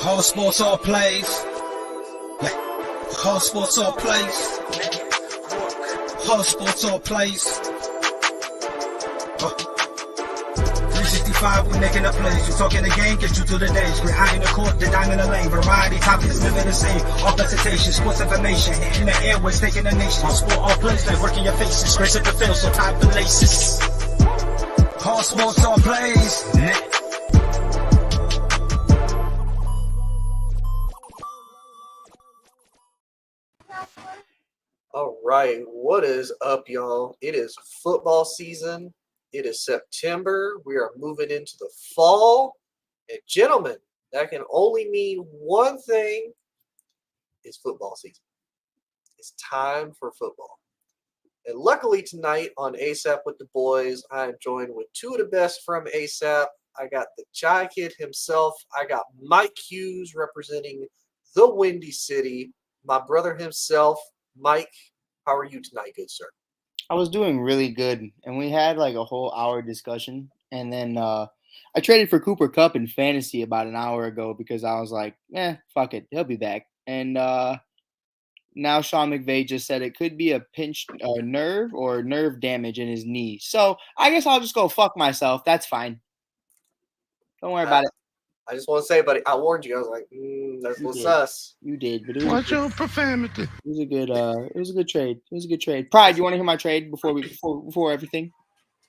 Whole sports all plays. Yeah. Whole sports all plays. Whole sports all plays. 365, we making the plays. You talking the game, get you through the days. We're high in the court, the dime in the lane. Variety topics, living the same. All presentation, sports information. Hitting the airways, taking the nation. All sport, all plays, like working your faces. Grace at the field, so tie the laces. Whole sports all plays. All right, what is up, y'all? It is football season. It is September. We are moving into the fall. And gentlemen, that can only mean one thing. It's football season. It's time for football. And luckily tonight on ASAP with the boys, I am joined with two of the best from ASAP. I got the Chai Kid himself. I got Mike Hughes representing the Windy City. My brother himself, Mike, how are you tonight, good sir? I was doing really good, and we had like a whole hour discussion, and then I traded for Cooper Kupp in fantasy about an hour ago because I was like, fuck it, he'll be back. And now Sean McVay just said it could be a pinched nerve or nerve damage in his knee. So I guess I'll just go fuck myself. That's fine. Don't worry about it. I just want to say, buddy, I warned you. I was like, that's what's sus. You did, but it was Watch your profanity. It was a good. It was a good trade. It was a good trade. Pride, you want to hear my trade before everything?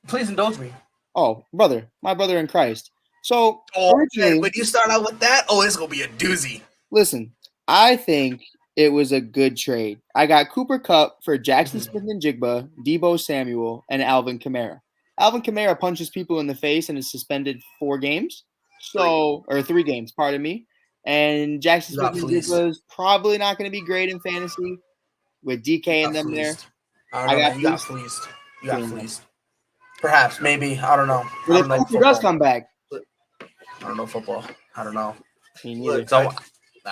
Please indulge me. Oh, brother, my brother in Christ. So, when you start out with that, it's gonna be a doozy. Listen, I think it was a good trade. I got Cooper Kupp for Jackson Smith-Njigba, Deebo Samuel, and Alvin Kamara. Alvin Kamara punches people in the face and is suspended 4 games. Or 3 games, pardon me. And Jackson Smith-Njigba is probably not going to be great in fantasy with DK and them there. You got fleeced. You got fleeced. Perhaps, maybe. I don't know. But if Cooper does come back. I don't know football. I don't know. Look, I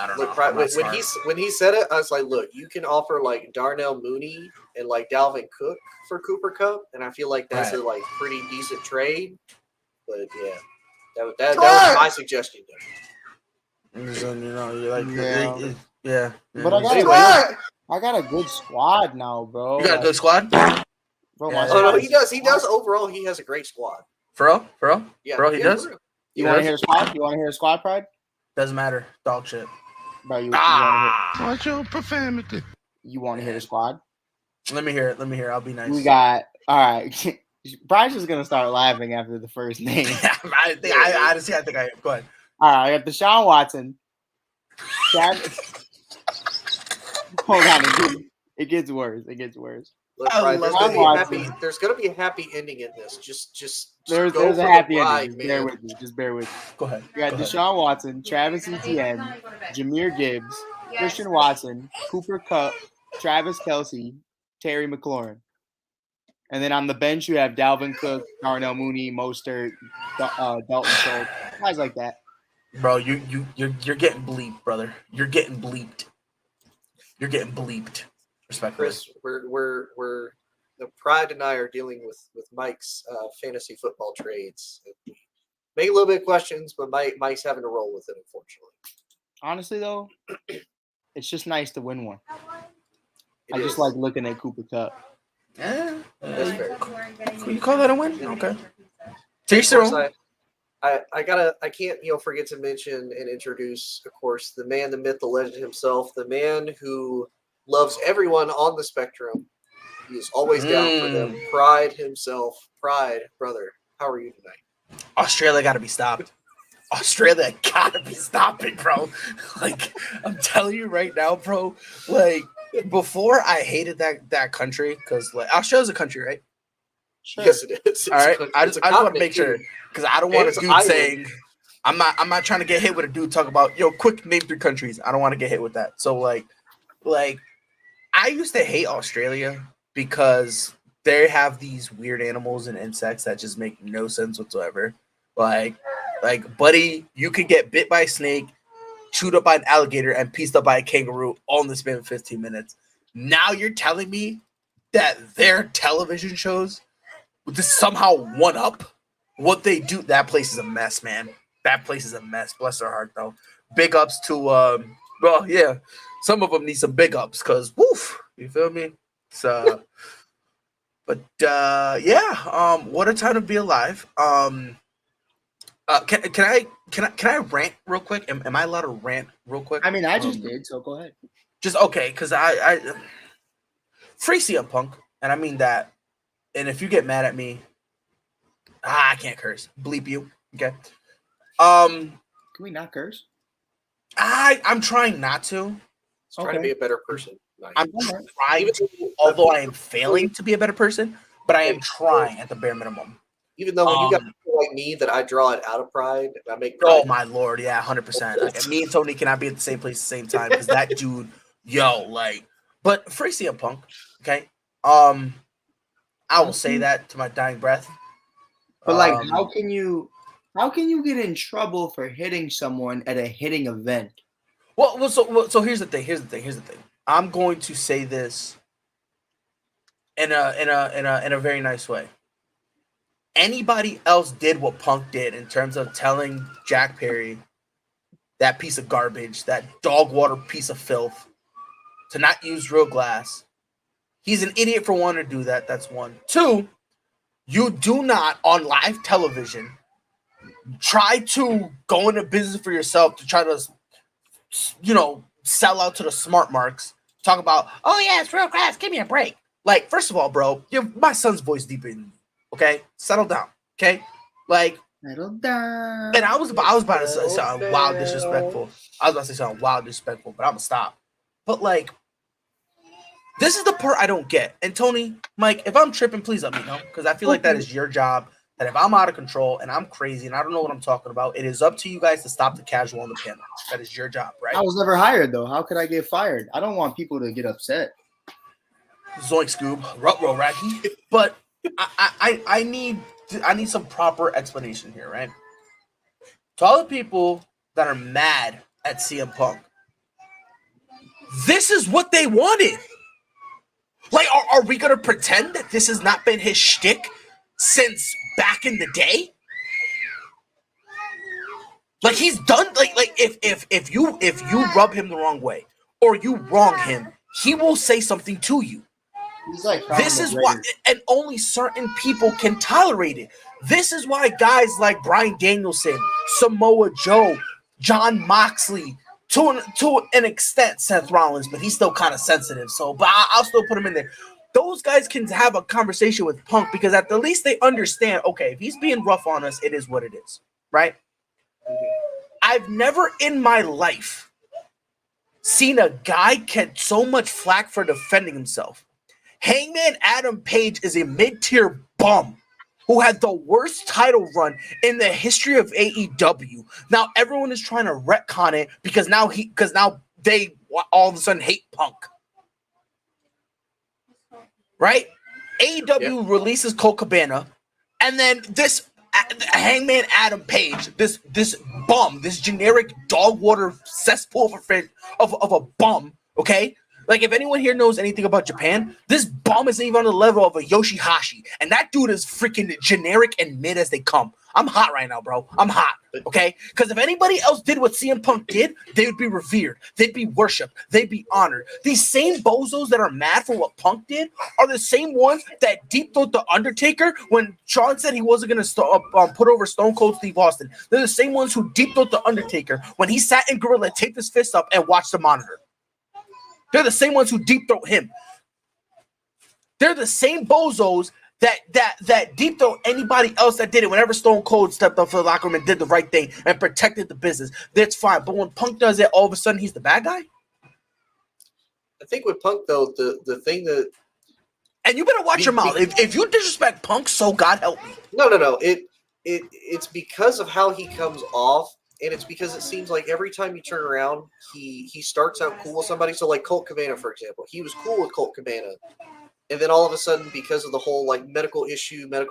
don't know. When he said it, I was like, look, you can offer like Darnell Mooney and like Dalvin Cook for Cooper Kupp, and I feel like that's a like pretty decent trade. But yeah. That was my suggestion. So, you're like, yeah. But I got a good squad now, bro. You got a good squad? Bro, no, he does. He does. Overall, he has a great squad. For real? Yeah, bro, he does. You want to hear a squad? You want to hear a squad, Pride? Doesn't matter. Dog shit. Bro, you Watch your profanity. You want to hear the squad? Let me hear it. I'll be nice. We got all right. Bryce is gonna start laughing after the first name. I think I am. Go ahead. All right, I got Deshaun Watson. Hold on, it gets worse. Look, Brian, there's gonna be a happy ending in this. Just there's go a happy ride, ending. man. Just bear with me. Go ahead. We got Deshaun Watson, Travis Etienne, Jahmyr Gibbs, Christian Watson, Cooper Kupp, Travis Kelce, Terry McLaurin. And then on the bench, you have Dalvin Cook, Darnell Mooney, Mostert, Dalton Schultz, guys like that. Bro, you're getting bleeped, brother. You're getting bleeped. Respect, Chris. We're the Pride and I are dealing with Mike's fantasy football trades. Make a little bit of questions, but Mike's having to roll with it, unfortunately. Honestly, though, it's just nice to win one. I just is. like looking at Cooper Kupp. Yeah, That's fair. You call that a win? Okay. Taste your own. I can't forget to mention and introduce, of course, the man, the myth, the legend himself, the man who loves everyone on the spectrum. He is always down for them. Pride himself. Pride, brother. How are you tonight? Australia got to be stopped. Australia got to be stopping, bro. Like, I'm telling you right now, bro. Like, before I hated that country because like Australia's a country, right? Sure. Yes, it is. All right. I just want to make sure because I don't want a dude saying I'm not trying to get hit with a dude talk about quick name 3 countries. I don't want to get hit with that. So like I used to hate Australia because they have these weird animals and insects that just make no sense whatsoever. Like buddy, you could get bit by a snake, chewed up by an alligator, and pieced up by a kangaroo all in the span of 15 minutes. Now you're telling me that their television shows would just somehow one up what they do? That place is a mess, man. That place is a mess. Bless their heart, though. big ups to some of them need some big ups because woof, you feel me? So, but what a time to be alive. Can I rant real quick? Am I allowed to rant real quick? I mean, I just did, so go ahead. Just okay, because I free CM Punk, and I mean that. And if you get mad at me, I can't curse. Bleep you, okay? Can we not curse? I'm trying not to. Trying to be a better person. Nice. I'm trying to, although I am failing to be a better person, but I am trying at the bare minimum. Even though when you got people like me that I draw it out of pride, and I make Oh pride. my lord, yeah, 100%. Like, me and Tony cannot be at the same place at the same time because that dude, but free CM Punk, okay? I will say that to my dying breath. But like, how can you get in trouble for hitting someone at a hitting event? So here's the thing. I'm going to say this in a very nice way. Anybody else did what Punk did in terms of telling Jack Perry, that piece of garbage, that dog water piece of filth, to not use real glass. He's an idiot for wanting to do that. That's one. Two, you do not on live television try to go into business for yourself to try to, sell out to the smart marks. Talk about, oh yeah, it's real glass. Give me a break. Like, first of all, bro, my son's voice deeper than you. Okay, settle down. Okay, like, settle down. And I was about to say something wild disrespectful. But I'm gonna stop. But like, this is the part I don't get. And Tony, Mike, if I'm tripping, please let me know because I feel like that is your job. That if I'm out of control and I'm crazy and I don't know what I'm talking about, it is up to you guys to stop the casual on the panel. That is your job, right? I was never hired though. How could I get fired? I don't want people to get upset. Zoink Scoob, Rutro Racky. But I need some proper explanation here, right? To all the people that are mad at CM Punk, this is what they wanted. Like, are we gonna pretend that this has not been his shtick since back in the day? Like, he's done. Like if you rub him the wrong way or you wrong him, he will say something to you. He's like, this is why, and only certain people can tolerate it. This is why guys like Bryan Danielson, Samoa Joe, Jon Moxley, to an extent, Seth Rollins, but he's still kind of sensitive. So, but I'll still put him in there. Those guys can have a conversation with Punk because at the least they understand, okay, if he's being rough on us, it is what it is, right? I've never in my life seen a guy get so much flack for defending himself. Hangman Adam Page is a mid-tier bum who had the worst title run in the history of AEW. Now everyone is trying to retcon it because now they all of a sudden hate Punk. Right? AEW releases Colt Cabana, and then this Hangman Adam Page, this bum, this generic dog water cesspool of a bum, okay? Like, if anyone here knows anything about Japan, this bum isn't even on the level of a Yoshihashi. And that dude is freaking generic and mid as they come. I'm hot right now, bro. I'm hot, okay? Because if anybody else did what CM Punk did, they would be revered. They'd be worshipped. They'd be honored. These same bozos that are mad for what Punk did are the same ones that deep-throat The Undertaker when Shawn said he wasn't going to put over Stone Cold Steve Austin. They're the same ones who deep-throat The Undertaker when he sat in Gorilla, taped his fist up, and watched the monitor. They're the same ones who deep throat him. They're the same bozos that deep throat anybody else that did it. Whenever Stone Cold stepped up for the locker room and did the right thing and protected the business, that's fine. But when Punk does it, all of a sudden he's the bad guy. I think with Punk though, the thing that, and you better watch your mouth. If you disrespect Punk, so God help me. No. It's because of how he comes off. And it's because it seems like every time you turn around, he starts out cool with somebody. So like Colt Cabana, for example, he was cool with Colt Cabana. And then all of a sudden, because of the whole like medical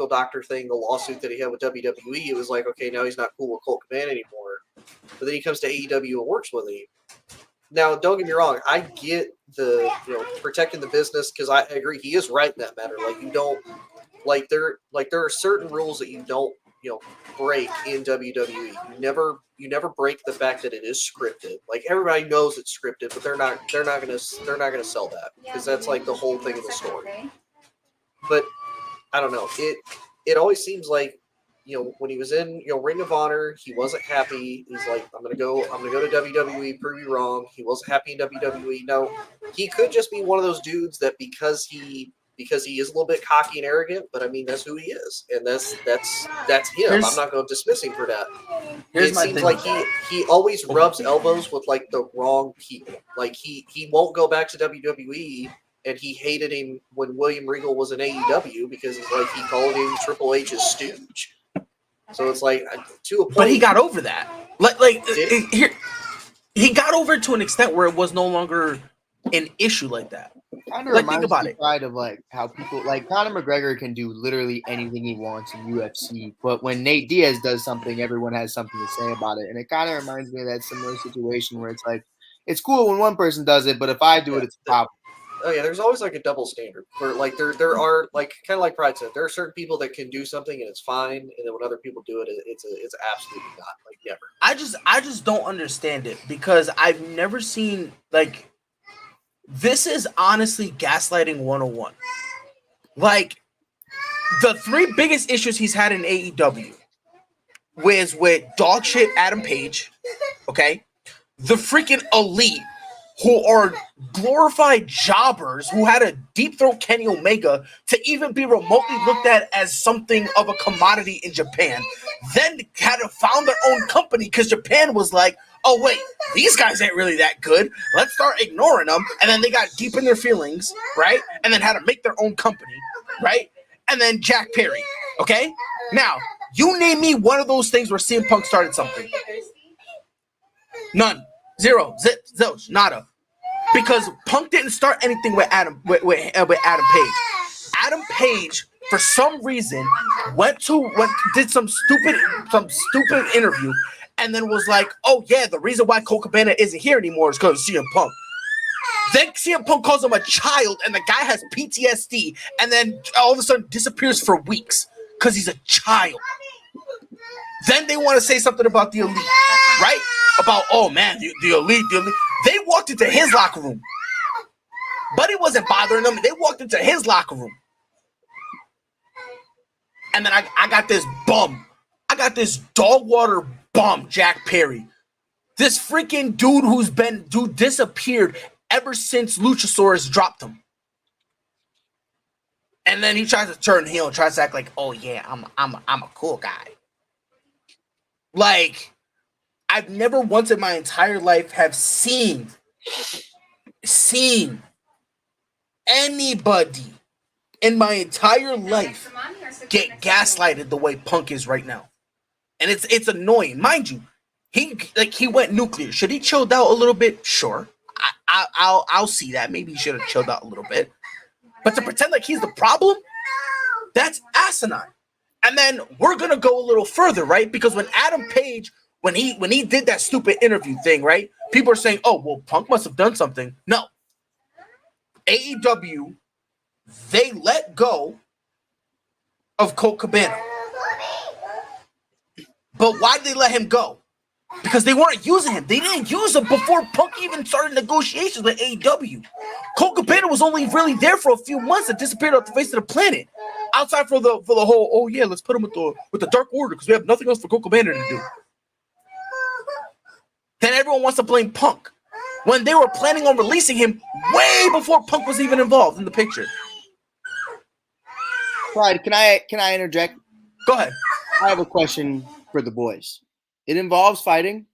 doctor thing, the lawsuit that he had with WWE, it was like, okay, now he's not cool with Colt Cabana anymore. But then he comes to AEW and works with him. Now, don't get me wrong, I get the protecting the business because I agree he is right in that matter. Like you don't there are certain rules that you don't break in WWE. You never break the fact that it is scripted. Like everybody knows it's scripted, but they're not gonna sell that because that's like the whole thing of the story. But I don't know. It always seems like when he was in Ring of Honor, he wasn't happy. He's like, I'm gonna go to WWE, prove you wrong. He wasn't happy in WWE. No, he could just be one of those dudes that because he is a little bit cocky and arrogant, but I mean that's who he is, and that's him. I'm not going to dismiss him for that. It seems like he always rubs elbows with like the wrong people. Like he won't go back to WWE, and he hated him when William Regal was in AEW because it's like he called him Triple H's stooge. So it's like to a point. But he got over that. He got over it to an extent where it was no longer an issue like that. Kind of reminds me of like how people like Conor McGregor can do literally anything he wants in UFC, but when Nate Diaz does something, everyone has something to say about it, and it kind of reminds me of that similar situation where it's like it's cool when one person does it, but if I do it, it's a problem. Oh yeah, there's always like a double standard where like there are like kind of like Pride said, there are certain people that can do something and it's fine, and then when other people do it, it's absolutely not, like never. I just don't understand it because I've never seen like. This is honestly gaslighting 101. Like, the three biggest issues he's had in AEW was with dog shit Adam Page, okay? The freaking Elite, who are glorified jobbers who had a deep throat Kenny Omega to even be remotely looked at as something of a commodity in Japan. Then had to found their own company because Japan was like, oh wait, these guys ain't really that good. Let's start ignoring them. And then they got deep in their feelings, right? And then had to make their own company, right? And then Jack Perry, okay? Now, you name me one of those things where CM Punk started something. None. Zero. Zilch. Nada. Because Punk didn't start anything with Adam Page. Adam Page, for some reason, did some stupid interview, and then was like, "Oh yeah, the reason why Colt Cabana isn't here anymore is because of CM Punk." Then CM Punk calls him a child, and the guy has PTSD, and then all of a sudden disappears for weeks because he's a child. Then they want to say something about the Elite, right? About, oh man, the elite. They walked into his locker room. Buddy wasn't bothering them. They walked into his locker room. And then I got this bum. I got this dog water bum, Jack Perry. This freaking dude disappeared ever since Luchasaurus dropped him. And then he tries to turn heel and tries to act like, oh yeah, I'm a cool guy. Like, I've never once in my entire life have seen anybody in my entire life get gaslighted the way Punk is right now. And it's annoying. Mind you, he went nuclear. Should he chilled out a little bit? Sure. I'll see that. Maybe he should have chilled out a little bit. But to pretend like he's the problem, that's asinine. And then we're gonna go a little further, right? Because when Adam Page, when he did that stupid interview thing, right? People are saying, "Oh, well, Punk must have done something." No. AEW, they let go of Colt Cabana. But why did they let him go? Because they weren't using him. They didn't use him before Punk even started negotiations with AEW. Colt Cabana was only really there for a few months and disappeared off the face of the planet. Outside for the whole, oh yeah, let's put him with the Dark Order because we have nothing else for Colt Cabana to do. Then everyone wants to blame Punk when they were planning on releasing him way before Punk was even involved in the picture. Pride, can I interject? Go ahead. I have a question for the boys. It involves fighting,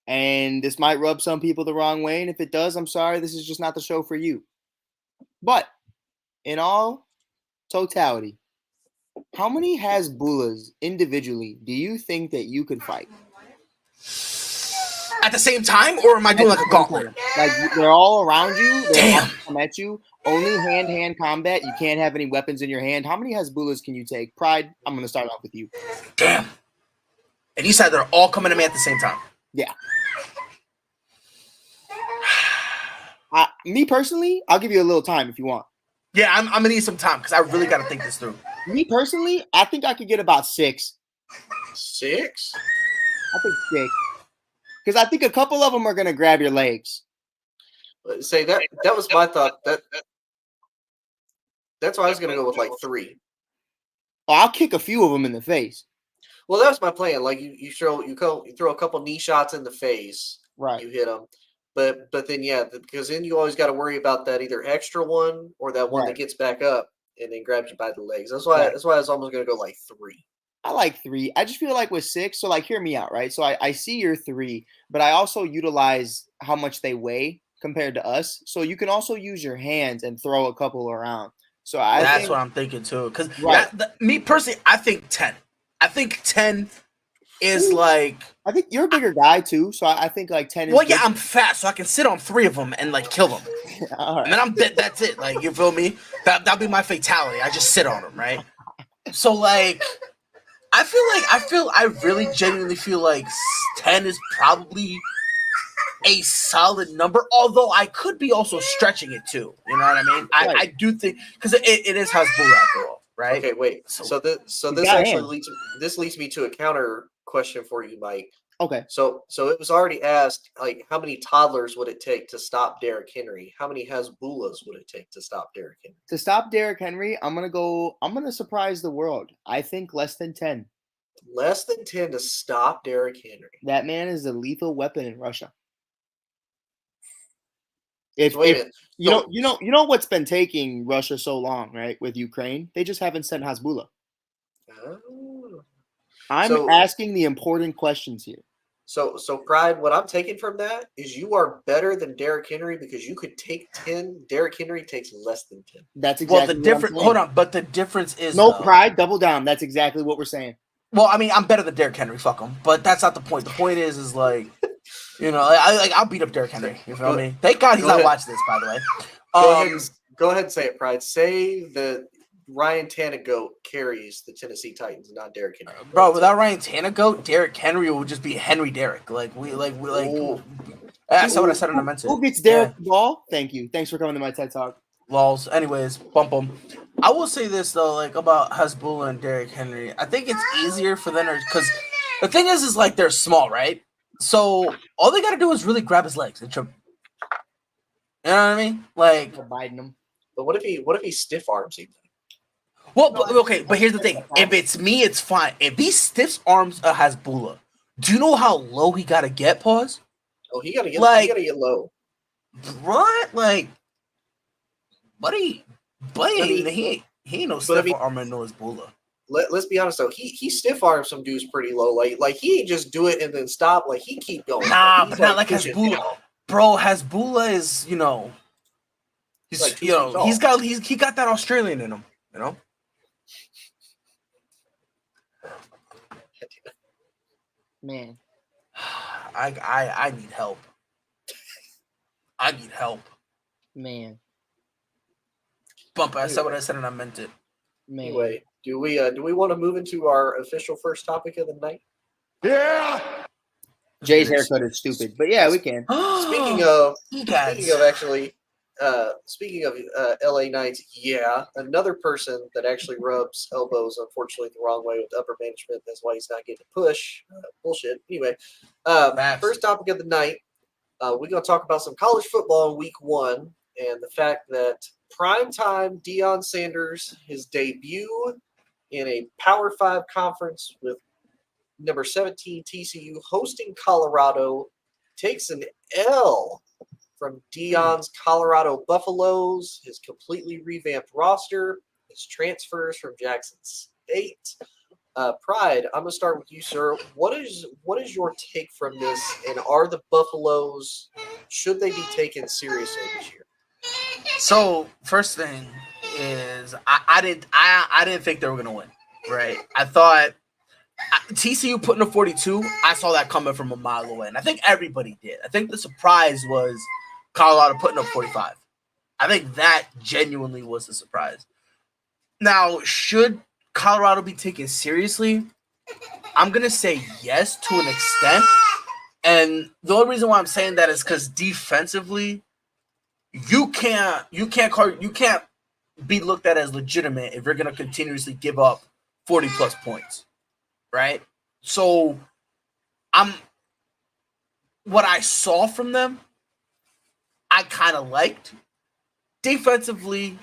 and this might rub some people the wrong way, and if it does, I'm sorry, this is just not the show for you. But in all totality, how many Hasbullas individually do you think that you could fight? At the same time, or am I doing like a gauntlet? Like they're all around you, they're all Damn. come at you. Only hand-to-hand combat. You can't have any weapons in your hand. How many Hasbullas can you take? Pride, I'm going to start off with you. Damn. And you said they're all coming to me at the same time. Yeah. Me personally, I'll give you a little time if you want. Yeah, I'm gonna need some time because I really got to think this through. Me personally, I think I could get about 6. 6? I think 6. Because I think a couple of them are going to grab your legs. Say that was my thought. That's why I was going to go with like 3. Oh, I'll kick a few of them in the face. Well, that was my plan. Like you throw a couple knee shots in the face, Right. You hit them, but then because then you always got to worry about that either extra one or that one Right. that gets back up and then grabs you by the legs. That's why Right. I was almost going to go like 3. I like 3. I just feel like with 6, so like hear me out, right? So I see your 3, but I also utilize how much they weigh compared to us. So you can also use your hands and throw a couple around. So That's what I'm thinking too. Because Right. me personally, I think 10. I think 10 is like. I think you're a bigger guy too, so I think like 10 is. Well, yeah, I'm fat, so I can sit on 3 of them and like kill them. All right. And then I'm dead. That's it. Like, you feel me? That'll be my fatality. I just sit on them, right? So like, I really genuinely feel like 10 is probably a solid number. Although I could be also stretching it too. You know what I mean? Right. I do think because it is Hasbulla after all, right? Okay, wait. So this actually leads me to a counter question for you, Mike. Okay. So it was already asked, like, how many toddlers would it take to stop Derrick Henry? How many Hasbullas would it take to stop Derrick Henry? To stop Derrick Henry, I'm gonna surprise the world. I think less than 10. Less than 10 to stop Derrick Henry. That man is a lethal weapon in Russia. Wait a minute. You know what's been taking Russia so long, right? With Ukraine, they just haven't sent Hasbullah. Oh. I'm asking the important questions here. So Pride, what I'm taking from that is you are better than Derrick Henry because you could take 10. Derrick Henry takes less than 10. That's exactly Well, the difference. Hold on, but the difference is Pride, double down. That's exactly what we're saying. Well, I mean, I'm better than Derrick Henry. Fuck him. But that's not the point. The point is like, you know, I'll beat up Derrick Henry. You feel me? Thank God he's not watching this, by the way. Go ahead and say it, Pride. Say that Ryan Tannegoat carries the Tennessee Titans, not Derrick Henry. Bro, without Ryan Tannegoat, Derrick Henry will just be Henry Derrick. Like we that's not what I said on the mention. Who gets Derrick the ball? Thank you. Thanks for coming to my TED Talk. Lols. Anyways, bump them. I will say this though, like about Hasbullah and Derrick Henry. I think it's easier for them because the thing is like they're small, right? So all they got to do is really grab his legs and trip. You know what I mean? Like biting him. But what if he stiff arms him? Well, but here's the thing. If it's me, it's fine. If he stiff arms a Hasbullah, do you know how low he got to get? Pause. Oh, he got to get low. What? Like, buddy, he ain't no stiff armor no Hasbullah. Let's be honest though, he stiff arms some dudes pretty low. Like he ain't just do it and then stop. Like he keep going. Nah, but not like Hasbullah. Bro, Hasbullah is, you know, he's like he got that Australian in him, you know. Man, I need help. I need help. Man. Bump! I said what I said and I meant it. Man. Anyway, do we want to move into our official first topic of the night? Yeah. Jay's haircut is stupid, but yeah, we can. Speaking of LA Knights, another person that actually rubs elbows, unfortunately, the wrong way with upper management. That's why he's not getting a push. Bullshit. Anyway, first topic of the night, we're going to talk about some college football in week 1 and the fact that primetime Deion Sanders, his debut in a Power 5 conference with number 17 TCU hosting Colorado, takes an L from Deion's Colorado Buffaloes, his completely revamped roster, his transfers from Jackson State. Pride, I'm going to start with you, sir. What is your take from this, and are the Buffaloes, should they be taken seriously this year? So first thing is I didn't think they were gonna win, right? I thought TCU putting a 42. I saw that coming from a mile away, and I think everybody did. I think the surprise was Colorado putting up 45. I think that genuinely was the surprise. Now, should Colorado be taken seriously? I'm gonna say yes to an extent, and the only reason why I'm saying that is because defensively, you can't be looked at as legitimate if you're gonna continuously give up 40 plus points. right? So what I saw from them, I kind of liked. Defensively,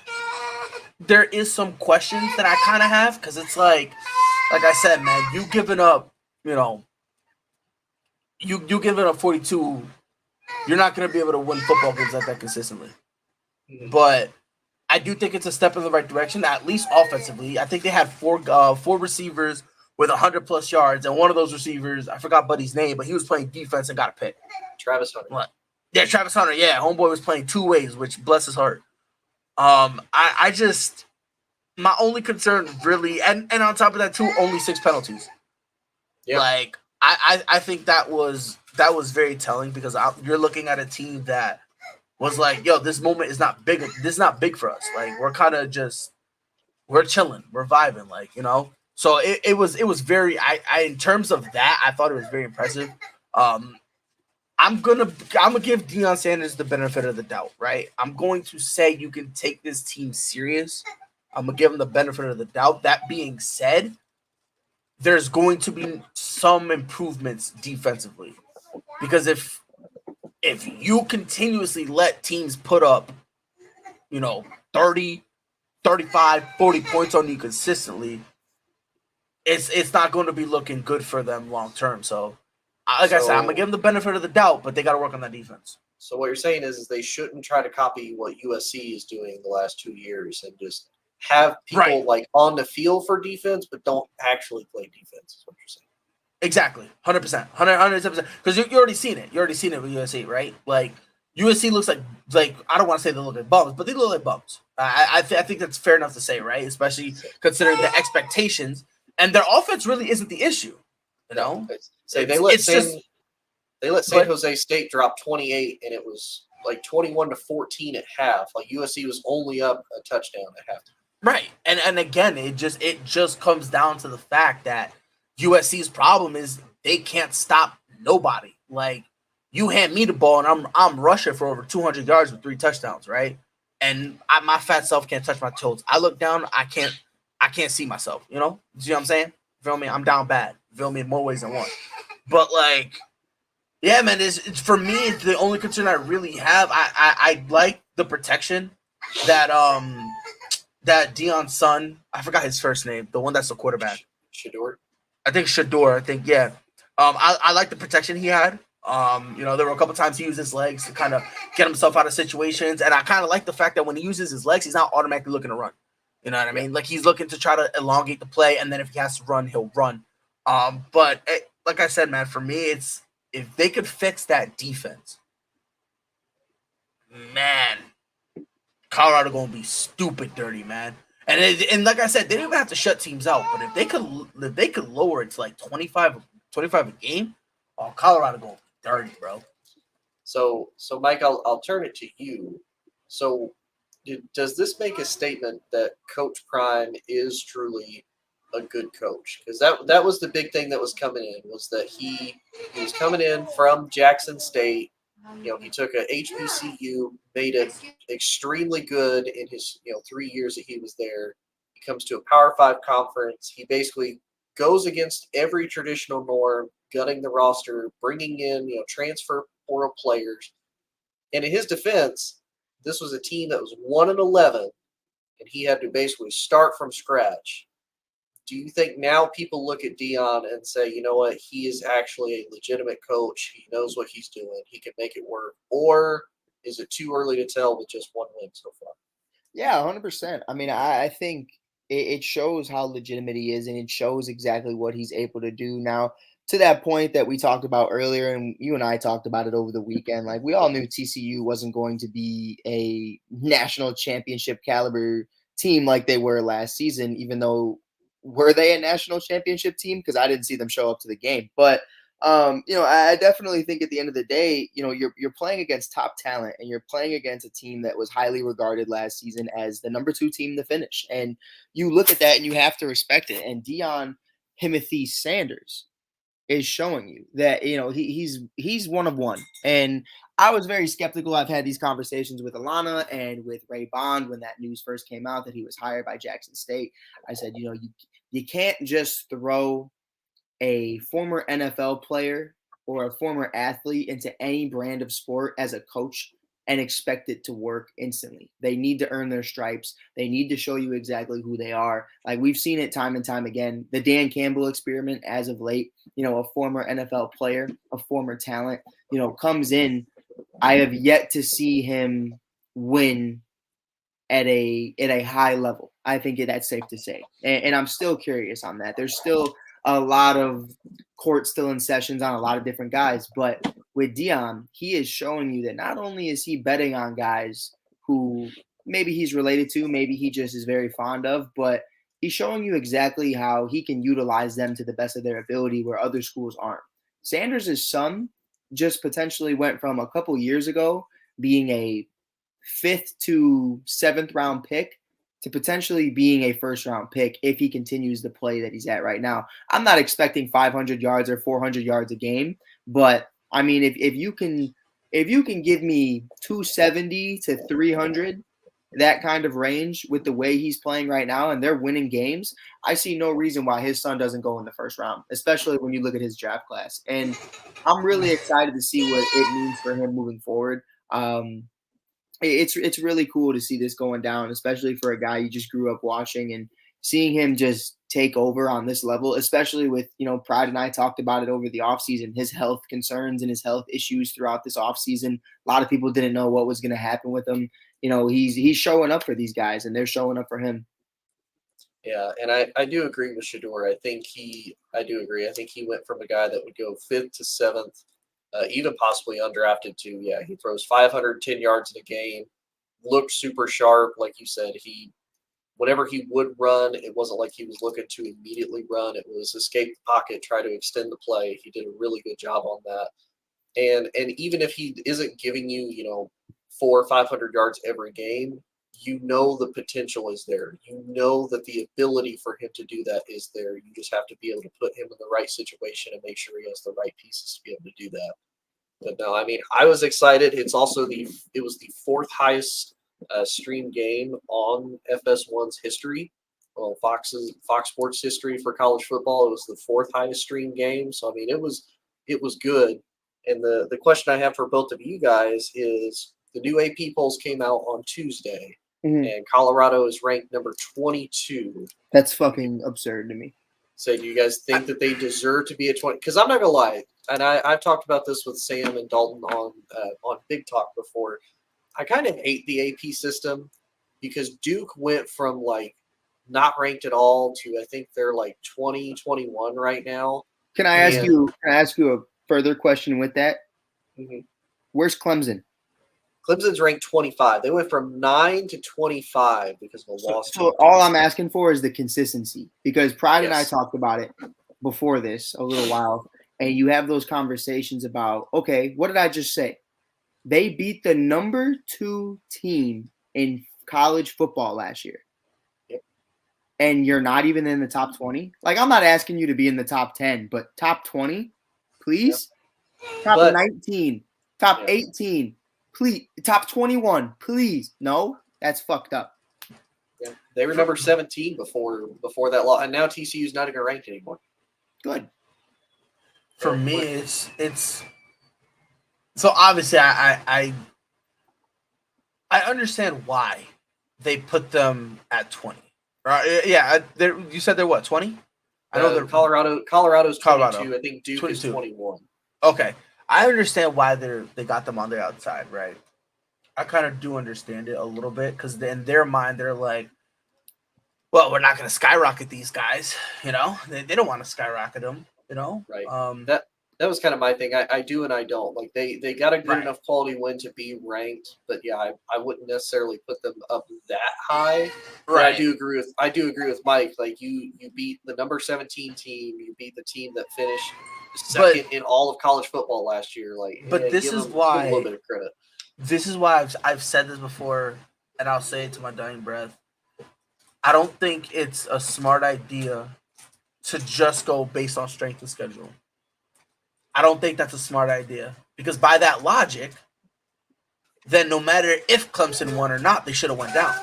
there is some questions that I kind of have because it's like I said, man, you giving up, you giving up 42, you're not going to be able to win football games like that consistently. But I do think it's a step in the right direction, at least offensively. I think they had four receivers with 100+ yards, and one of those receivers, I forgot Buddy's name, but he was playing defense and got a pick. Travis Hunter. What? Yeah, Travis Hunter. Yeah, homeboy was playing two ways, which bless his heart. I just, my only concern really, and on top of that too, only 6 penalties. Yeah. Like I think that was very telling because you're looking at a team that was like, yo, this moment is not big. This is not big for us. Like we're kind of just, we're chilling, we're vibing, like, So it was very, I in terms of that, I thought it was very impressive. I'm gonna give Deion Sanders the benefit of the doubt, right? I'm going to say you can take this team serious. I'm gonna give him the benefit of the doubt. That being said, there's going to be some improvements defensively because if you continuously let teams put up, 30, 35, 40 points on you consistently, it's not going to be looking good for them long term. So, I said, I'm going to give them the benefit of the doubt, but they got to work on that defense. So what you're saying is they shouldn't try to copy what USC is doing the last 2 years and just have people like on the field for defense, but don't actually play defense is what you're saying. Exactly. 100%. 110%. Because you already seen it. You already seen it with USC, right? Like, USC looks like I don't want to say they look like bums, but they look like bums. I think that's fair enough to say, right? Especially considering the expectations. And their offense really isn't the issue, Say they let San Jose State drop 28, and it was like 21-14 at half. Like USC was only up a touchdown at half. Right, and again, it just comes down to the fact that USC's problem is they can't stop nobody. Like you hand me the ball, and I'm rushing for over 200 yards with 3 touchdowns, right? And my fat self can't touch my toes. I look down, I can't see myself. You see what I'm saying? Feel me? I'm down bad. Feel me? In more ways than one. But like, yeah, man. It's for me. It's the only concern I really have. I like the protection that that Deion's son. I forgot his first name. The one that's the quarterback. Shedeur. I think Shedeur. I think yeah. I like the protection he had. There were a couple times he used his legs to kind of get himself out of situations, and I kind of like the fact that when he uses his legs, he's not automatically looking to run. You know what I mean? Like he's looking to try to elongate the play, and then if he has to run, he'll run. But like I said, man, for me, it's if they could fix that defense, man, Colorado gonna be stupid dirty, man. And like I said, they don't even have to shut teams out. But if they could lower it to like 25 a game, Colorado gonna be dirty, bro. So Mike, I'll turn it to you. So does this make a statement that Coach Prime is truly a good coach? Because that was the big thing that was coming in, was that he was coming in from Jackson State. He took a HBCU, made it extremely good in his 3 years that he was there. He comes to a Power 5 conference. He basically goes against every traditional norm, gutting the roster, bringing in transfer portal players. And in his defense, this was a team that was 1-11, and he had to basically start from scratch. Do you think now people look at Deion and say, you know what, he is actually a legitimate coach, he knows what he's doing, he can make it work? Or is it too early to tell with just one win so far? Yeah, 100%. I mean, I think it shows how legitimate he is, and it shows exactly what he's able to do now. To that point that we talked about earlier, and you and I talked about it over the weekend, like we all knew TCU wasn't going to be a national championship caliber team like they were last season, even though were they a national championship team? Because I didn't see them show up to the game. But, I definitely think at the end of the day, you're playing against top talent, and you're playing against a team that was highly regarded last season as the number 2 team to finish. And you look at that and you have to respect it. And Deion Timothy Sanders is showing you that, he's one of one. And I was very skeptical. I've had these conversations with Alana and with Ray Bond when that news first came out that he was hired by Jackson State. I said, you can't just throw a former NFL player or a former athlete into any brand of sport as a coach and expect it to work instantly. They need to earn their stripes. They need to show you exactly who they are. Like we've seen it time and time again. The Dan Campbell experiment as of late, a former NFL player, a former talent, comes in. I have yet to see him win at a high level. I think that's safe to say. And I'm still curious on that. There's still a lot of court still in sessions on a lot of different guys, but with Deion, he is showing you that not only is he betting on guys who maybe he's related to, maybe he just is very fond of, but he's showing you exactly how he can utilize them to the best of their ability where other schools aren't. Sanders' son just potentially went from a couple years ago being a 5th to 7th round pick to potentially being a first round pick if he continues the play that he's at right now. I'm not expecting 500 yards or 400 yards a game, but I mean, if you can give me 270 to 300, that kind of range with the way he's playing right now, and they're winning games, I see no reason why his son doesn't go in the first round, especially when you look at his draft class. And I'm really excited to see what it means for him moving forward. It's really cool to see this going down, especially for a guy you just grew up watching and seeing him just take over on this level, especially with, Pride and I talked about it over the offseason, his health concerns and his health issues throughout this offseason. A lot of people didn't know what was going to happen with him. He's showing up for these guys and they're showing up for him. Yeah, and I do agree with Shedeur. I do agree. I think he went from a guy that would go 5th to 7th, even possibly undrafted to, he throws 510 yards in a game, looked super sharp. Like you said, whenever he would run, it wasn't like he was looking to immediately run. It was escape the pocket, try to extend the play. He did a really good job on that. And even if he isn't giving you, 400 or 500 yards every game, the potential is there. That the ability for him to do that is there. You just have to be able to put him in the right situation and make sure he has the right pieces to be able to do that. But no, I mean, I was excited. It was the 4th highest stream game on FS1's history. Well, Fox Sports history for college football. It was the 4th highest stream game. So I mean, it was good. And the question I have for both of you guys is the new AP polls came out on Tuesday, and Colorado is ranked number 22. That's fucking absurd to me. So do you guys think that they deserve to be at 20? Because I'm not gonna lie, and I've talked about this with Sam and Dalton on Big Talk before. I kind of hate the AP system because Duke went from like not ranked at all to I think they're like 20, 21 right now. Can I ask you a further question with that? Mm-hmm. Where's Clemson? Clemson's ranked 25. They went from 9 to 25 because of a loss. So all I'm asking for is the consistency, because Pride and I talked about it before this a little while, and you have those conversations about, okay, what did I just say? They beat the number 2 team in college football last year. Yep. And you're not even in the top 20? Like, I'm not asking you to be in the top 10, but top 20, please? Yep. Top 19, top 18, please. Top 21, please. No, that's fucked up. Yeah. They were number 17 before that law, and now TCU's not even ranked anymore. Good. For me, it's so obviously I understand why they put them at 20. Right? Yeah, you said they're what, 20? I know they're Colorado's 22. Colorado. I think Duke 22. Is 21. Okay, I understand why they got them on the outside, right? I kind of do understand it a little bit because in their mind they're like, well, we're not going to skyrocket these guys, They don't want to skyrocket them, Right. That was kind of my thing. I do and I don't. Like they got a good enough quality win to be ranked, but yeah, I wouldn't necessarily put them up that high. But right. I do agree with Mike. Like you beat the number 17 team, you beat the team that finished second in all of college football last year. But this is why a little bit of credit. This is why I've said this before, and I'll say it to my dying breath. I don't think it's a smart idea to just go based on strength of schedule. I don't think that's a smart idea because by that logic, then no matter if Clemson won or not, they should have went down.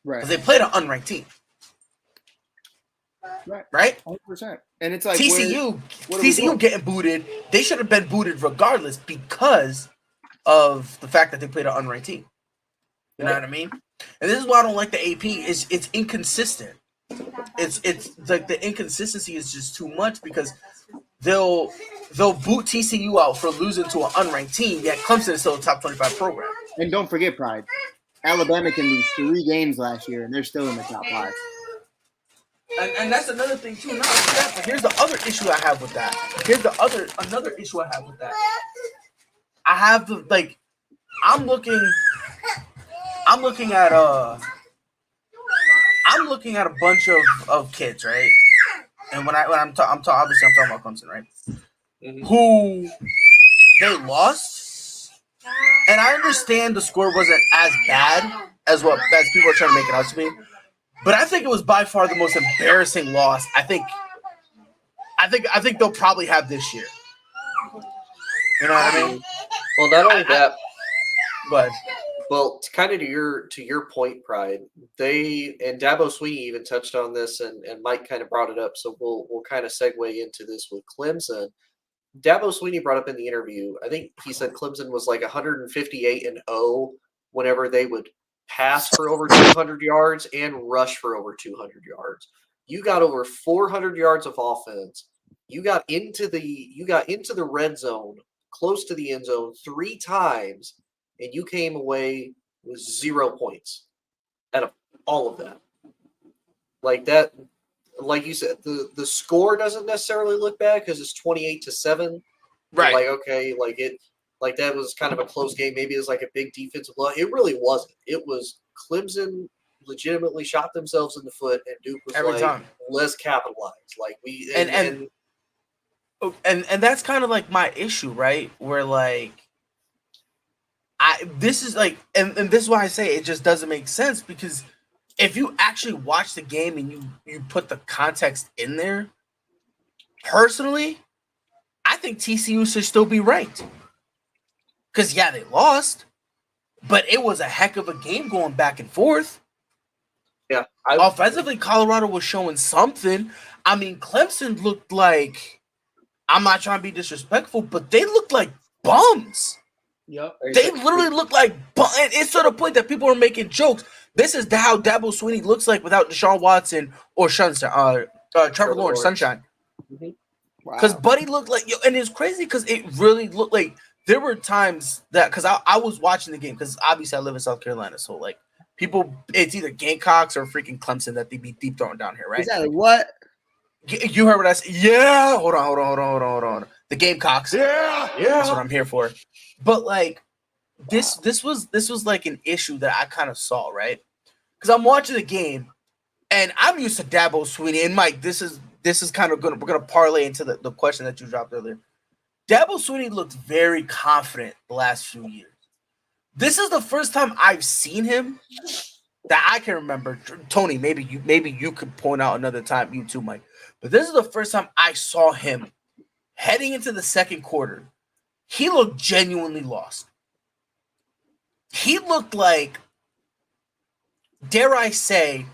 Right. Because they played an unranked team. Right? 100%. And it's like TCU what are we doing? getting booted. They should have been booted regardless because of the fact that they played an unranked team. You know what I mean? And this is why I don't like the AP. It's inconsistent. It's like the inconsistency is just too much because they'll boot TCU out for losing to an unranked team, yet Clemson is still a top 25 program. And don't forget, Pride. Alabama can lose 3 games last year, and they're still in the top 5. And that's another thing too. Not only that, but here's the other issue I have with that. Another issue I have with that. I have the like, I'm looking at a bunch of kids, right? And when I'm talking about Clemson, right? Mhm. Who they lost, and I understand the score wasn't as bad as people are trying to make it out to be. But I think it was by far the most embarrassing loss. I think they'll probably have this year. You know what I mean? Well, not only that, But well, kind of to your point, Pride. They and Dabo Swinney even touched on this, and Mike kind of brought it up. So we'll kind of segue into this with Clemson. Dabo Swinney brought up in the interview. I think he said Clemson was like 158-0 whenever they would pass for over 200 yards and rush for over 200 yards. You got over 400 yards of offense. You got into the red zone, close to the end zone 3 times, and you came away with 0 points out of all of that. Like that, like you said, the score doesn't necessarily look bad because it's 28-7. right. Like, okay, like that was kind of a close game. Maybe it was like a big defensive blow. It really wasn't. It was Clemson legitimately shot themselves in the foot, and Duke was Every like, time. let's capitalize. Like we And that's kind of like my issue, right? Where like this is like and this is why I say it just doesn't make sense because if you actually watch the game and you put the context in there, personally, I think TCU should still be ranked. Because, yeah, they lost, but it was a heck of a game going back and forth. yeah, Offensively, Colorado was showing something. I mean, Clemson looked like, I'm not trying to be disrespectful, but they looked like bums. Yep. They literally looked like bums. And it's to the point that people are making jokes. This is how Dabo Swinney looks like without Deshaun Watson or Trevor Lawrence Sunshine. Because Buddy looked like, and it's crazy because it really looked like there were times that, because I was watching the game, because obviously I live in South Carolina, so like people, it's either Gamecocks or freaking Clemson that they be deep throwing down here, right? Is that what? You heard what I said? Yeah. Hold on. The Gamecocks. Yeah. That's what I'm here for. But like this was like an issue that I kind of saw, right? Because I'm watching the game, and I'm used to Dabo Swinney, and Mike, this is kind of we're gonna parlay into the question that you dropped earlier. Dabo Swinney looked very confident the last few years. This is the first time I've seen him that I can remember. Tony, maybe you could point out another time, you too, Mike. But this is the first time I saw him heading into the second quarter. He looked genuinely lost. He looked like, dare I say,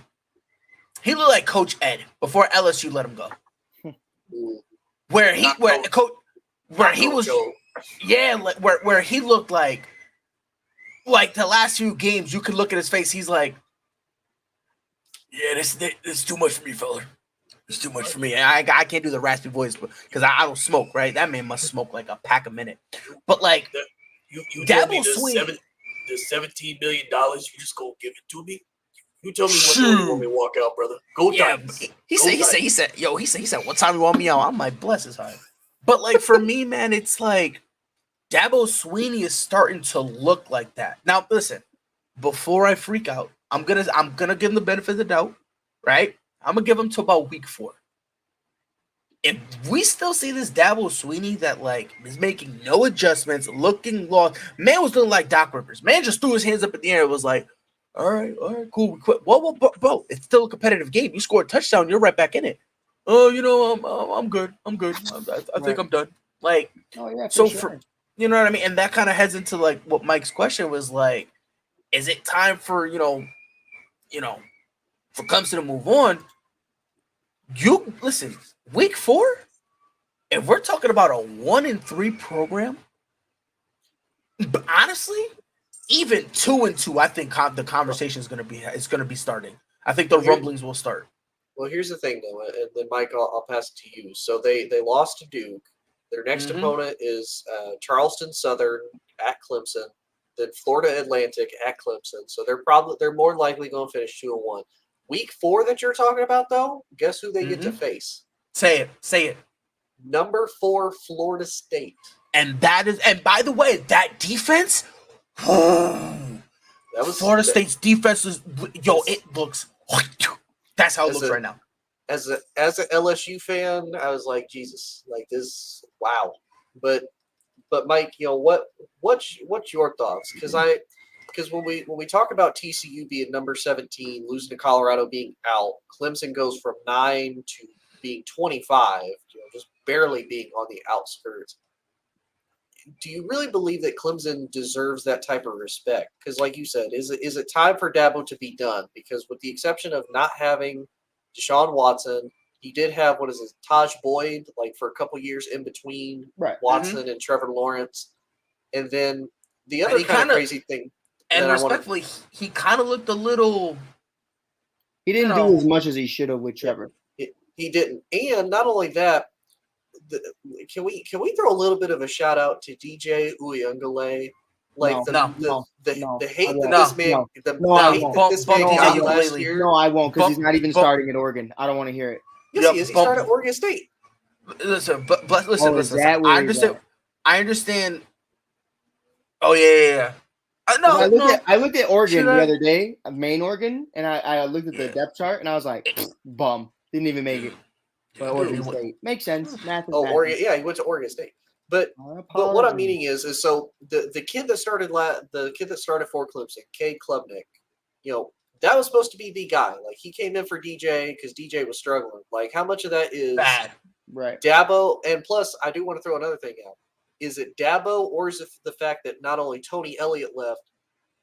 he looked like Coach Ed before LSU let him go. Where he looked like the last few games, you could look at his face. He's like, yeah, this is too much for me, fella. It's too much for me. I can't do the raspy voice because I don't smoke, right? That man must smoke like a pack a minute. But like, you told me Dabo Swinney, the $17 million, you just go give it to me. You tell me what time you want me to walk out, brother. Go Titans. He said, what time you want me out? I'm like, bless his heart. But like for me, man, it's like Dabo Swinney is starting to look like that. Now, listen, before I freak out, I'm gonna give him the benefit of the doubt, right? I'm gonna give him to about week 4. If we still see this Dabo Swinney that like is making no adjustments, looking lost, man was doing like Doc Rivers. Man just threw his hands up in the air and was like, all right, cool, we quit. Whoa, bro, it's still a competitive game. You score a touchdown, you're right back in it. Oh, I'm good. I think I'm done. Like, for you know what I mean? And that kind of heads into like what Mike's question was like, is it time for, for Clemson to move on? You listen, week 4. If we're talking about a 1-3 program, but honestly, even 2-2, I think the conversation is going to be starting. I think the rumblings will start. Well, here's the thing, though, and then Mike, I'll pass it to you. So they lost to Duke. Their next opponent is Charleston Southern at Clemson, then Florida Atlantic at Clemson. So they're more likely going to finish 2-1. Week 4 that you're talking about, though, guess who they get to face? Say it. Number 4 Florida State. And by the way, that defense. Florida State's defense is it looks. That's how it looks right now. As an LSU fan, I was like, Jesus, like this, wow. But Mike, what's your thoughts? Because when we talk about TCU being number 17, losing to Colorado, being out, Clemson goes from 9 to being 25, just barely being on the outskirts. Do you really believe that Clemson deserves that type of respect? Because, like you said, is it time for Dabo to be done? Because with the exception of not having Deshaun Watson, he did have Taj Boyd, like for a couple years in between Watson and Trevor Lawrence, and then the other kind of crazy thing. And respectfully, he kind of looked a little. He didn't do as much as he should have with Trevor. He didn't, and not only that. Can we throw a little bit of a shout out to DJ Uyunglele? Like the hate that this man got last year. No, I won't, because he's not even starting at Oregon. I don't want to hear it. Yes, he is. He started at Oregon State. Listen. I understand. Oh yeah. I looked at Oregon the other day, Maine Oregon, and I looked at the depth chart, and I was like, bum, didn't even make it. But Oregon State makes sense. Oregon, yeah, he went to Oregon State. But what I'm meaning is so the kid that started for Clemson, Cade Klubnik, that was supposed to be the guy. Like he came in for DJ because DJ was struggling. Like how much of that is bad, right? Dabo, and plus I do want to throw another thing out. Is it Dabo or is it the fact that not only Tony Elliott left,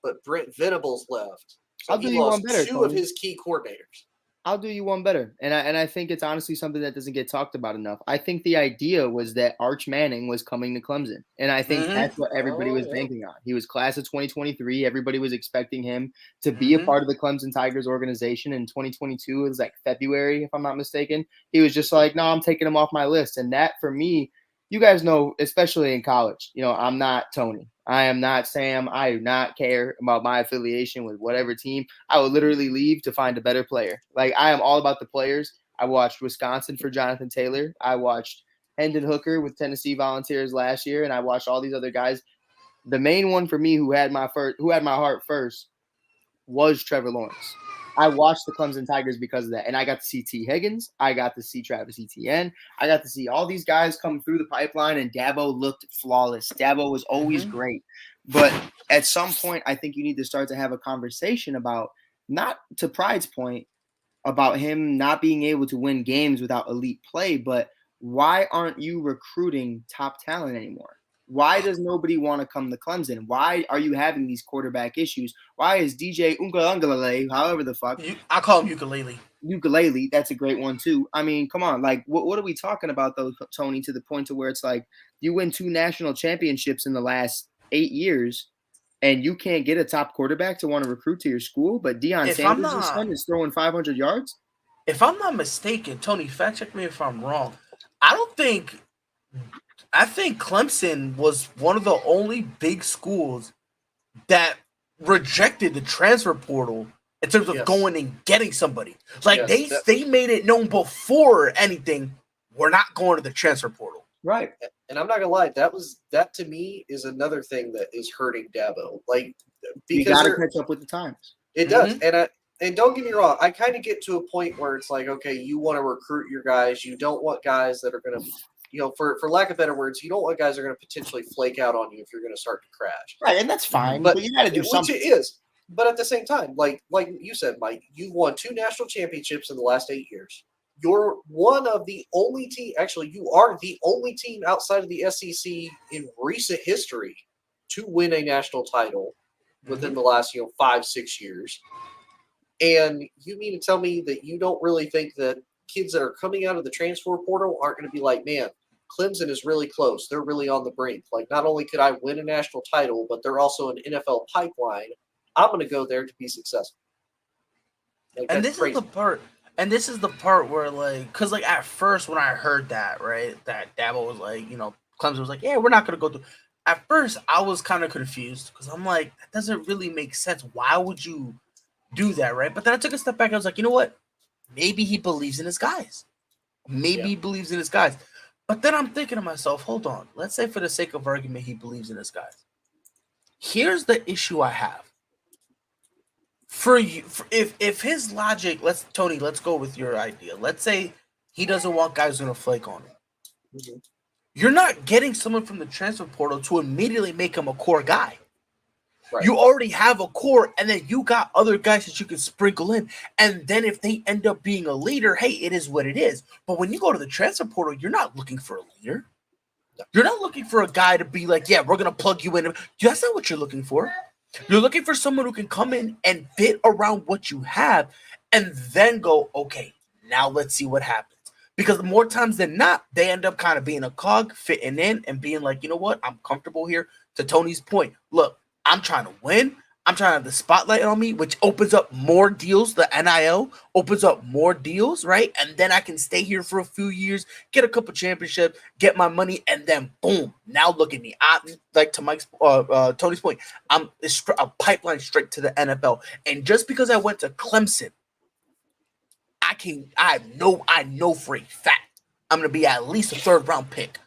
but Brent Venables left? So he lost two of his key coordinators. I'll do you one better. And I think it's honestly something that doesn't get talked about enough. I think the idea was that Arch Manning was coming to Clemson. And I think that's what everybody was banking on. He was class of 2023. Everybody was expecting him to be a part of the Clemson Tigers organization in 2022. It was like February, if I'm not mistaken. He was just like, no, I'm taking him off my list. And that, for me, you guys know, especially in college, I'm not Tony. I am not Sam. I do not care about my affiliation with whatever team. I will literally leave to find a better player. Like, I am all about the players. I watched Wisconsin for Jonathan Taylor. I watched Hendon Hooker with Tennessee Volunteers last year, and I watched all these other guys. The main one for me who had my heart first was Trevor Lawrence. I watched the Clemson Tigers because of that, and I got to see T. Higgins. I got to see Travis Etienne. I got to see all these guys come through the pipeline, and Dabo looked flawless. Dabo was always great. But at some point, I think you need to start to have a conversation about, not to Pride's point, about him not being able to win games without elite play, but why aren't you recruiting top talent anymore? Why does nobody want to come to Clemson? Why are you having these quarterback issues? Why is DJ Uyunglele, however the fuck? I call him ukulele. Ukulele, that's a great one too. I mean, come on. Like, what are we talking about though, Tony, to the point to where it's like you win 2 national championships in the last 8 years and you can't get a top quarterback to want to recruit to your school, but Deion Sanders' son is throwing 500 yards? If I'm not mistaken, Tony, fact check me if I'm wrong. I think Clemson was one of the only big schools that rejected the transfer portal in terms of going and getting somebody. Like they made it known before anything, we're not going to the transfer portal. Right. And I'm not gonna lie, that to me is another thing that is hurting Dabo. Like, because you gotta catch up with the times. It does. And don't get me wrong, I kind of get to a point where it's like, okay, you want to recruit your guys. You don't want guys that are gonna, for lack of better words, you don't want guys that are going to potentially flake out on you if you're going to start to crash. Right, and that's fine, but you got to do something. Which it is. But at the same time, like you said, Mike, you've won 2 national championships in the last 8 years. You're one of the only team, actually, you are the only team outside of the SEC in recent history to win a national title within the last, 5-6 years. And you mean to tell me that you don't really think that kids that are coming out of the transfer portal aren't going to be like, man, Clemson is really close. They're really on the brink. Like, not only could I win a national title, but they're also an NFL pipeline. I'm going to go there to be successful. Like, And that's this crazy. is the part. And this is the part where, like, because, like, at first when I heard that, right, that Dabo was like, Clemson was like, yeah, we're not going to go through. At first, I was kind of confused because I'm like, that doesn't really make sense. Why would you do that, right? But then I took a step back. I was like, you know what? Maybe he believes in his guys. Maybe he believes in his guys. But then I'm thinking to myself, hold on. Let's say for the sake of argument, he believes in his guys. Here's the issue I have. For you, if his logic, let's go with your idea. Let's say he doesn't want guys who's gonna flake on him. Mhm. You're not getting someone from the transfer portal to immediately make him a core guy. Right. You already have a core, and then you got other guys that you can sprinkle in. And then if they end up being a leader, hey, it is what it is. But when you go to the transfer portal, you're not looking for a leader. You're not looking for a guy to be like, yeah, we're gonna plug you in. That's not what you're looking for. You're looking for someone who can come in and fit around what you have and then go, okay, now let's see what happens. Because more times than not, they end up kind of being a cog, fitting in and being like, you know what? I'm comfortable here. To Tony's point, look, I'm trying to win. I'm trying to have the spotlight on me, which opens up more deals. The NIL opens up more deals, right? And then I can stay here for a few years, get a couple championships, get my money, and then boom, now look at me. I, like to Tony's point, I'm a pipeline straight to the NFL. And just because I went to Clemson, I know for a fact I'm going to be at least a third-round pick.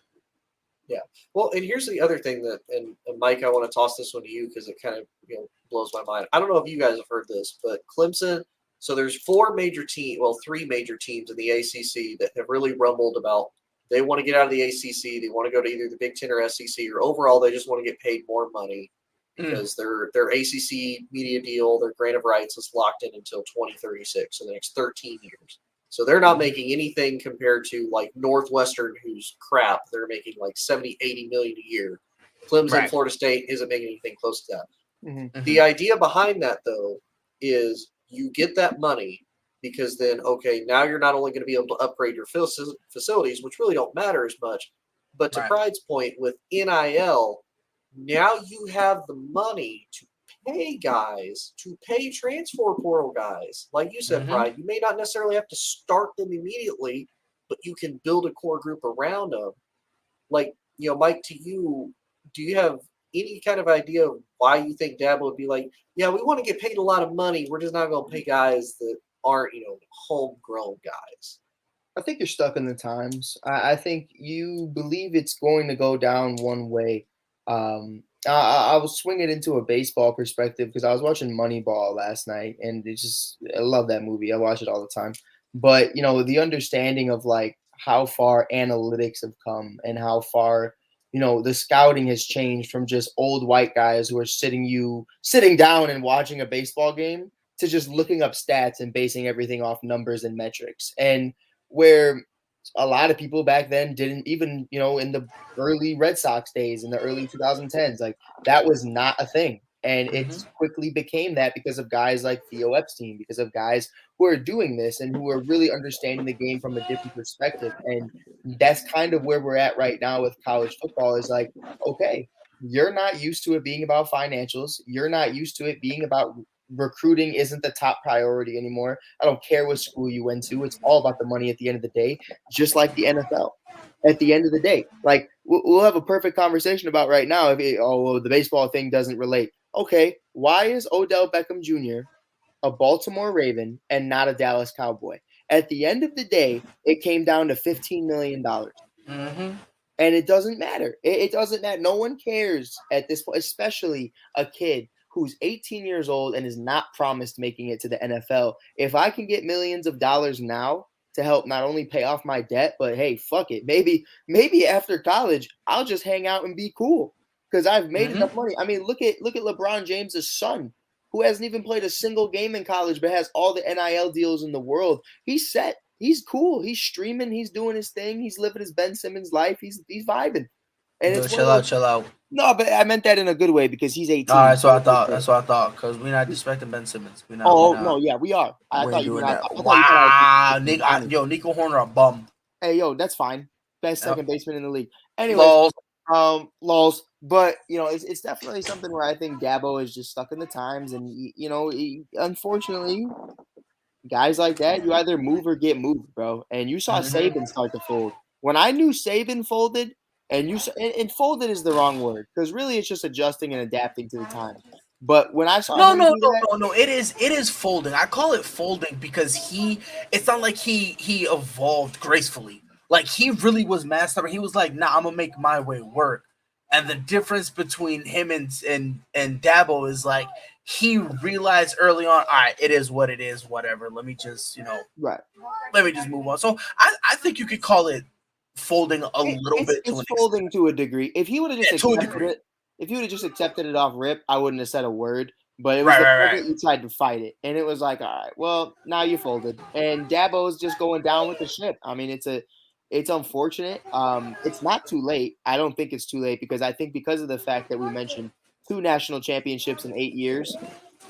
Yeah. Well, and here's the other thing that, and Mike, I want to toss this one to you because it kind of blows my mind. I don't know if you guys have heard this, but Clemson. So there's three major teams in the ACC that have really rumbled about they want to get out of the ACC. They want to go to either the Big Ten or SEC, or overall they just want to get paid more money because their ACC media deal, their grant of rights is locked in until 2036, so the next 13 years. So they're not making anything compared to like Northwestern, who's crap. They're making like 70, 80 million a year. Clemson, Right. Florida State isn't making anything close to that. Mhm. The idea behind that, though, is you get that money because then, okay, now you're not only going to be able to upgrade your facilities, which really don't matter as much, but to Right. Pride's point, with NIL, now you have the money to pay guys, to pay transfer portal guys. Like you said, Mhm. Pride, you may not necessarily have to start them immediately, but you can build a core group around them. Like, Mike, to you, do you have any kind of idea of why you think Dabo would be like, yeah, we want to get paid a lot of money. We're just not going to pay guys that aren't, homegrown guys. I think you're stuck in the times. I think you believe it's going to go down one way. I was swinging into a baseball perspective because I was watching Moneyball last night, and I love that movie. I watch it all the time. But the understanding of like how far analytics have come and how far the scouting has changed from just old white guys who are sitting down and watching a baseball game to just looking up stats and basing everything off numbers and metrics. And where a lot of people back then didn't even, in the early Red Sox days, in the early 2010s, like that was not a thing. And it quickly became that because of guys like Theo Epstein, because of guys who are doing this and who are really understanding the game from a different perspective. And that's kind of where we're at right now with college football is like, okay, you're not used to it being about financials. You're not used to it being about recruiting isn't the top priority anymore. I don't care what school you went to. It's all about the money at the end of the day, just like the NFL. At the end of the day, like we'll have a perfect conversation about right now. The baseball thing doesn't relate. Okay, why is Odell Beckham Jr. a Baltimore Raven and not a Dallas Cowboy? At the end of the day, it came down to $15 million. Mm-hmm. And it doesn't matter. It doesn't matter. No one cares at this point, especially a kid who's 18 years old and is not promised making it to the NFL. If I can get millions of dollars now to help not only pay off my debt, but hey, fuck it. Maybe after college, I'll just hang out and be cool because I've made enough money. I mean, look at LeBron James's son, who hasn't even played a single game in college, but has all the NIL deals in the world. He's set. He's cool. He's streaming. He's doing his thing. He's living his Ben Simmons life. He's vibing. And Yo, it's chill out. No, but I meant that in a good way because he's 18. That's what I thought. That's what I thought. Because we're not disrespecting Ben Simmons. We're not. Oh we're not, no, yeah, we are. I we thought ain't you were doing not. that. I thought you Wow, were Nico Horner a bum. Hey, yo, that's fine. Best Yep. second baseman in the league. Anyways, Lols. lols. But it's definitely something where I think Dabo is just stuck in the times, and unfortunately, guys like that, you either move or get moved, bro. And you saw Saban start to fold. When I knew Saban folded, and folded is the wrong word because really it's just adjusting and adapting to the times. But when I saw No. It is folding. I call it folding because it's not like he evolved gracefully. Like he really was mad stubborn. He was like, nah, I'm gonna make my way work. And the difference between him and Dabo is like he realized early on, all right, it is what it is, whatever. Let me just, right. Let me just move on. So I think you could call it folding a little bit. It's folding to a degree. If he would have just accepted it. If you would have just accepted it off rip, I wouldn't have said a word. But it was that you tried to fight it, and it was like, all right, well, now you folded, and Dabo's just going down with the ship. I mean, it's unfortunate. It's not too late. I don't think it's too late because I think because of the fact that we mentioned 2 national championships in 8 years,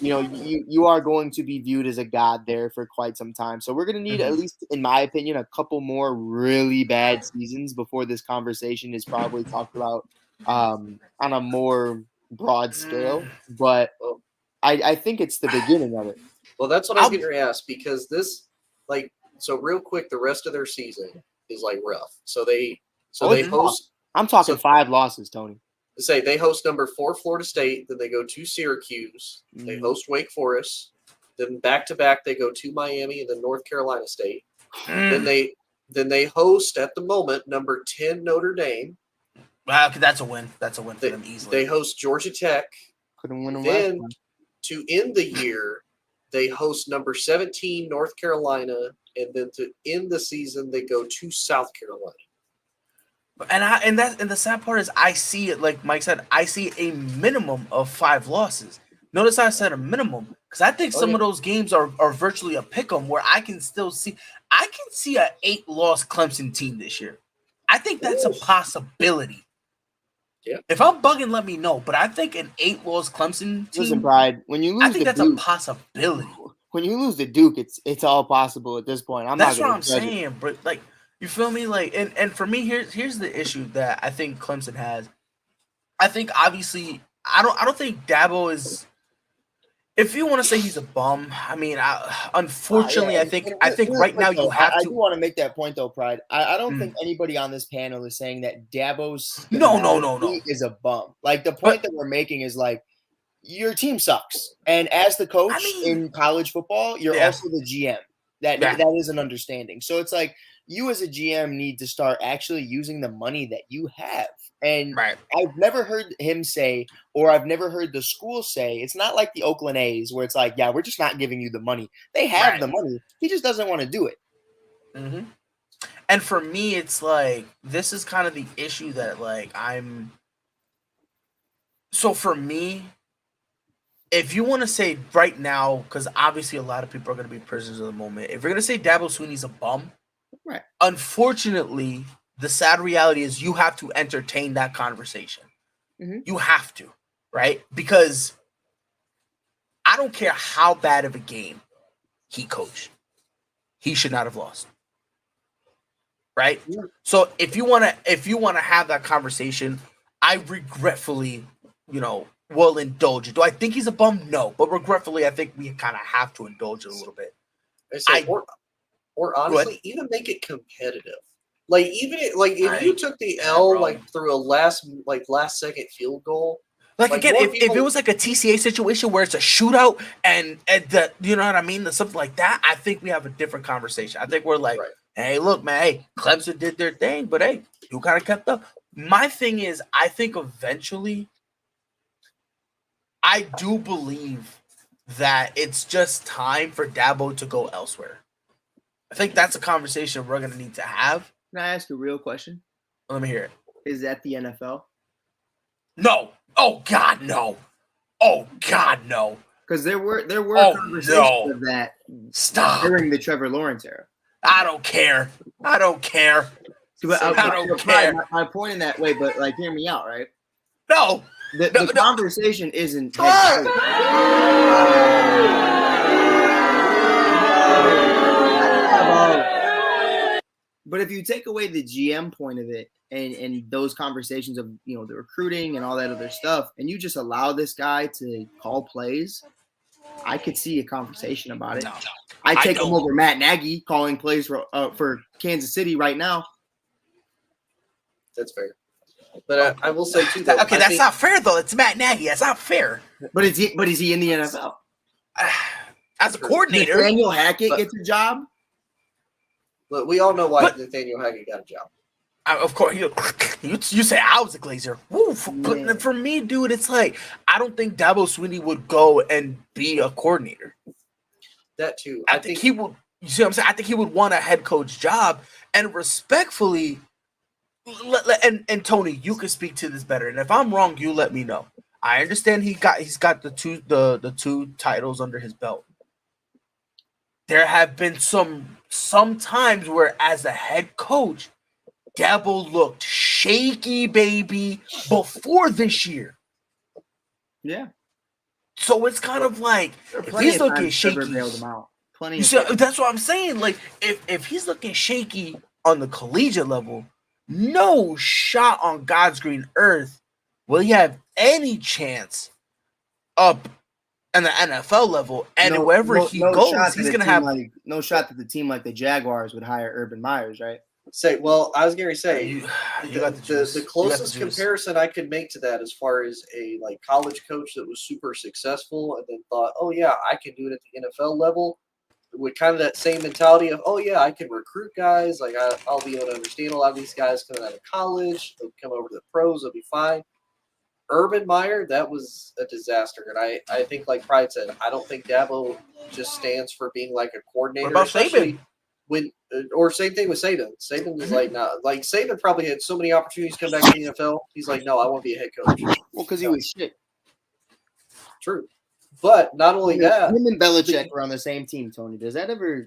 you are going to be viewed as a god there for quite some time. So we're going to need, at least in my opinion, a couple more really bad seasons before this conversation is probably talked about on a more broad scale. But I think it's the beginning of it. Well, that's what I was getting to ask because this, so real quick, the rest of their season is rough. So they host. I'm talking 5 losses, Tony. Say they host number 4 Florida State, then they go to Syracuse, they host Wake Forest, then back to back they go to Miami and then North Carolina State. Then they host at the moment number 10 Notre Dame. Wow, that's a win. That's a win for them easily. They host Georgia Tech. Couldn't win them. Then to end the year, they host number 17 North Carolina, and then to end the season they go to South Carolina. And the sad part is I see it, like Mike said, I see a minimum of 5 losses. Notice I said a minimum because I think some of those games are virtually a pick 'em where I can see a 8-loss Clemson team this year. I think that's a possibility. Yeah. If I'm bugging, let me know. But I think an 8-loss Clemson team. Listen, Pride, when you lose, I think that's a possibility. When you lose to Duke, it's all possible at this point. That's what I'm saying, but you feel me? And for me, here's the issue that I think Clemson has. I think obviously I don't think Dabo is. If you want to say he's a bum, I mean, unfortunately, I think right now you have to. I do want to make that point though, Pride. I don't think anybody on this panel is saying that Dabo's no is a bum. The point that we're making is your team sucks, and as the coach in college football, you're also the GM. That is an understanding. So it's you as a GM need to start actually using the money that you have. And I've never heard him say, or I've never heard the school say, it's not like the Oakland A's where it's we're just not giving you the money. They have the money. He just doesn't want to do it. Mm-hmm. And for me, it's this is kind of the issue that I'm. So for me, if you want to say right now, because obviously a lot of people are going to be prisoners of the moment. If you're going to say Dabo Swinney's a bum, right? Unfortunately, the sad reality is you have to entertain that conversation. Mm-hmm. You have to, right? Because I don't care how bad of a game he coached, he should not have lost. Right? Yeah. So if you want to have that conversation, I regretfully, will indulge it. Do I think he's a bum? No, but regretfully, I think we kind of have to indulge it a little bit. Or honestly, even make it competitive. If you took the L through a last second field goal. Again, if it was a TCA situation where it's a shootout and the, you know what I mean, something like that, I think we have a different conversation. I think we're hey, look, man, hey, Clemson did their thing, but hey, you kind of kept up. My thing is, I think eventually, I do believe that it's just time for Dabo to go elsewhere. I think that's a conversation we're going to need to have. Can I ask a real question? Let me hear it. Is that the NFL? No. Oh, God, no. Oh, God, no. Because there were conversations of that during the Trevor Lawrence era. I don't care. But I don't care. My point in that way, but hear me out, right? No. The No. conversation isn't. But if you take away the GM point of it and those conversations of, the recruiting and all that other stuff, and you just allow this guy to call plays, I could see a conversation about it. No, I take him don't. over Matt Nagy calling plays for Kansas City right now. That's fair. But I will say too, though, Okay, that's not fair though. It's Matt Nagy. That's not fair. But is he in the NFL? As a coordinator, Nathaniel Hackett gets a job. But we all know why Nathaniel Hackett got a job. Of course, you say I was a Glazer. Woo, for me, dude, it's like I don't think Dabo Swinney would go and be a coordinator. That too. I think he would. You see what I'm saying? I think he would want a head coach job. And respectfully, and Tony, you can speak to this better. And if I'm wrong, you let me know. I understand he's got the two titles under his belt. There have been some times where, as a head coach, Dabo looked shaky, baby, before this year. Yeah. So it's kind of like if he's looking shaky, that's what I'm saying. Like if he's looking shaky on the collegiate level, no shot on God's green earth will he have any chance up in the NFL level. And wherever he goes, he's gonna have no shot that the team like the Jaguars would hire Urban Myers, right? I was going to say, you got the closest comparison I could make to that, as far as a college coach that was super successful and then thought, oh yeah, I can do it at the NFL level, with kind of that same mentality of, oh yeah, I can recruit guys, I'll be able to understand a lot of these guys coming out of college, they'll come over to the pros, they'll be fine. Urban Meyer, that was a disaster, and I think, like Pride said, I don't think Dabo just stands for being like a coordinator. What about Saban? Or same thing with Saban. Saban is Saban probably had so many opportunities to come back to the NFL. He's like, no, I want to be a head coach. Well, because he was shit. True. But not only that, him and Belichick were on the same team, Tony. Does that ever you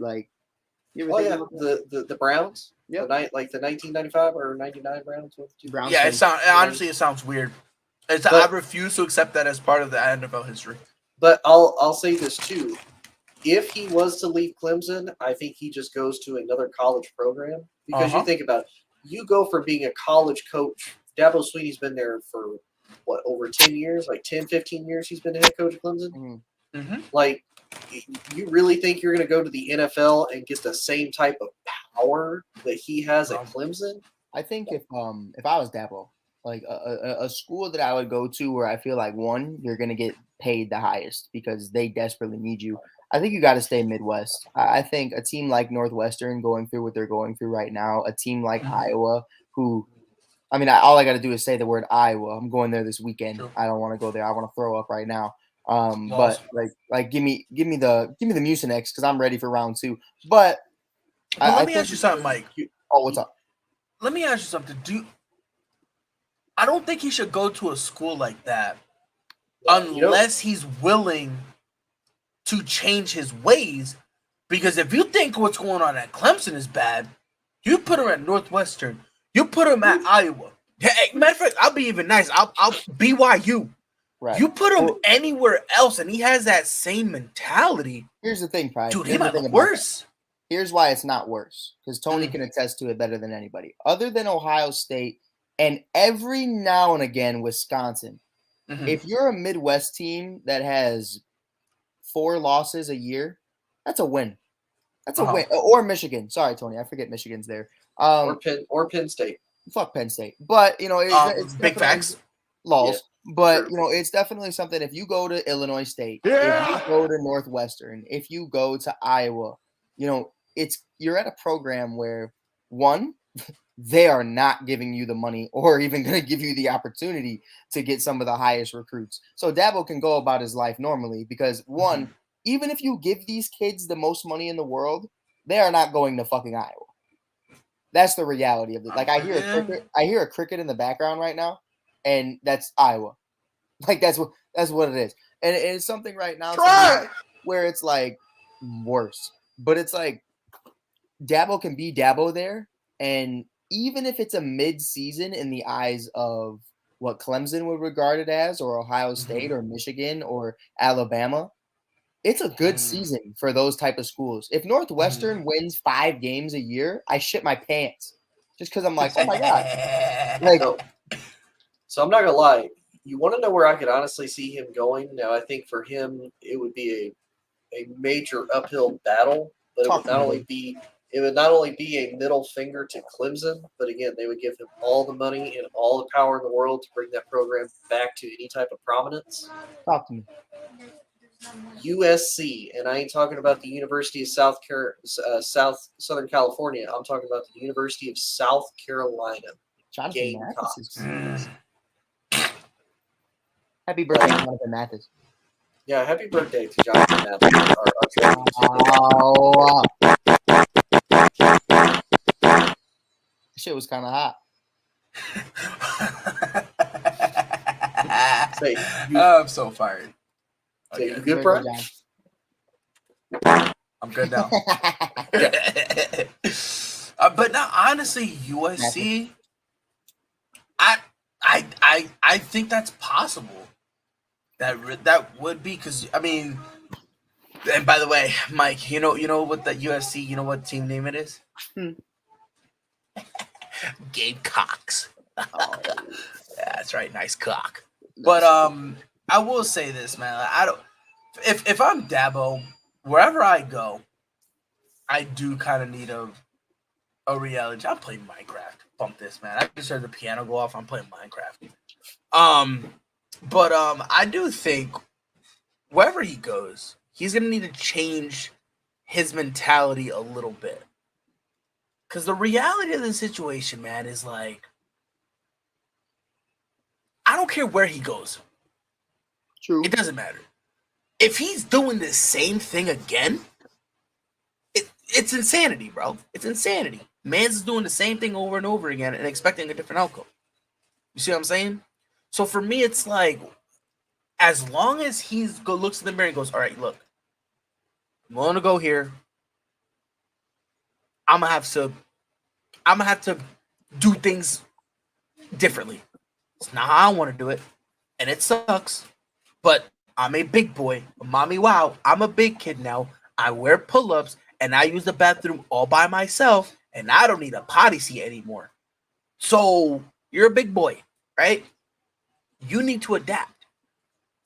ever think about that? The Browns? Yep. The 1995 or 99 Browns? Yeah, it sounds weird. I refuse to accept that as part of the NFL history. But I'll say this too. If he was to leave Clemson, I think he just goes to another college program. Because you think about it, you go from being a college coach. Dabo Swinney's been there for, over 10 years? 10, 15 years he's been the head coach of Clemson? Mm-hmm. You really think you're going to go to the NFL and get the same type of power that he has at Clemson? I think if I was Dabo, a school that I would go to where I feel like, one, you're going to get paid the highest because they desperately need you. I think you got to stay Midwest. I think a team like Northwestern going through what they're going through right now, a team like Iowa, all I got to do is say the word Iowa. I'm going there this weekend. Sure. I don't want to go there. I want to throw up right now. But give me the Mucinex because I'm ready for round 2. But let me ask you something, Mike. What's up? Let me ask you something. I don't think he should go to a school like that unless he's willing to change his ways, because if you think what's going on at Clemson is bad, you put him at Northwestern, you put him at Iowa. Hey, matter of fact, I'll be even nice. I'll BYU. Right. You put him anywhere else, and he has that same mentality. Here's the thing, Pride. Dude, he might be worse. Here's why it's not worse, because Tony can attest to it better than anybody. Other than Ohio State and every now and again Wisconsin, if you're a Midwest team that has 4 losses a year, that's a win. That's a win. Or Michigan. Sorry, Tony. I forget Michigan's there. Or Penn State. Fuck Penn State. But, it's big facts. Laws. Yeah, but, it's definitely something. If you go to Illinois State, if you go to Northwestern, if you go to Iowa, you're at a program where, one, they are not giving you the money or even going to give you the opportunity to get some of the highest recruits. So Dabo can go about his life normally because, one, even if you give these kids the most money in the world, they are not going to fucking Iowa. That's the reality of it. I hear a cricket in the background right now, and that's Iowa. That's what it is. And it's something right now where it's worse. But it's Dabo can be Dabo there, and even if it's a mid-season in the eyes of what Clemson would regard it as, or Ohio State, or Michigan, or Alabama. It's a good season for those type of schools. If Northwestern wins 5 games a year, I shit my pants just because I'm like, oh my god. Like, So I'm not gonna lie. You want to know where I could honestly see him going? Now, I think for him, it would be a major uphill battle, but it would not only be a middle finger to Clemson, but again, they would give him all the money and all the power in the world to bring that program back to any type of prominence. talk to me. USC, and I ain't talking about the University of Southern California. I'm talking about the University of South Carolina. Jonathan Mathis Gamecocks. Happy birthday, Jonathan Mathis. Yeah, happy birthday to Jonathan Mathis. Oh, that shit was kind of hot. Say, I'm so fired. say you Okay. good, bro? I'm good now. But now, honestly, USC, I think that's possible. That would be because I mean, and by the way, Mike, you know what the USC, you know what team name it is? Gamecocks. Yeah, that's right, nice cock. But I will say this, man. I don't. If I'm Dabo, wherever I go, I do kind of need a reality. I'm playing Minecraft. Bump this, man. I just heard the piano go off. I'm playing Minecraft. But I do think wherever he goes, he's gonna need to change his mentality a little bit. Because the reality of the situation, man, is like, I don't care where he goes. True. It doesn't matter. If he's doing the same thing again, it's insanity, bro. It's insanity. Man's is doing the same thing over and over again and expecting a different outcome. You see what I'm saying? So for me, it's like, as long as he looks in the mirror and goes, all right, look, I'm going to go here. I'm gonna have to do things differently. It's not how I want to do it, and it sucks. But I'm a big boy. Mommy, wow, I'm a big kid now. I wear pull-ups, and I use the bathroom all by myself, and I don't need a potty seat anymore. So you're a big boy, right? You need to adapt.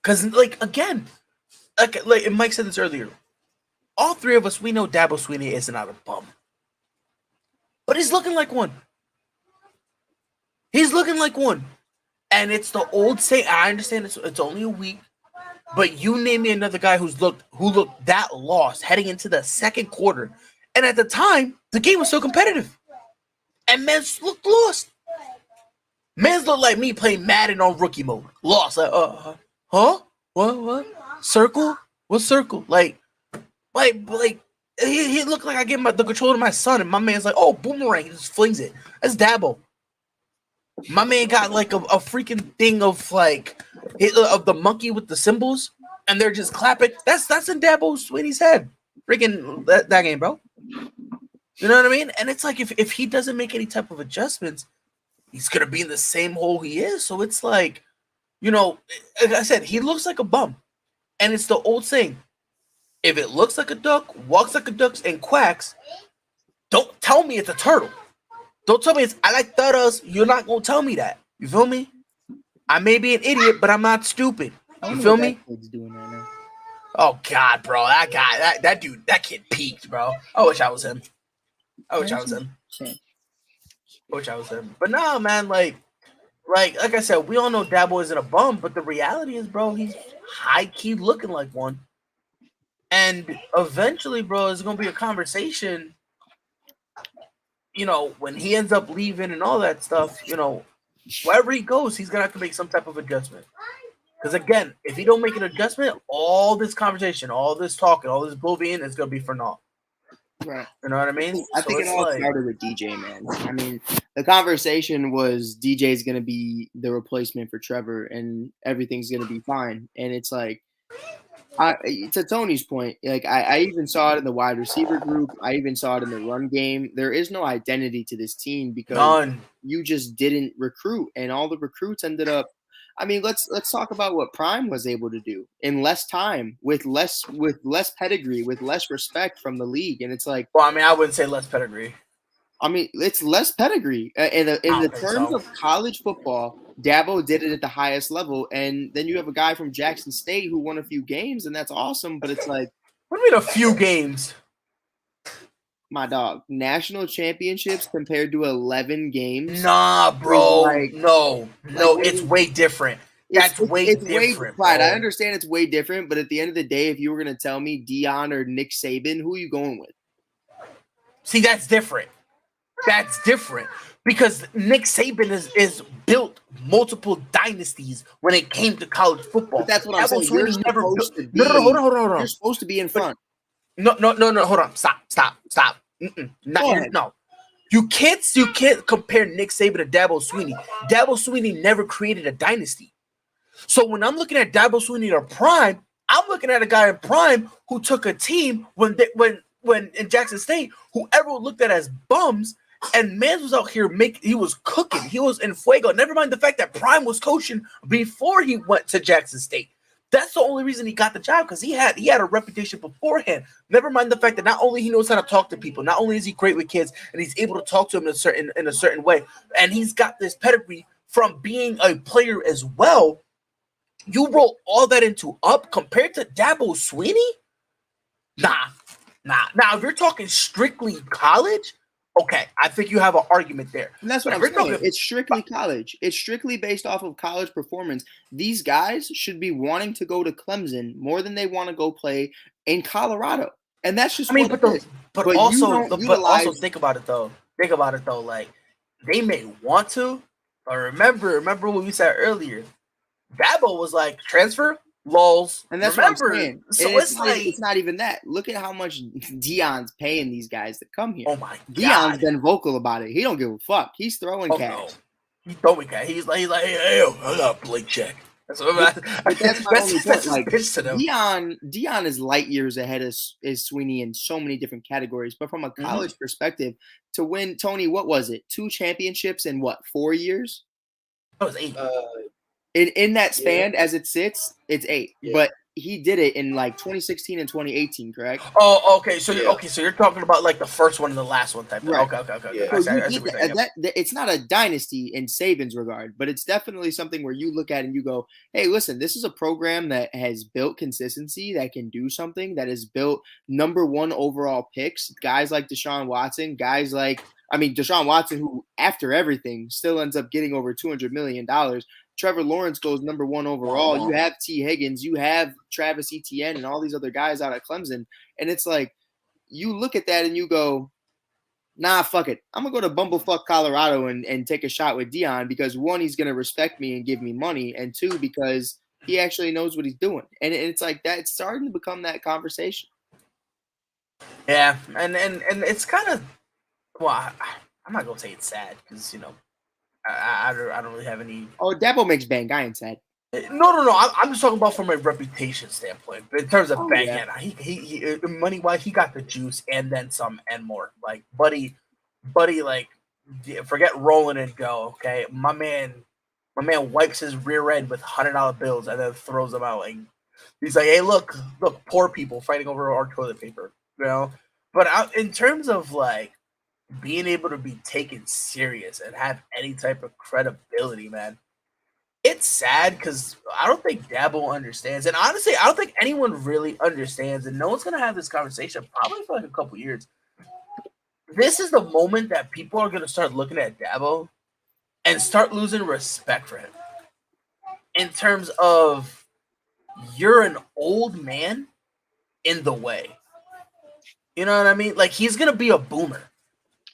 Because, like, again, like Mike said this earlier, all three of us, we know Dabo Swinney is not a bum. But he's looking like one. He's looking like one. And it's the old saying, I understand it's only a week, but you name me another guy who looked that lost heading into the second quarter. And at the time, the game was so competitive. And Mans looked lost. Mans looked like me playing Madden on rookie mode. Lost. Like, huh? What? Circle? What circle? Like he looked like I gave him the control to my son, and my man's like, oh, boomerang. He just flings it. That's Dabo. My man got like a freaking thing of like of the monkey with the cymbals, and they're just clapping. That's in Dabo Swinney's head. Freaking that game, bro. You know what I mean? And it's like if he doesn't make any type of adjustments, he's gonna be in the same hole he is. So it's like, you know, like I said, he looks like a bum, and it's the old saying: if it looks like a duck, walks like a duck, and quacks, don't tell me it's a turtle. Don't tell me I like turtles. You're not gonna tell me that. You feel me? I may be an idiot, but I'm not stupid. You feel me? Doing right now. Oh God, bro, that guy, that dude, that kid peaked, bro. I wish I was him. I wish I was him. But no, man, like I said, we all know Dabo isn't a bum, but the reality is, bro, he's high key looking like one. And eventually, bro, it's gonna be a conversation. You know, when he ends up leaving and all that stuff, you know, wherever he goes, he's gonna have to make some type of adjustment. Because again, if he don't make an adjustment, all this conversation, all this talking, all this bullying is gonna be for naught. Right. You know what I mean? I think it all started with DJ, man. I mean, the conversation was DJ's gonna be the replacement for Trevor, and everything's gonna be fine. And it's like, To Tony's point, like I even saw it in the wide receiver group. I even saw it in the run game. There is no identity to this team because None. you just didn't recruit, and all the recruits ended up. I mean, let's talk about what Prime was able to do in less time, with less pedigree, with less respect from the league, and it's like, Well, I mean, I wouldn't say less pedigree. I mean, it's less pedigree in the terms of college football. Dabo did it at the highest level, and then you have a guy from Jackson State who won a few games, and that's awesome. But it's like, What do you mean a few games? my dog, national championships compared to 11 games. Nah, bro. Like- no, it's way different. That's way different. Pride. Bro. I understand it's way different, but at the end of the day, if you were going to tell me Deion or Nick Saban, who are you going with? See, that's different. That's different because Nick Saban is built multiple dynasties when it came to college football. But that's what I'm Dabo saying. You're Swinney never supposed built. to be. No, hold on. You're supposed to be in front. No. Hold on. Stop. No. You can't compare Nick Saban to Dabo Swinney. Dabo Swinney never created a dynasty. So when I'm looking at Dabo Swinney to Prime, I'm looking at a guy in Prime who took a team when in Jackson State, who everyone looked at as bums, and Mans was out here he was cooking. He was in fuego. Never mind the fact that Prime was coaching before he went to Jackson State. That's the only reason he got the job, because he had a reputation beforehand. Never mind the fact that not only he knows how to talk to people, not only is he great with kids, and he's able to talk to them in a certain way, and he's got this pedigree from being a player as well. You roll all that into up compared to Dabo Swinney? Nah. Now, if you're talking strictly college, okay, I think you have an argument there. And that's what I'm saying. It's strictly college. It's strictly based off of college performance. These guys should be wanting to go to Clemson more than they want to go play in Colorado. And that's just but also think about it though. Like, they may want to, but remember what we said earlier. Dabo was like, transfer, lols. And that's what I'm saying. So it's not even that. Look at how much Deion's paying these guys to come here. Oh my God. Deion's been vocal about it. He don't give a fuck. He's throwing cash. No. He's throwing cash. He's like, hey, I got a blank check. That's my only point. Like, Deion is light years ahead of Swinney in so many different categories. But from a college perspective, to win, Tony, what was it? 2 championships in 4 years? That was 8. In that span, as it sits, it's 8. Yeah. But he did it in like 2016 and 2018, correct? Oh, okay. So you're talking about like the first one and the last one type. Right. Okay. Yeah. So it's not a dynasty in Saban's regard, but it's definitely something where you look at it and you go, hey, listen, this is a program that has built consistency, that can do something, that has built number 1 overall picks, guys like Deshaun Watson, Deshaun Watson, who after everything still ends up getting over $200 million. Trevor Lawrence goes number 1 overall. You have T. Higgins, you have Travis Etienne, and all these other guys out at Clemson. And it's like, you look at that and you go, nah, fuck it. I'm going to go to bumblefuck Colorado and take a shot with Deion because 1, he's going to respect me and give me money, and 2, because he actually knows what he's doing. And it's like that. It's starting to become that conversation. Yeah, and it's kind of, well, I'm not going to say it's sad because, I don't really have any. Oh, Dabo makes bang. I ain't sad. No. I'm just talking about from a reputation standpoint. But in terms of bang, he money wise, he got the juice and then some and more. Like buddy, like forget rolling and go. Okay, my man wipes his rear end with $100 bills and then throws them out. Like he's like, hey, look, poor people fighting over our toilet paper. But in terms of like being able to be taken serious and have any type of credibility, man, it's sad because I don't think Dabo understands. And honestly, I don't think anyone really understands. And no one's going to have this conversation probably for like a couple years. This is the moment that people are going to start looking at Dabo and start losing respect for him. In terms of, you're an old man in the way. You know what I mean? Like, he's going to be a boomer.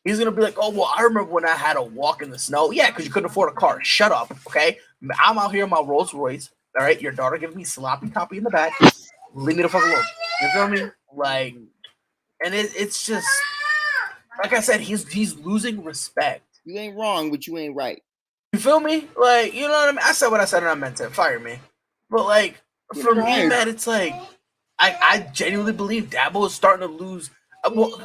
He's going to be like, oh, well, I remember when I had to walk in the snow. Yeah, because you couldn't afford a car. Shut up, okay? I'm out here in my Rolls Royce. All right, your daughter giving me sloppy toppy in the back. Leave me the fuck alone. You feel me? Like, and it's just, like I said, he's losing respect. You ain't wrong, but you ain't right. You feel me? Like, you know what I mean? I said what I said and I meant it. Fire me. But, like, for me, man, it's like, I genuinely believe Dabo is starting to lose. Well,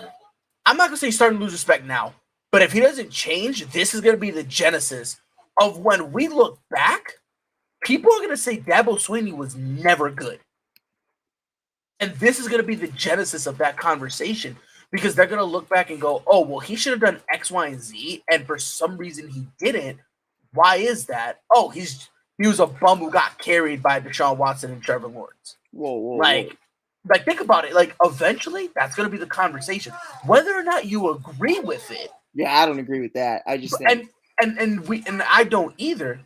I'm not gonna say he's starting to lose respect now, but if he doesn't change, this is gonna be the genesis of when we look back. People are gonna say Dabo Swinney was never good, and this is gonna be the genesis of that conversation because they're gonna look back and go, "Oh, well, he should have done X, Y, and Z, and for some reason he didn't. Why is that? Oh, he was a bum who got carried by Deshaun Watson and Trevor Lawrence. Whoa. Like think about it. Like, eventually, that's going to be the conversation. Whether or not you agree with it. Yeah, I don't agree with that. I just think. And I don't either.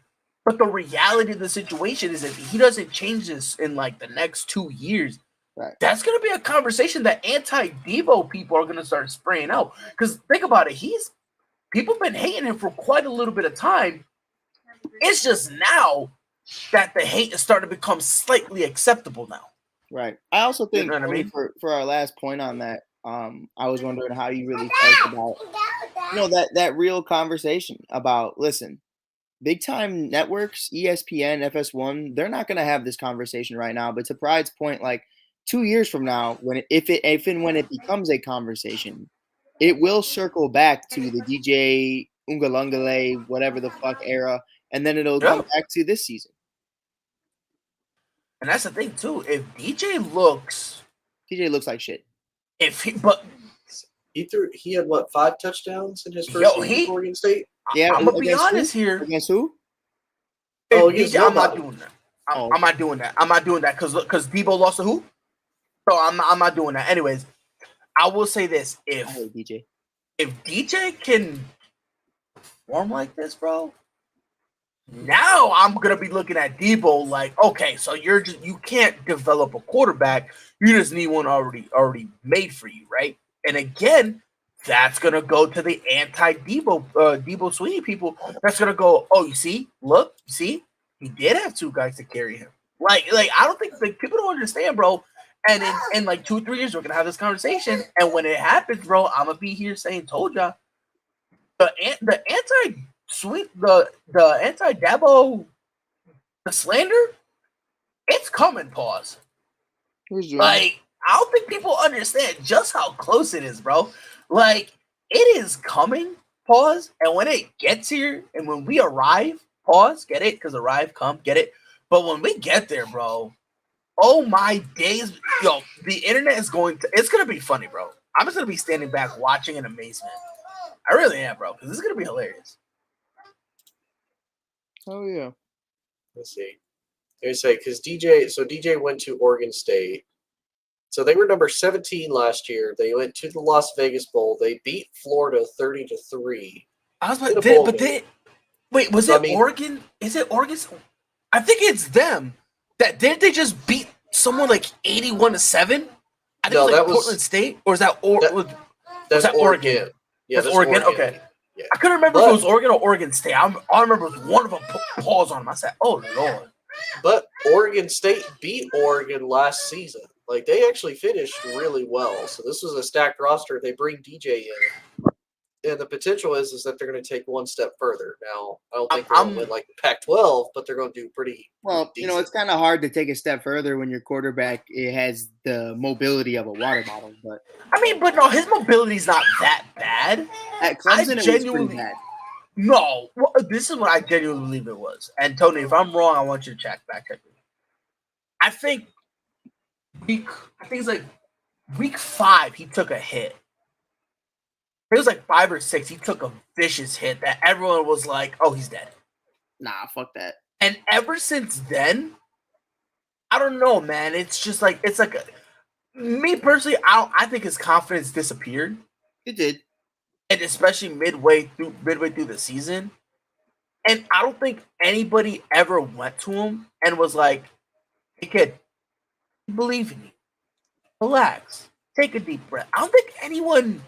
But the reality of the situation is if he doesn't change this in, like, the next 2 years, right, that's going to be a conversation that anti-Debo people are going to start spraying out. Because think about it. People have been hating him for quite a little bit of time. It's just now that the hate is starting to become slightly acceptable now. Right. I also think, You know what I mean? for our last point on that, I was wondering how you really felt about, that real conversation about, listen, big time networks, ESPN, FS1, they're not going to have this conversation right now. But to Pride's point, like 2 years from now, if and when it becomes a conversation, it will circle back to the DJ Ungalungale, whatever the fuck era, and then it'll come back to this season. And that's the thing too. If DJ looks like shit. He had what, 5 touchdowns in his first game for Oregon State? Yeah, I'm gonna be honest here. Against who? I'm not doing that. I'm not doing that. I'm not doing that because Debo lost to who? So I'm not doing that. Anyways, I will say this: if DJ can perform like this, bro, now I'm gonna be looking at Debo like, okay, so you can't develop a quarterback. You just need one already made for you, right? And again, that's gonna go to the anti-Debo Swinney people. That's gonna go, oh, you see, he did have 2 guys to carry him. Like I don't think people don't understand, bro. And in like 2 or 3 years, we're gonna have this conversation. And when it happens, bro, I'm gonna be here saying, told ya. The anti-Dabo, the slander, it's coming. Pause. Like, I don't think people understand just how close it is, bro. Like, it is coming. Pause. And when it gets here, and when we arrive, pause. Get it? Because arrive, come, get it. But when we get there, bro, oh my days, yo, the internet is it's gonna be funny, bro. I'm just gonna be standing back watching in amazement. I really am, bro, because this is gonna be hilarious. Oh yeah. Let's see. They say because DJ went to Oregon State. So they were number 17 last year. They went to the Las Vegas Bowl. They beat Florida 30-3. I was like, wait, was it Oregon? Is it Oregon? I think it's them. Didn't they just beat someone like 81-7? I think it was like Portland State, or is that that's Oregon? Yeah, that's Oregon. Okay. Yeah. I couldn't remember if it was Oregon or Oregon State. I remember it was one of them pause on them. I said, "Oh Lord!" But Oregon State beat Oregon last season. Like, they actually finished really well. So this was a stacked roster. They bring DJ in. And the potential is that they're going to take one step further. Now, I don't think they're going to win like the Pac-12, but they're going to do pretty well. decent. It's kind of hard to take a step further when your quarterback has the mobility of a water bottle. But but no, his mobility's not that bad. At Clemson, it was pretty bad. No, this is what I genuinely believe it was. And Tony, if I'm wrong, I want you to back check me. I think it's like week 5, he took a hit. It was like 5 or 6. He took a vicious hit that everyone was like, "Oh, he's dead." Nah, fuck that. And ever since then, I don't know, man. It's just like me personally. I think his confidence disappeared. It did, and especially midway through the season. And I don't think anybody ever went to him and was like, "Hey, kid, believe in me. Relax. Take a deep breath." I don't think anyone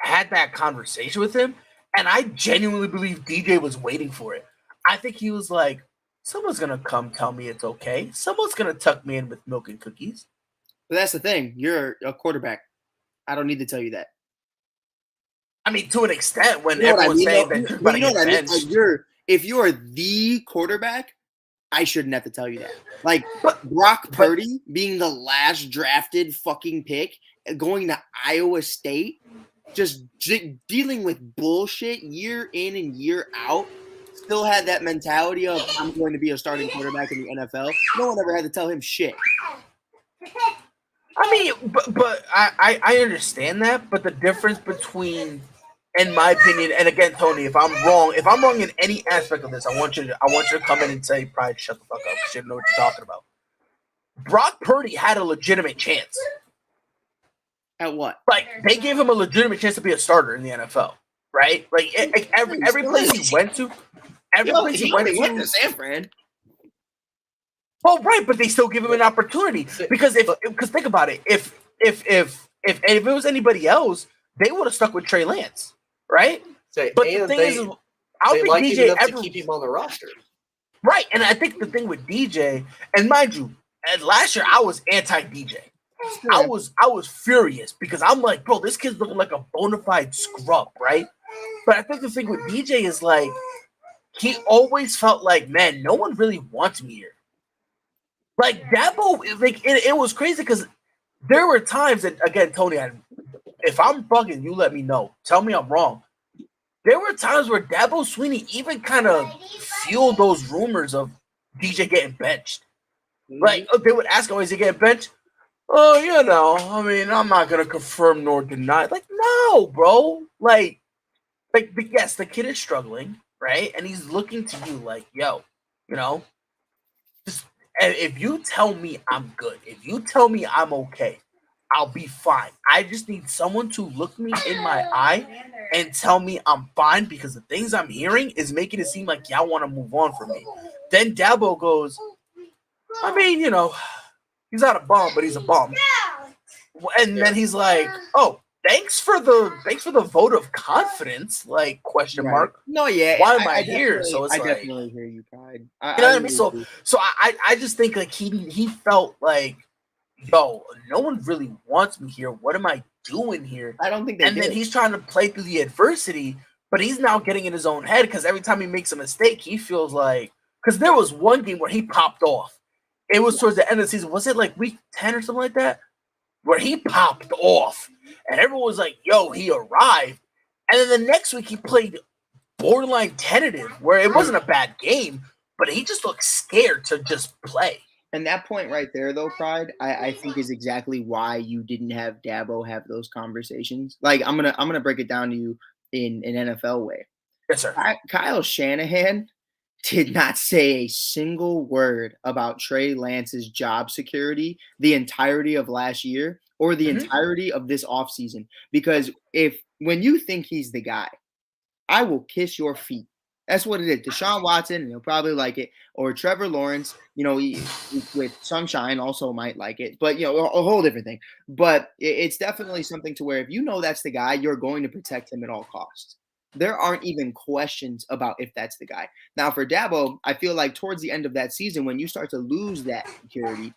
had that conversation with him, and I genuinely believe DJ was waiting for it. I think he was like, someone's gonna come tell me it's okay. Someone's gonna tuck me in with milk and cookies. But that's the thing. You're a quarterback. I don't need to tell you that. I mean, to an extent, when everyone's saying that you're about to get benched. If you're the quarterback, I shouldn't have to tell you that. Like Brock Purdy being the last drafted fucking pick, going to Iowa State, just dealing with bullshit year in and year out, still had that mentality of I'm going to be a starting quarterback in the NFL. No one ever had to tell him shit. I mean, but I understand that, but the difference between, in my opinion, and again, Tony, if I'm wrong in any aspect of this, I want you to come in and say, "Pride, shut the fuck up," because you don't know what you're talking about. Brock Purdy had a legitimate chance. At what? Like they gave him a legitimate chance to be a starter in the NFL, right? Like every place he went to, he went to San Fran. Oh, right, but they still give him an opportunity because think about it, if it was anybody else, they would have stuck with Trey Lance, right? But the thing is, I don't like think him DJ enough to keep him on the roster, right? And I think the thing with DJ, and mind you, last year I was anti-DJ. I was furious because I'm like, bro, this kid's looking like a bona fide scrub, right? But I think the thing with DJ is like he always felt like, man, no one really wants me here. Like Dabo, like it was crazy because there were times that, again, Tony, if I'm bugging, you let me know. Tell me I'm wrong. There were times where Dabo Swinney even kind of fueled those rumors of DJ getting benched. Like they would ask him, "Is he getting benched?" Oh, you know, I mean, I'm not gonna confirm nor deny. Like, no, bro. Like, yes, the kid is struggling, right? And he's looking to you like, yo, you know, just. And if you tell me I'm good, if you tell me I'm okay, I'll be fine. I just need someone to look me in my eye and tell me I'm fine because the things I'm hearing is making it seem like y'all want to move on from me. Then Dabo goes, I mean, you know, he's not a bum, but he's a bum. And then he's like, oh, thanks for the vote of confidence, like question mark. No, yeah. Why am I here? So it's I like, definitely hear you, Pride. You know what I mean? So I just think like he felt like, yo, no one really wants me here. What am I doing here? I don't think they did. Then he's trying to play through the adversity, but he's now getting in his own head because every time he makes a mistake, he feels like, because there was one game where he popped off. It was towards the end of the season. Was it like week 10 or something like that? Where he popped off. And everyone was like, yo, he arrived. And then the next week he played borderline tentative, where it wasn't a bad game, but he just looked scared to just play. And that point right there, though, Pride, I think is exactly why you didn't have Dabo have those conversations. Like, I'm gonna break it down to you in an NFL way. Yes, sir. Kyle Shanahan did not say a single word about Trey Lance's job security the entirety of last year or the entirety of this offseason. Because when you think he's the guy, I will kiss your feet. That's what it is. Deshaun Watson, and he'll probably like it, or Trevor Lawrence, you know, with Sunshine also might like it, but, you know, a whole different thing. But it's definitely something to where if you know that's the guy, you're going to protect him at all costs. There aren't even questions about if that's the guy. Now, for Dabo, I feel like towards the end of that season, when you start to lose that security,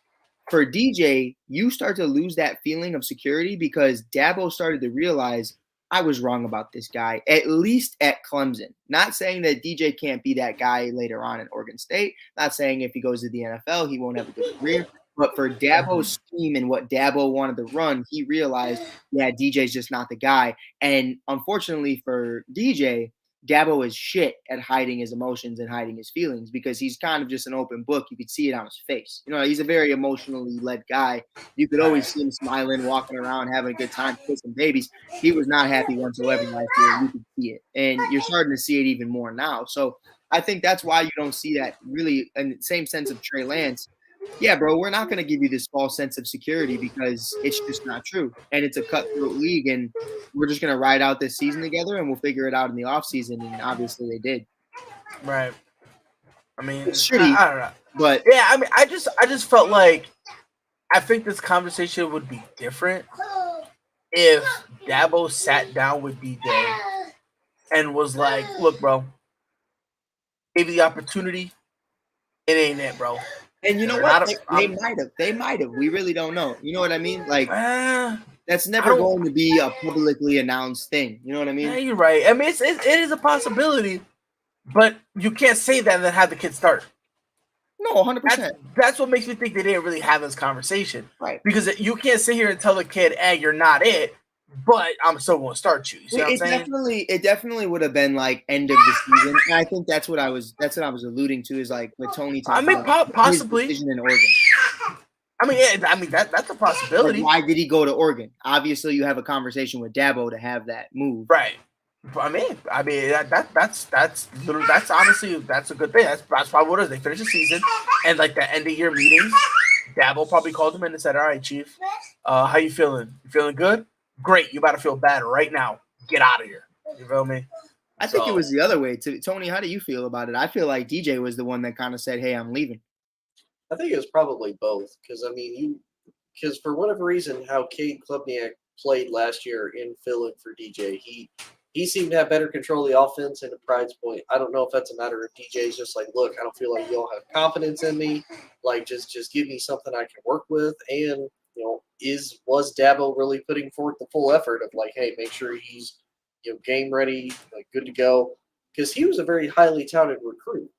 for DJ, you start to lose that feeling of security because Dabo started to realize I was wrong about this guy, at least at Clemson. Not saying that DJ can't be that guy later on in Oregon State. Not saying if he goes to the NFL, he won't have a good career. But for Dabo's scheme and what Dabo wanted to run, he realized, yeah, DJ's just not the guy. And unfortunately for DJ, Dabo is shit at hiding his emotions and hiding his feelings because he's kind of just an open book. You could see it on his face. You know, he's a very emotionally led guy. You could always see him smiling, walking around, having a good time, kissing babies. He was not happy whatsoever last year. You could see it. And you're starting to see it even more now. So I think that's why you don't see that really in the same sense of Trey Lance. Yeah, bro, we're not going to give you this false sense of security because it's just not true. And it's a cutthroat league, and we're just going to ride out this season together, and we'll figure it out in the offseason. And obviously they did. Right. I mean, it's shitty, I don't know. But yeah, I mean, I just felt like I think this conversation would be different if Dabo sat down with DJ and was like, look, bro, gave you the opportunity. It ain't it, bro. And you know what? They might have. We really don't know. You know what I mean? Like, that's never going to be a publicly announced thing. You know what I mean? Yeah, you're right. I mean, it is a possibility, but you can't say that and then have the kid start. No, No, 100%. That's what makes me think they didn't really have this conversation. Right. Because you can't sit here and tell the kid, hey, you're not it, but I'm still going to start you. You see what I'm saying? It definitely would have been like end of the season. And I think that's what I was alluding to is like with Tony talking about possibly his decision in Oregon. That's a possibility. Like, why did he go to Oregon? Obviously, you have a conversation with Dabo to have that move. Right. That's honestly that's a good thing. That's probably what it is. They finish the season and like the end of year meetings, Dabo probably called him in and said, "All right, Chief, how you feeling? You feeling good? Great. You about to feel bad right now. Get out of here." You feel me? I think it was the other way. Tony, how do you feel about it? I feel like DJ was the one that kind of said, "Hey, I'm leaving." I think it was probably both because because for whatever reason, how Cade Klubnik played last year in filling for DJ, he seemed to have better control of the offense and at Pride's point. I don't know if that's a matter of DJ's just like, look, I don't feel like y'all have confidence in me. Like, just give me something I can work with. And, was Dabo really putting forth the full effort of like, hey, make sure he's, game ready, like good to go? Because he was a very highly touted recruit.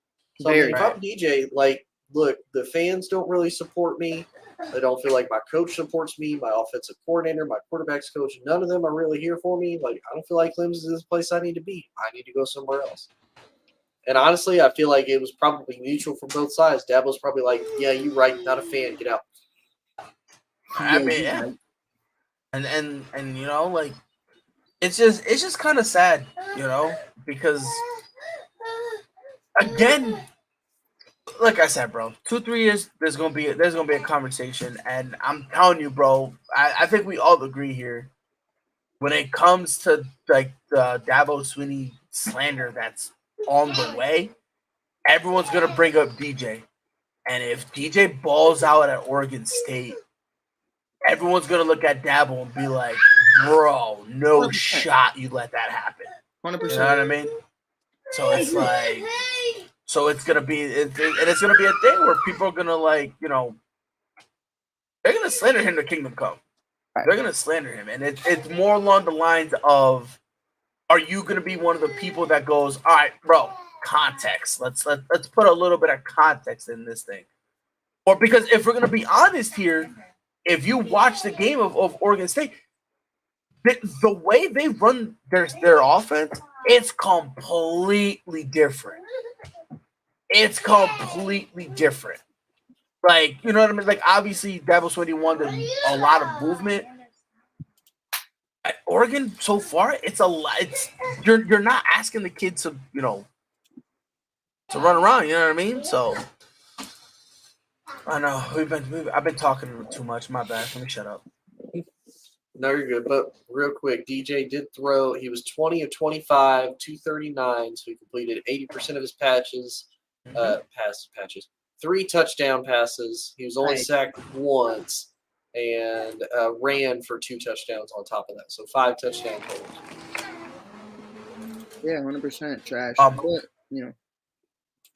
So if I'm DJ, like, look, the fans don't really support me. I don't feel like my coach supports me, my offensive coordinator, my quarterback's coach. None of them are really here for me. Like, I don't feel like Clemson is the place I need to be. I need to go somewhere else. And honestly, I feel like it was probably mutual from both sides. Dabo's probably like, yeah, you're right. Not a fan. Get out. Yeah. And like, it's just kind of sad, because again, like I said, bro, 2-3 years, there's gonna be a conversation, and I'm telling you, bro, I think we all agree here when it comes to like the Dabo Swinney slander that's on the way. Everyone's gonna bring up DJ, and if DJ balls out at Oregon State, everyone's gonna look at Dabo and be like, "Bro, no 100%. Shot you let that happen." 100%. You know what I mean? So it's like. So it's gonna be a thing where people are gonna they're gonna slander him to Kingdom Come. Right. They're gonna slander him, and it's more along the lines of, are you gonna be one of the people that goes, all right, bro, context. Let's put a little bit of context in this thing, or because if we're gonna be honest here, if you watch the game of Oregon State, the way they run their offense, it's completely different. It's completely different. Like, you know what I mean? Like, obviously, Dabo Swinney wanted a lot of movement. At Oregon, so far, it's a lot. You're not asking the kids to, to run around. You know what I mean? So, I know I've been talking too much. My bad. Let me shut up. No, you're good. But real quick, DJ did throw. He was 20 of 25, 239. So he completed 80% of his patches. Patches. 3 touchdown passes. He was only sacked once and ran for 2 touchdowns on top of that. So 5 touchdown totals. Yeah, 100% trash.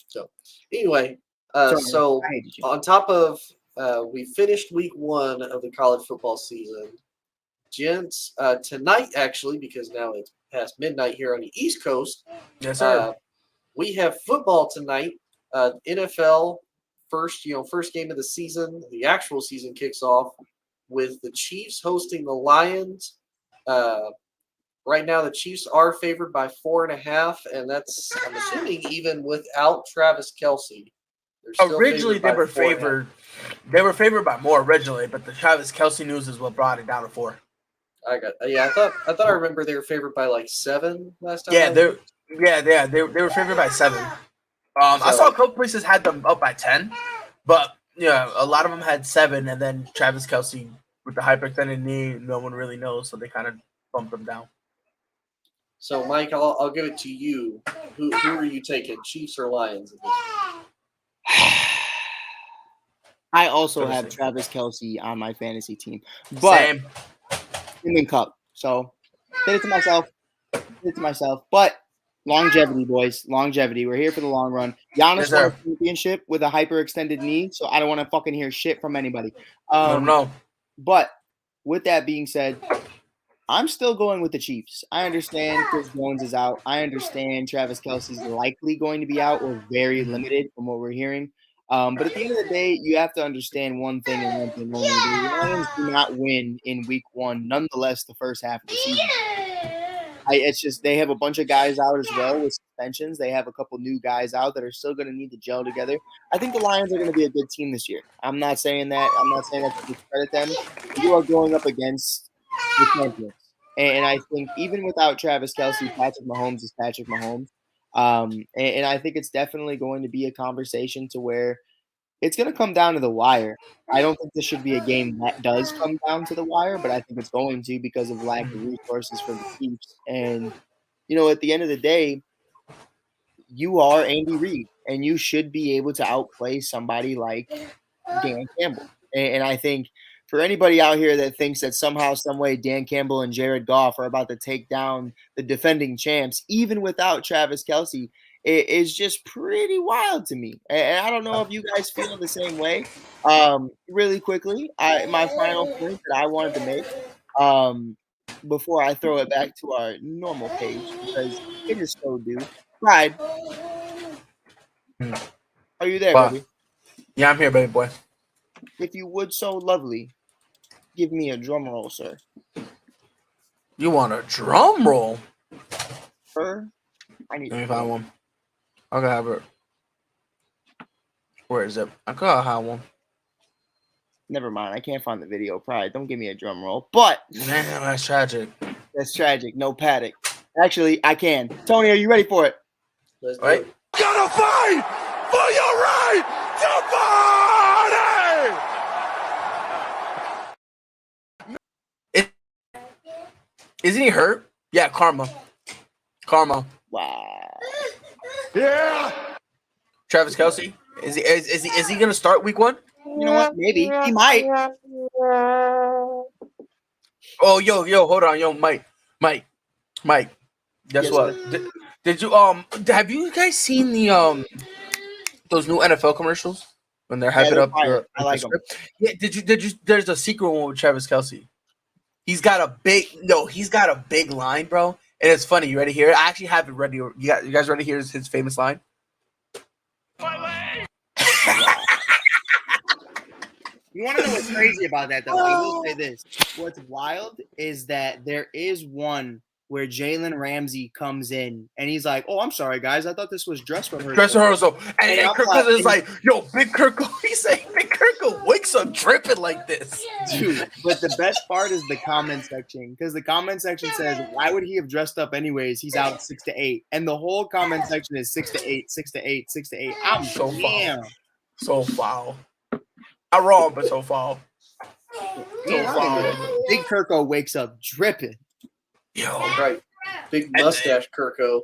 So anyway, so on top of we finished week 1 of the college football season. Gents, tonight actually, because now it's past midnight here on the East Coast. Yes, sir. We have football tonight. NFL first game of the season. The actual season kicks off with the Chiefs hosting the Lions. Right now, the Chiefs are favored by 4.5, and that's, I'm assuming, even without Travis Kelce. Originally, they were favored. They were favored by more originally, but the Travis Kelce news is what brought it down to 4. I thought I remember they were favored by like 7 last time. Yeah, they were favored by 7. I saw a couple places had them up by 10, but a lot of them had 7, and then Travis Kelce with the hyperextended knee, no one really knows, so they kind of bumped them down. So, Mike, I'll give it to you. Who are you taking, Chiefs or Lions? I also have Travis Kelce on my fantasy team, but Same. I'm in Cup, so did it to myself. But longevity, boys, longevity. We're here for the long run. Giannis won a championship with a hyperextended knee, so I don't want to fucking hear shit from anybody. No. But with that being said, I'm still going with the Chiefs. I understand Chris Jones is out. I understand Travis Kelce is likely going to be out or very limited from what we're hearing. But at the end of the day, you have to understand one thing and one thing only. The Lions do not win in week 1, nonetheless, the first half of the season. It's just they have a bunch of guys out as well with suspensions. They have a couple new guys out that are still going to need to gel together. I think the Lions are going to be a good team this year. I'm not saying that. I'm not saying that to discredit them. You are going up against the champions. And I think even without Travis Kelce, Patrick Mahomes is Patrick Mahomes. And I think it's definitely going to be a conversation to where it's going to come down to the wire. I don't think this should be a game that does come down to the wire, but I think it's going to because of lack of resources for the Chiefs. And, at the end of the day, you are Andy Reid, and you should be able to outplay somebody like Dan Campbell. And I think for anybody out here that thinks that somehow, some way, Dan Campbell and Jared Goff are about to take down the defending champs, even without Travis Kelce, it is just pretty wild to me. And I don't know if you guys feel the same way. Really quickly, my final point that I wanted to make before I throw it back to our normal page, because it is so due. Pride, are you there, baby? Yeah, I'm here, baby boy. If you would so lovely, give me a drum roll, sir. You want a drum roll? Sir, I need. Let me find one. I gotta have it. Where is it? I gotta have one. Never mind. I can't find the video. Pride, don't give me a drum roll. But man, that's tragic. That's tragic. No paddock. Actually, I can. Tony, are you ready for it? Let's do Right. it. Gonna fight for your right to party! Isn't he hurt? Yeah, Karma. Wow. Yeah! Travis Kelce. Is he gonna start week 1? You know what? Maybe he might. Oh, yo, hold on, yo, Mike. Guess Yes, what? Did you have you guys seen the those new NFL commercials when they're hyping they're up? fire. I like them. Yeah, did you? There's a secret one with Travis Kelce. He's got a big line, bro, and it's funny. You ready to hear it? I actually have it ready. You guys ready to hear his famous line? You want to know what's crazy about that, though? I will say this. What's wild is that there is one where Jalen Ramsey comes in, and he's like, "Oh, I'm sorry, guys. I thought this was dress rehearsal." Dress rehearsal. And I'm Kirk like- Cousins is like, yo, Big Kirk. He's saying Big Kirk wakes up dripping like this. Dude, but the best part is the comment section, because the comment section says, "Why would he have dressed up anyways? He's out 6 to 8," and the whole comment section is 6 to 8, 6 to 8, 6 to 8. I'm So damn. So foul. Not wrong, but so foul. So foul. Big Kirko wakes up dripping. Yo, Right. Big mustache, Kirko.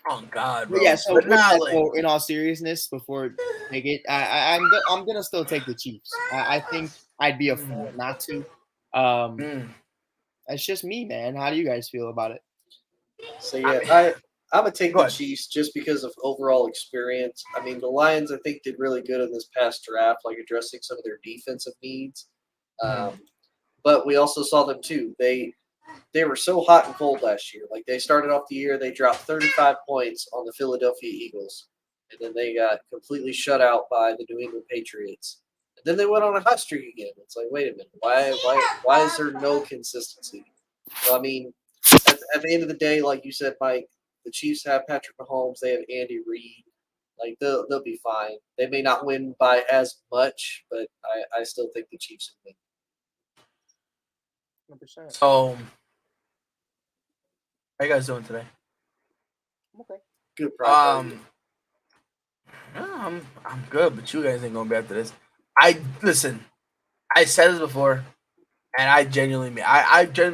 oh God, bro. But yeah, so But with nah, that, like- though, in all seriousness, before take it, I'm gonna still take the Chiefs. I think I'd be a fool not to. That's just me, man. How do you guys feel about it? So yeah, I'm gonna take Go the ahead. Chiefs just because of overall experience. I mean, the Lions I think did really good in this past draft, like addressing some of their defensive needs. But we also saw them too. They were so hot and cold last year. Like they started off the year, they dropped 35 points on the Philadelphia Eagles, and then they got completely shut out by the New England Patriots. And then they went on a hot streak again. It's like, wait a minute, why is there no consistency? So I mean, at the end of the day, like you said, Mike, the Chiefs have Patrick Mahomes, they have Andy Reid. Like they'll be fine. They may not win by as much, but I still think the Chiefs will win. 100%. So, how you guys doing today? Okay. Good problem. I'm good, but you guys ain't gonna be after this. I said this before, and I genuinely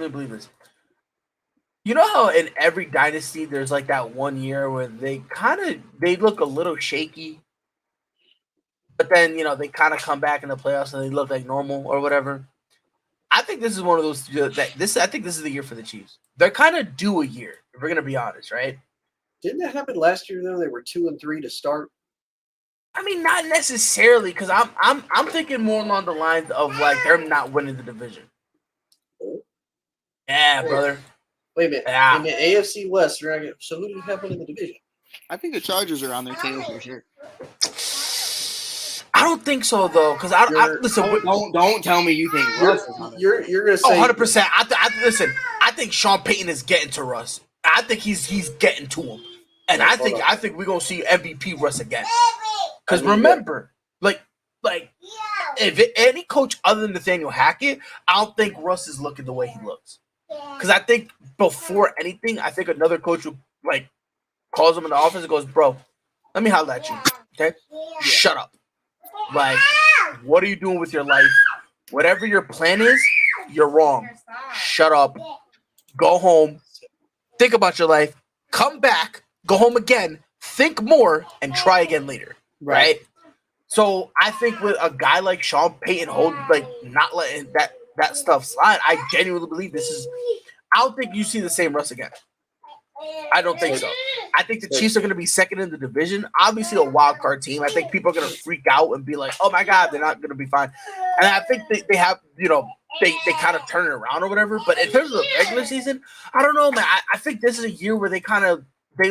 believe this. You know how in every dynasty there's like that one year where they look a little shaky, but then they kind of come back in the playoffs and they look like normal or whatever. I think this is one of those I think this is the year for the Chiefs. They're kind of due a year, if we're gonna be honest, right? Didn't that happen last year though? They were 2-3 to start. I mean, not necessarily, because I'm thinking more along the lines of like they're not winning the division. Oh. Yeah, brother. Wait a minute. Yeah. In the AFC West, so who do you have winning the division? I think the Chargers are on their tail for sure. don't think so though, because I listen. Don't tell me you think Russ is on it. You're gonna say 100%. Listen. I think Sean Payton is getting to Russ. I think he's getting to him, and I think we're gonna see MVP Russ again. Because remember, like if any coach other than Nathaniel Hackett, I don't think Russ is looking the way he looks. Because I think before anything, I think another coach who like calls him in the office and goes, "Bro, let me holler at you. Okay, shut up. Like, what are you doing with your life? Whatever your plan is, you're wrong. Shut up. Go home. Think about your life. Come back. Go home again. Think more and try again later." Right? So I think with a guy like Sean Payton not letting that stuff slide, I genuinely believe this is. I don't think you see the same Russ again. I don't think so. I think the Chiefs are going to be second in the division. Obviously, a wild card team. I think people are going to freak out and be like, "Oh my God, they're not going to be fine." And I think they have, they kind of turn it around or whatever. But in terms of the regular season, I don't know, man. I think this is a year where they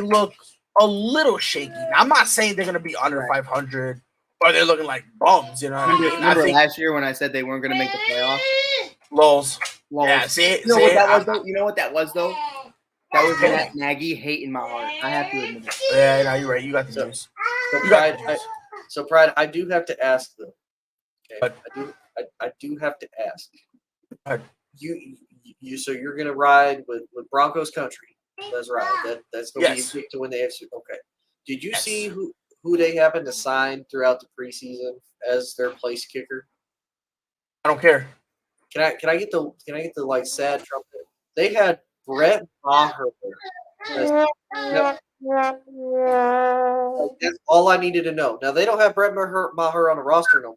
look a little shaky. Now, I'm not saying they're going to be under 500 or they're looking like bums. You know what I mean? Remember last year when I said they weren't going to make the playoffs? Lols. Yeah, you know what that was though? You know what that was though? That was Matt Nagy hating my heart. I have to admit it. Yeah, no, you're right. You got the news. So Pride, I do have to ask though. Okay, I do have to ask. So you're gonna ride with Broncos country. That's right. That's gonna be your pick to win the AFC. Okay. Did you see who they happened to sign throughout the preseason as their place kicker? I don't care. Can I get the like sad trumpet? They had Brett Maher. That's all I needed to know. Now they don't have Brett Maher on the roster no more,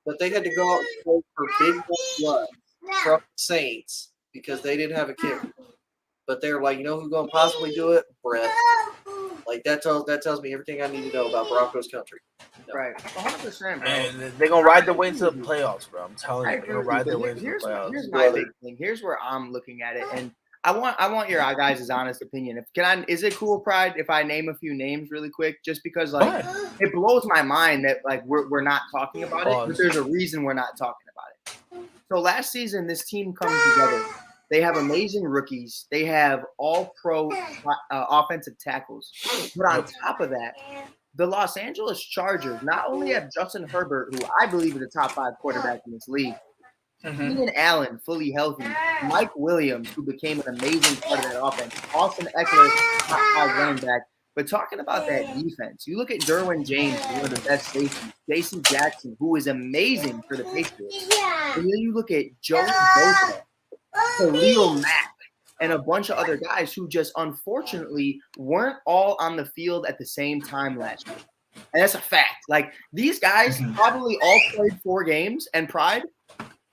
but they had to go out and vote for big blood from the Saints because they didn't have a kicker. But they're like, you know who's going to possibly do it? Brett. Like that tells me everything I need to know about Broncos country. No. Right, 100%, bro. Man, they're gonna ride their way into the playoffs, bro. I'm telling you, they're gonna ride their way into the playoffs. Here's my big thing. Here's where I'm looking at it, and I want your guys' honest opinion. Is it cool, Pride, if I name a few names really quick? Just because it blows my mind that we're not talking about it, but there's a reason we're not talking about it. So last season, this team comes together. They have amazing rookies. They have all-pro offensive tackles. But on top of that, the Los Angeles Chargers not only have Justin Herbert, who I believe is a top 5 quarterback in this league, Keenan Allen, fully healthy, Mike Williams, who became an amazing part of that offense, Austin Eckler, top 5 running back. But talking about that defense, you look at Derwin James, one of the best safeties, J.C. Jackson, who is amazing for the Patriots. And then you look at Joey Bosa, Khalil Mack, and a bunch of other guys who just unfortunately weren't all on the field at the same time last year. And that's a fact. Like, these guys probably all played 4 games, and Pride,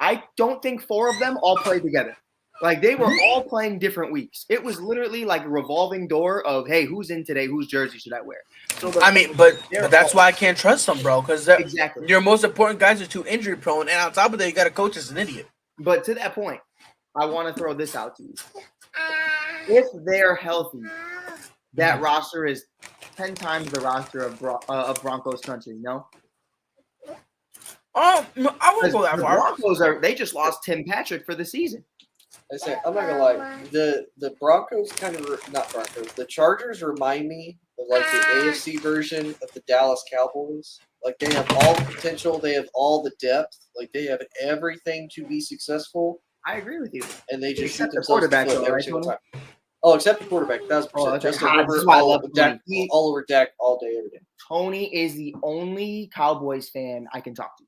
I don't think 4 of them all played together. Like, they were all playing different weeks. It was literally like a revolving door of, hey, who's in today? Whose jersey should I wear? So but that's why I can't trust them, bro, because exactly. Your most important guys are too injury prone, and on top of that, you got a coach that's an idiot. But to that point, I want to throw this out to you. If they're healthy, that roster is 10 times the roster of Broncos country, no? I wouldn't go that the far. Broncos they just lost Tim Patrick for the season. I say, I'm not gonna lie. The Broncos the Chargers remind me of like the AFC version of the Dallas Cowboys. Like they have all the potential, they have all the depth, like they have everything to be successful. I agree with you. And they just except shoot the quarterback themselves though, every right, single Tony? time. Oh, except the quarterback. That's just all over Dak all day, every day. Tony is the only Cowboys fan I can talk to.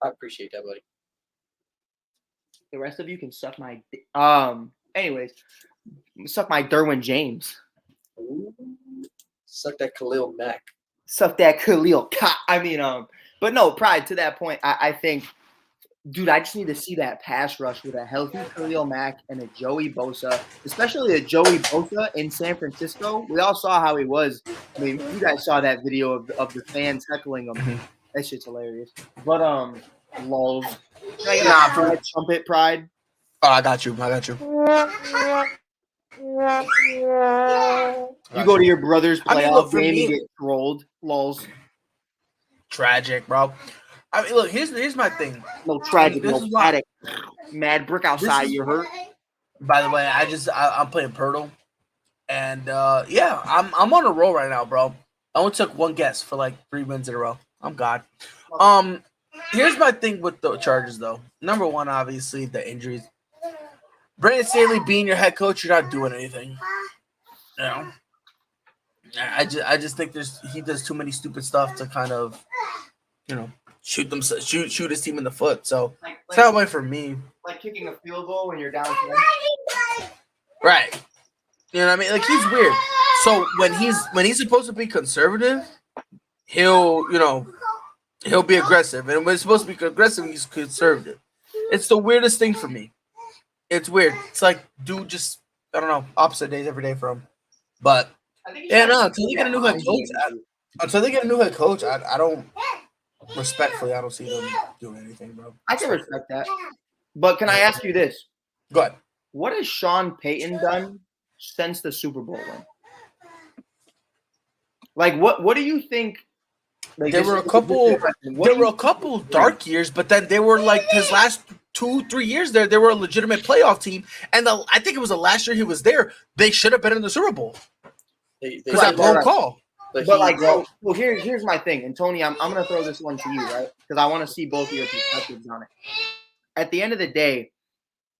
I appreciate that, buddy. The rest of you can suck my anyways, suck my Derwin James. Ooh, suck that Khalil Mack. Suck that Khalil. But no, Pride, to that point, I think, dude, I just need to see that pass rush with a healthy Khalil Mack and a Joey Bosa, especially a Joey Bosa in San Francisco. We all saw how he was. I mean, you guys saw that video of the fans heckling him. That shit's hilarious. But lol. For trumpet, Pride. Oh, I got you. You go to your brother's playoff game and get trolled. Lols. tragic, bro. I mean, look, here's my thing. No tragic, This no is why- static. Mad brick outside. is- You're hurt. By the way, I'm playing Pirtle, and yeah, I'm on a roll right now, bro. I only took one guess for like 3 wins in a row. I'm God. Here's my thing with the Chargers, though. Number one, obviously, the injuries. Brandon Staley being your head coach, you're not doing anything. You know, I just think he does too many stupid stuff to kind of, you know, shoot his team in the foot. So it's not way for me. Like kicking a field goal when you're down. Right. You know what I mean? Like, he's weird. So when he's supposed to be conservative, he'll be aggressive. And when he's supposed to be aggressive, he's conservative. It's the weirdest thing for me. It's weird. It's like, dude, just, I don't know, opposite days every day for him. But yeah, no, until they get a new head coach, I don't respectfully, I don't see them doing anything, bro. I can respect that. But can I ask you this? Go ahead. What has Sean Payton done since the Super Bowl win? Like, what do you think? Like, There were a couple dark years, but then they were like his last 2-3 years there. They were a legitimate playoff team, and I think it was the last year he was there. They should have been in the Super Bowl because that blown call. But here's my thing, and Tony, I'm gonna throw this one to you, right? Because I want to see both of your perspectives on it. At the end of the day,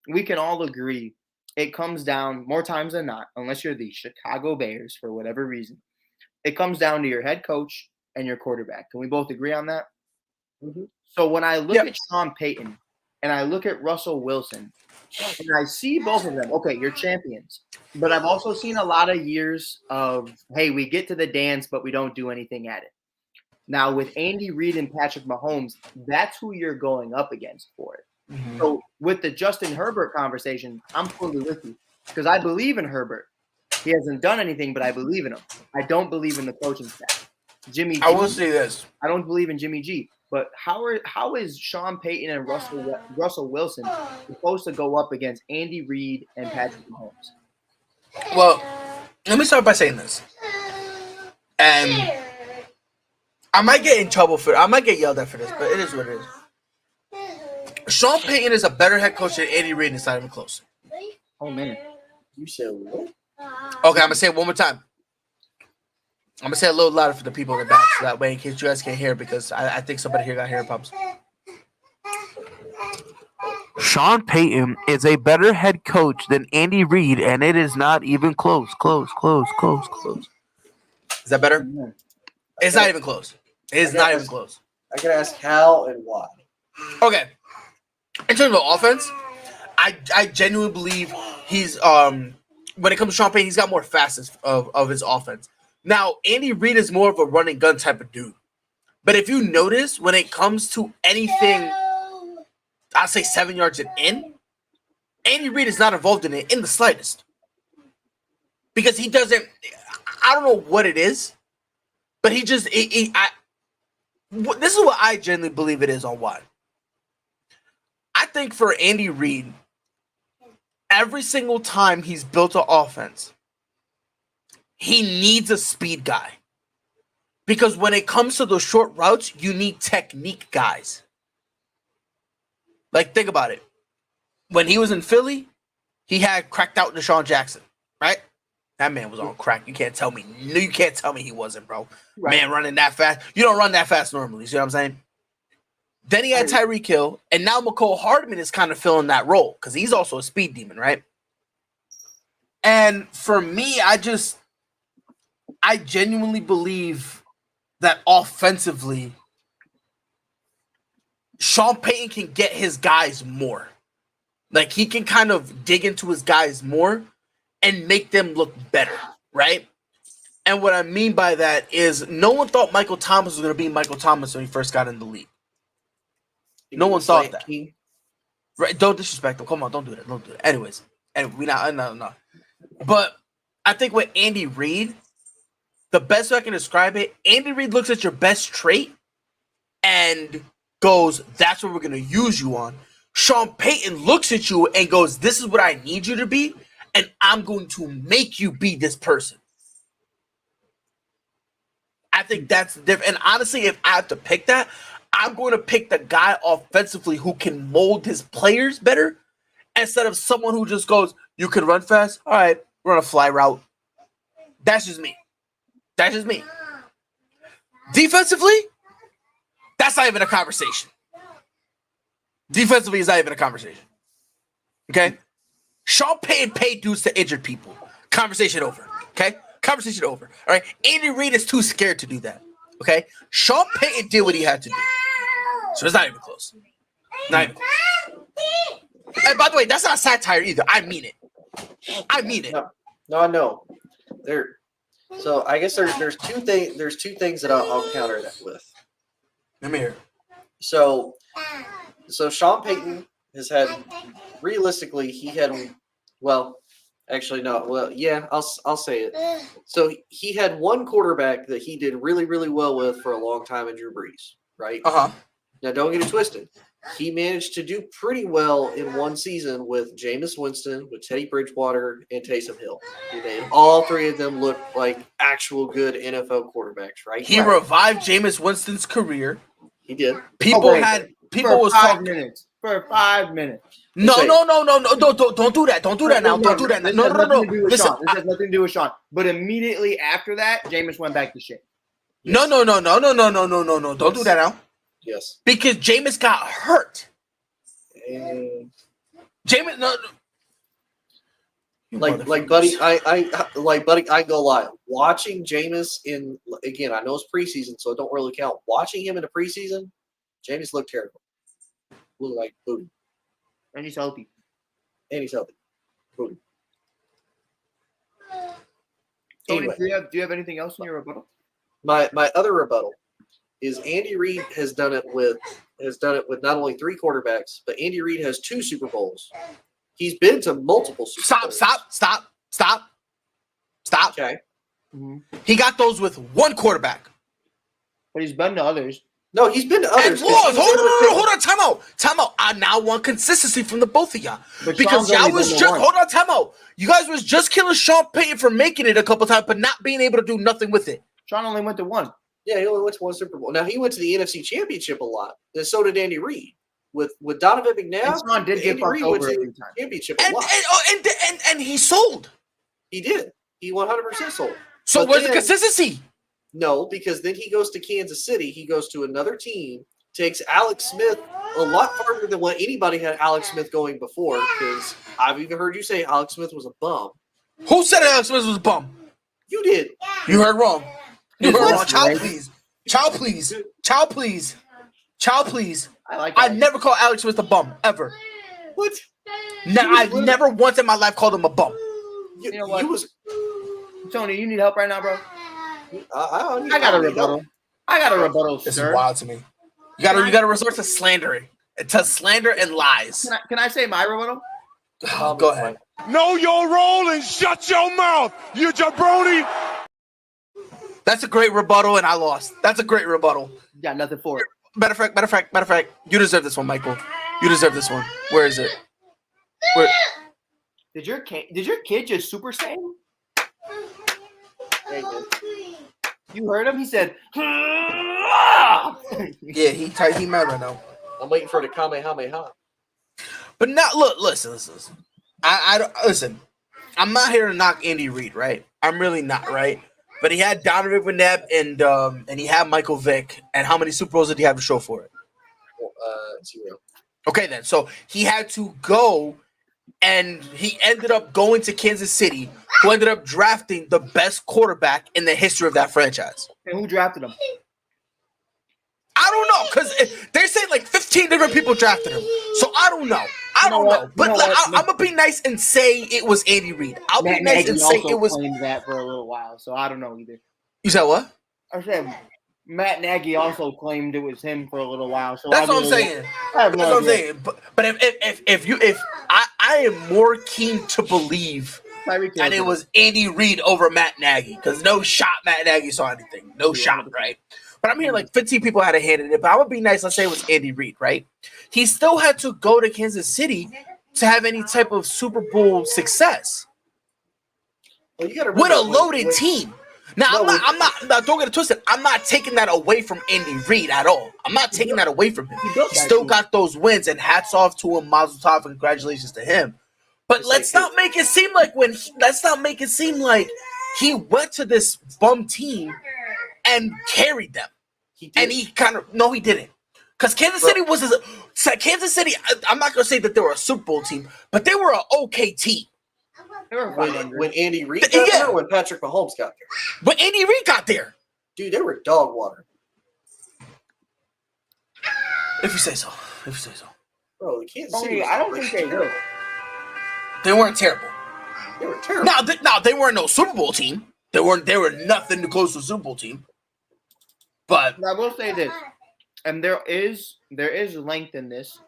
we can all agree it comes down more times than not, unless you're the Chicago Bears for whatever reason. It comes down to your head coach and your quarterback. Can we both agree on that? Mm-hmm. So when I look at Sean Payton and I look at Russell Wilson, and I see both of them, okay, you're champions. But I've also seen a lot of years of, hey, we get to the dance, but we don't do anything at it. Now, with Andy Reid and Patrick Mahomes, that's who you're going up against for it. Mm-hmm. So with the Justin Herbert conversation, I'm totally with you because I believe in Herbert. He hasn't done anything, but I believe in him. I don't believe in the coaching staff. Jimmy G, I will say this. I don't believe in Jimmy G. But how is Sean Payton and Russell Wilson supposed to go up against Andy Reid and Patrick Mahomes? Well, let me start by saying this. And I might get in trouble I might get yelled at for this, but it is what it is. Sean Payton is a better head coach than Andy Reid, and it's not even close. Oh, man. You said what? Okay, I'm going to say it one more time. I'm going to say it a little louder for the people in the back, so that way in case you guys can't hear, because I think somebody here got hearing problems. Sean Payton is a better head coach than Andy Reid, and it is not even close. Is that better? Yeah. It's not even close. It is not even close. I can ask how and why. Okay. In terms of offense, I genuinely believe he's when it comes to Sean Payton, he's got more facets of his offense. Now, Andy Reid is more of a run and gun type of dude. But if you notice, when it comes to anything, I'd say 7 yards and in, Andy Reid is not involved in it in the slightest. Because he doesn't, I don't know what it is, but he just, this is what I genuinely believe it is on why. I think for Andy Reid, every single time he's built an offense, he needs a speed guy. Because when it comes to those short routes, you need technique guys. Like, think about it. When he was in Philly, he had cracked out Deshaun Jackson, right? That man was on crack. You can't tell me he wasn't, bro. Right. Man running that fast. You don't run that fast normally. See what I'm saying? Then he had Tyreek Hill, and now McCole Hardman is kind of filling that role because he's also a speed demon, right? And for me, I genuinely believe that offensively, Sean Payton can get his guys more. Like, he can kind of dig into his guys more and make them look better, right? And what I mean by that is no one thought Michael Thomas was going to be Michael Thomas when he first got in the league. No one thought that. Right? Don't disrespect him. Come on, don't do that. Don't do that. Anyways, no. But I think with Andy Reid, the best way I can describe it, Andy Reid looks at your best trait and goes, that's what we're going to use you on. Sean Payton looks at you and goes, this is what I need you to be, and I'm going to make you be this person. I think that's different. And honestly, if I have to pick that, I'm going to pick the guy offensively who can mold his players better instead of someone who just goes, you can run fast? All right, run a fly route. That's just me. That's just me. Defensively, that's not even a conversation. Defensively is not even a conversation. Okay? Sean Payton paid dudes to injured people. Conversation over. Okay? Conversation over. All right? Andy Reid is too scared to do that. Okay? Sean Payton did what he had to do. So it's not even close. Not even close. And by the way, that's not satire either. I mean it. I mean it. No, I know. So I guess there's two things that I'll counter that with. Let me hear. So Sean Payton has had, realistically, he had, well, actually no, well, yeah, I'll say it. So he had one quarterback that he did really, really well with for a long time in Drew Brees, right? Uh-huh. Now don't get it twisted. He managed to do pretty well in one season with Jameis Winston, with Teddy Bridgewater, and Taysom Hill. And all three of them looked like actual good NFL quarterbacks, right? He revived Jameis Winston's career. He did. People was talking minutes. For 5 minutes. No, don't do that. Don't do that now. Don't do that. No. Listen, This has nothing to do with Sean. But immediately after that, Jameis went back to shit. No. Don't do that now. Yes. Because Jameis got hurt. And Jameis, no. buddy, I go lie. Watching Jameis again, I know it's preseason, so it don't really count. Watching him in the preseason, Jameis looked terrible. Looked like booty. And he's healthy. Booty. Tony, Anyway, do you have anything else in your rebuttal? my other rebuttal is Andy Reid has done it with not only 3 quarterbacks, but Andy Reid has 2 Super Bowls. He's been to multiple Super Bowls. Stop. Okay. Mm-hmm. He got those with one quarterback. But he's been to others. No, he's been to others. Hold on, time out. I now want consistency from the both of y'all. Because y'all was just time out. You guys was just killing Sean Payton for making it a couple times, but not being able to do nothing with it. Sean only went to 1. Yeah, he only went to 1 Super Bowl. Now he went to the NFC Championship a lot, and so did Andy Reid. With Donovan McNabb, And Sean did get Andy fucked Reid over went to every the time. championship a lot. And he sold. He did. He 100% sold. So But where's the then- consistency? No, because then he goes to Kansas City. He goes to another team, takes Alex Smith a lot farther than what anybody had Alex Smith going before, because I've even heard you say Alex Smith was a bum. Who said Alex Smith was a bum? You did. You heard wrong. You heard wrong. Child, Child, please. I like I that. never called Alex Smith a bum, ever. What? Now, I've never once in my life called him a bum. You know what? You was. Tony, you need help right now, bro? I I got a rebuttal. This sir. is wild to me. You gotta resort to slandering. To slander and lies. Can I say my rebuttal? Go ahead. Know your role and shut your mouth, you jabroni. That's a great rebuttal, and I lost. That's a great rebuttal. Got nothing for it. Matter of fact, you deserve this one, Michael. You deserve this one. Where is it? Where? Did your kid just Super Saiyan? You heard him? He said, Yeah, he mad right now. I'm waiting for the Kamehameha. But now, listen. Listen. I'm not here to knock Andy Reid, right? I'm really not, right? But he had Donovan McNabb and he had Michael Vick. And how many Super Bowls did he have to show for it? 0. Okay, then. So he had to go, and he ended up going to Kansas City, who ended up drafting the best quarterback in the history of that franchise. and who drafted him? I don't know, because they're saying like 15 different people drafted him. So I don't know. I don't know. But I'm going to be nice and say it was Andy Reid. I'll be nice and say it was. Claimed that for a little while, so I don't know either. You said what? I said Matt Nagy also claimed it was him for a little while. So That's what I'm saying. That's what I'm saying. But if I am more keen to believe that it was Andy Reid over Matt Nagy, because no shot Matt Nagy saw anything. No shot, right? But I'm hearing like 15 people had a hand in it. But I would be nice. Let's say it was Andy Reid, right? He still had to go to Kansas City to have any type of Super Bowl success Well, you gotta with a remember, loaded team. Now, No, I'm not. Now, don't get it twisted. I'm not taking that away from Andy Reid at all. I'm not taking that away from him. He built He that still team. got those wins, and hats off to him. Mazel tov, and congratulations to him. But It's let's like not make it seem like he went to this bum team and carried them. he did. And he he didn't. Because Kansas City Kansas City. I'm not gonna say that they were a Super Bowl team, but they were an okay team. They were when, 500. when Andy Reid got Yeah. there, or when Patrick Mahomes got there, But Andy Reid got there. dude, they were dog water. If you say so. Bro, the Kansas City. Tony, Was I don't think they will. They weren't terrible. They were terrible. Now they weren't no Super Bowl team. They were nothing close to a Super Bowl team. But I will say this, and there is length in this,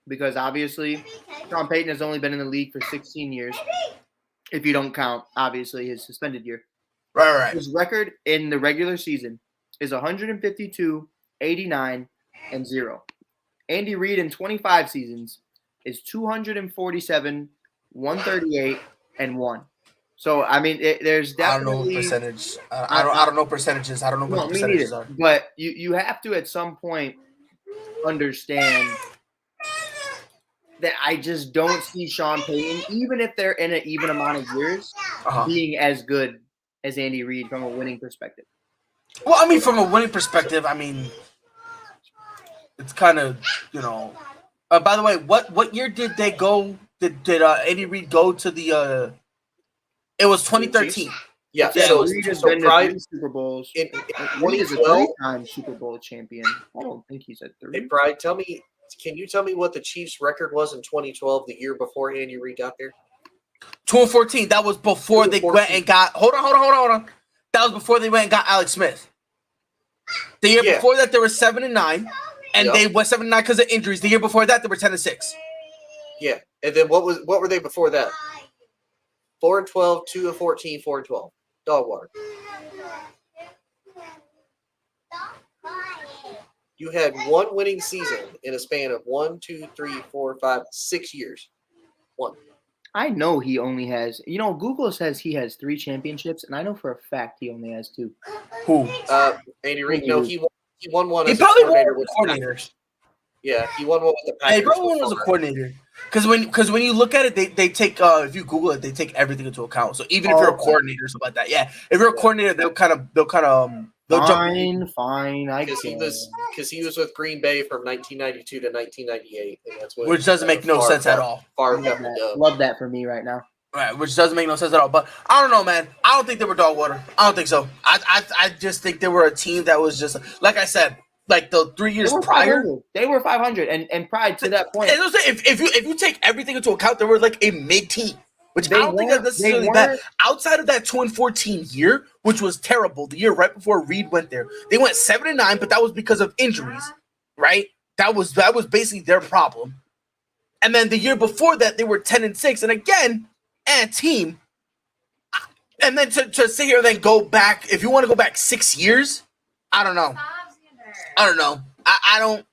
because obviously Sean Payton has only been in the league for 16 years, if you don't count obviously his suspended year. right. His record in the regular season is 152, 89, and 0. Andy Reid in 25 seasons is 247, 138, and 1. So I mean, there's I don't know definitely what percentage. I don't know percentages. I don't know what No, the me percentages neither. are. But you have to at some point understand that I just don't see Sean Payton, even if they're in an even amount of years, Uh-huh. being as good as Andy Reid from a winning perspective. Well, I mean, from a winning perspective, I mean, it's kind of by the way, what year did they go? Did Andy Reid go to the? It was 2013. Yeah. Yeah, So, Reid has so been to Pride 3 Super Bowls. in Reid is a 2012. 3-time Super Bowl champion. I don't think he's at 3. Hey, Pride, can you tell me what the Chiefs' record was in 2012, the year before Andy Reid got there? 2014. That was before they went and got. Hold on. That was before they went and got Alex Smith. The year before that, they were 7-9, and Yep. they went 7-9 because of injuries. The year before that, they were 10-6. Yeah. And then what were they before that? 4-12, 2-14, 4-12. Dog water. You had one winning season in a span of 1, 2, 3, 4, 5, 6 years. One. I know he only has. Google says he has 3 championships, and I know for a fact he only has 2. Who? Andy Reid. No, he won one. He as probably a coordinator won with the coordinator. Packers. Yeah, he won one with the Hey, Packers. probably was a before. coordinator. Because when you look at it, they take if you Google it, they take everything into account. So even if you're a coordinator or something like that, yeah, if you're a coordinator, they'll jump. Fine. I Because guess. he was with Green Bay from 1992 to 1998, and that's when Which doesn't make no sense at all. Favre Love got the that. dub. Love that for me right now. Right, which doesn't make no sense at all. But I don't know, man. I don't think they were dog water. I don't think so. I just think they were a team that was just like I said, like the 3 years They were prior. 500. They were 500, and Pride to that point. And if you take everything into account, they were like a mid team, which I don't think that's necessarily bad. Outside of that 2-14 year, which was terrible, the year right before Reid went there, they went 7-9, but that was because of injuries, right? That was basically their problem. And then the year before that, they were 10-6, and again, and team. And then to sit here and then go back, if you want to go back 6 years, I don't know. I don't.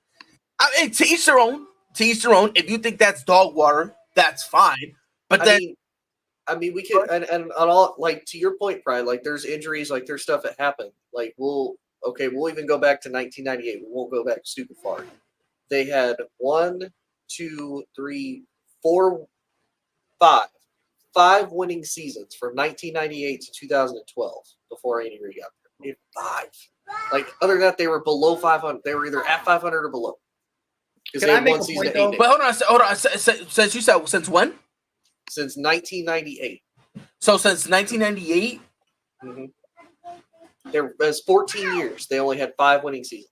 To each their own. To each their own. If you think that's dog water, that's fine. But then, I mean, we can, and on all, like, to your point, Brian, like, there's injuries, like, there's stuff that happened. Like, we'll even go back to 1998. We won't go back super far. They had 1, 2, 3, 4, 5 winning seasons from 1998 to 2012 before Andy Reid got there. They had 5. Like, other than that, they were below 500. They were either at 500 or below. Can I make a point, though? but hold on. Since you said since when? Since 1998. So since 1998. Mm-hmm. There was 14 years. They only had 5 winning seasons.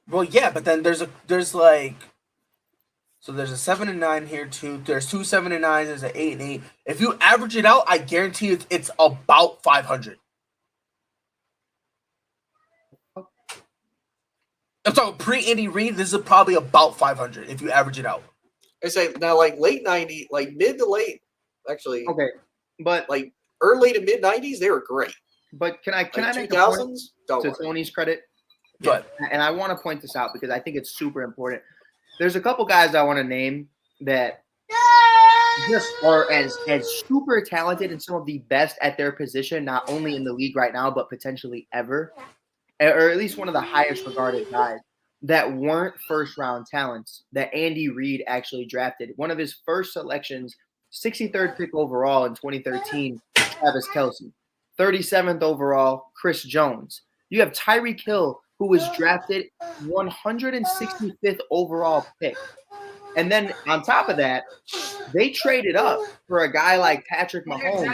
Well, yeah, but then there's a 7-9 here too. There's 2 7-9s. There's an 8-8. If you average it out, I guarantee it's about 500. I'm talking pre-Andy Reid. This is probably about 500 if you average it out. I say now, like late 90s, like mid to late, actually, Okay, but like early to mid 90s, they were great. can I Like make a point 2000s? Don't to worry. Tony's credit? But And I want to point this out because I think it's super important. There's a couple guys I want to name that just are as super talented and some of the best at their position, not only in the league right now, but potentially ever, or at least one of the highest regarded guys that weren't first round talents that Andy Reid actually drafted. One of his first selections, 63rd pick overall in 2013, Travis Kelce. 37th overall, Chris Jones. You have Tyreek Hill, who was drafted 165th overall pick. And then on top of that, they traded up for a guy like Patrick Mahomes.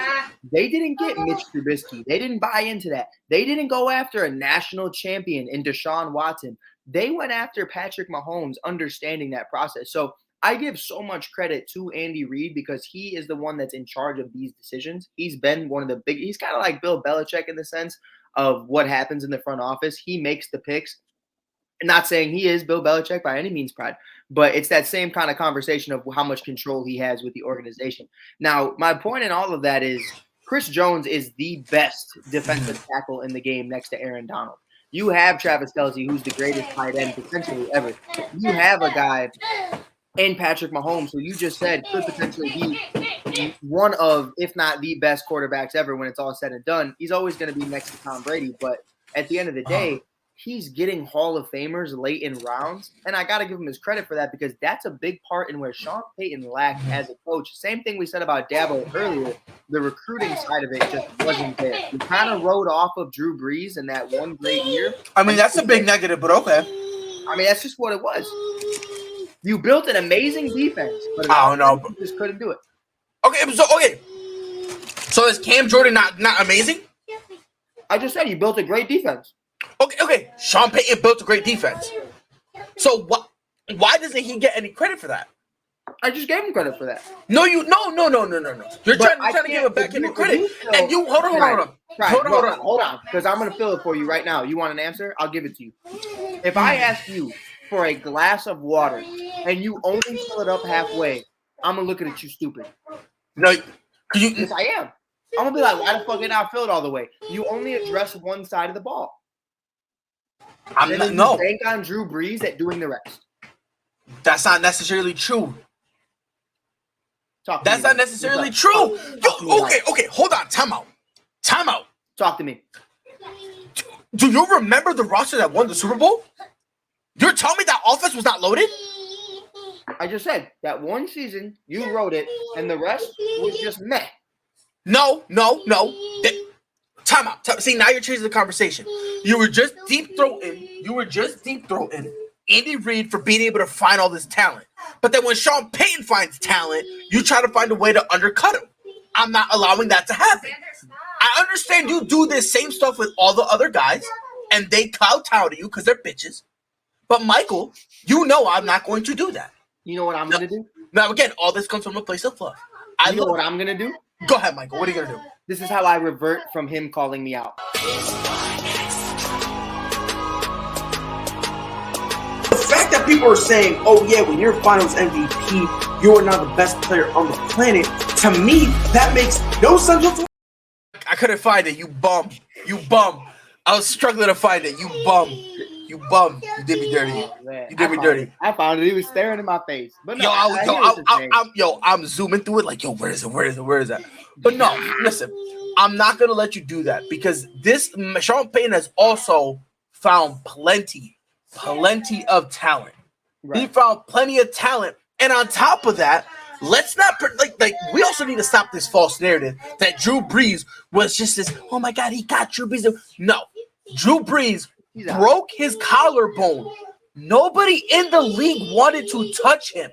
They didn't get Mitch Trubisky. They didn't buy into that. They didn't go after a national champion in Deshaun Watson. They went after Patrick Mahomes, understanding that process. So I give so much credit to Andy Reid because he is the one that's in charge of these decisions. He's been one of the big – he's kind of like Bill Belichick in the sense of what happens in the front office. He makes the picks. Not saying he is Bill Belichick by any means, Pride, but it's that same kind of conversation of how much control he has with the organization. Now, my point in all of that is Chris Jones is the best defensive tackle in the game next to Aaron Donald. You have Travis Kelce, who's the greatest tight end potentially ever. You have a guy in Patrick Mahomes, who you just said could potentially be one of, if not the best quarterbacks ever when it's all said and done. He's always going to be next to Tom Brady, but at the end of the day, he's getting Hall of Famers late in rounds, and I got to give him his credit for that because that's a big part in where Sean Payton lacked as a coach. Same thing we said about Dabo earlier. The recruiting side of it just wasn't there. He kind of rode off of Drew Brees in that one great year. I mean, that's a big negative, but okay. I mean, that's just what it was. You built an amazing defense, but I don't know. You just couldn't do it. Okay. So is Cam Jordan not amazing? I just said you built a great defense. Okay. Sean Payton built a great defense. So why doesn't he get any credit for that? I just gave him credit for that. No. You're trying to give him back any credit. And you hold on. Hold on, because I'm gonna fill it for you right now. You want an answer? I'll give it to you. If I ask you for a glass of water and you only fill it up halfway, I'm gonna look at you stupid. No, because you. Yes, I am. I'm gonna be like, why the fuck did I fill it all the way? You only address one side of the ball. No. Bank on Drew Brees at doing the rest. That's not necessarily true. That's not necessarily true. Okay. Hold on. Time out. Talk to me. Do you remember the roster that won the Super Bowl? You're telling me that offense was not loaded? I just said that one season you wrote it, and the rest was just meh. No. Time out. See, now you're changing the conversation. You were just deep throating Andy Reid for being able to find all this talent. But then when Sean Payton finds talent, you try to find a way to undercut him. I'm not allowing that to happen. I understand you do this same stuff with all the other guys, and they kowtow to you because they're bitches. But Michael, you know I'm not going to do that. You know what I'm going to do? Now, again, all this comes from a place of love. You know what I'm going to do? Go ahead, Michael. What are you going to do? This is how I revert from him calling me out. The fact that people are saying, oh yeah, when you're finals MVP, you are now the best player on the planet, to me, that makes no sense whatsoever. I couldn't find it. You bum. I was struggling to find it. You bum. You did me dirty. You did me dirty. I found it. He was staring in my face. But no, I'm zooming through it like, yo, where is it? But no, listen, I'm not gonna let you do that because this Sean Payton has also found plenty of talent. Right. He found plenty of talent, and on top of that, let's not like we also need to stop this false narrative that Drew Brees was just this. Oh my God, he got Drew Brees. No, Drew Brees broke his collarbone. Nobody in the league wanted to touch him.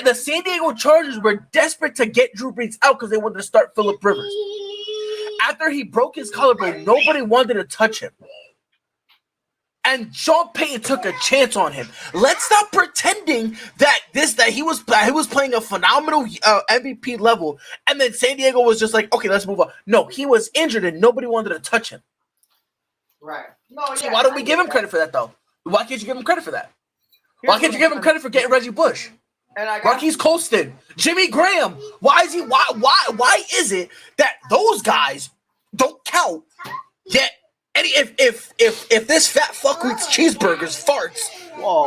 The San Diego Chargers were desperate to get Drew Brees out because they wanted to start Phillip Rivers. After he broke his collarbone, nobody wanted to touch him. And Sean Payton took a chance on him. Let's stop pretending that he was playing a phenomenal MVP level, and then San Diego was just like, okay, let's move on. No, he was injured and nobody wanted to touch him. Right. So why don't we give him credit for that, though? Why can't you give him credit for that? Why can't you give him credit for getting Reggie Bush? Marquise Colston, Jimmy Graham. Why is it that those guys don't count? Yet, if this fat fuck who eats cheeseburgers farts,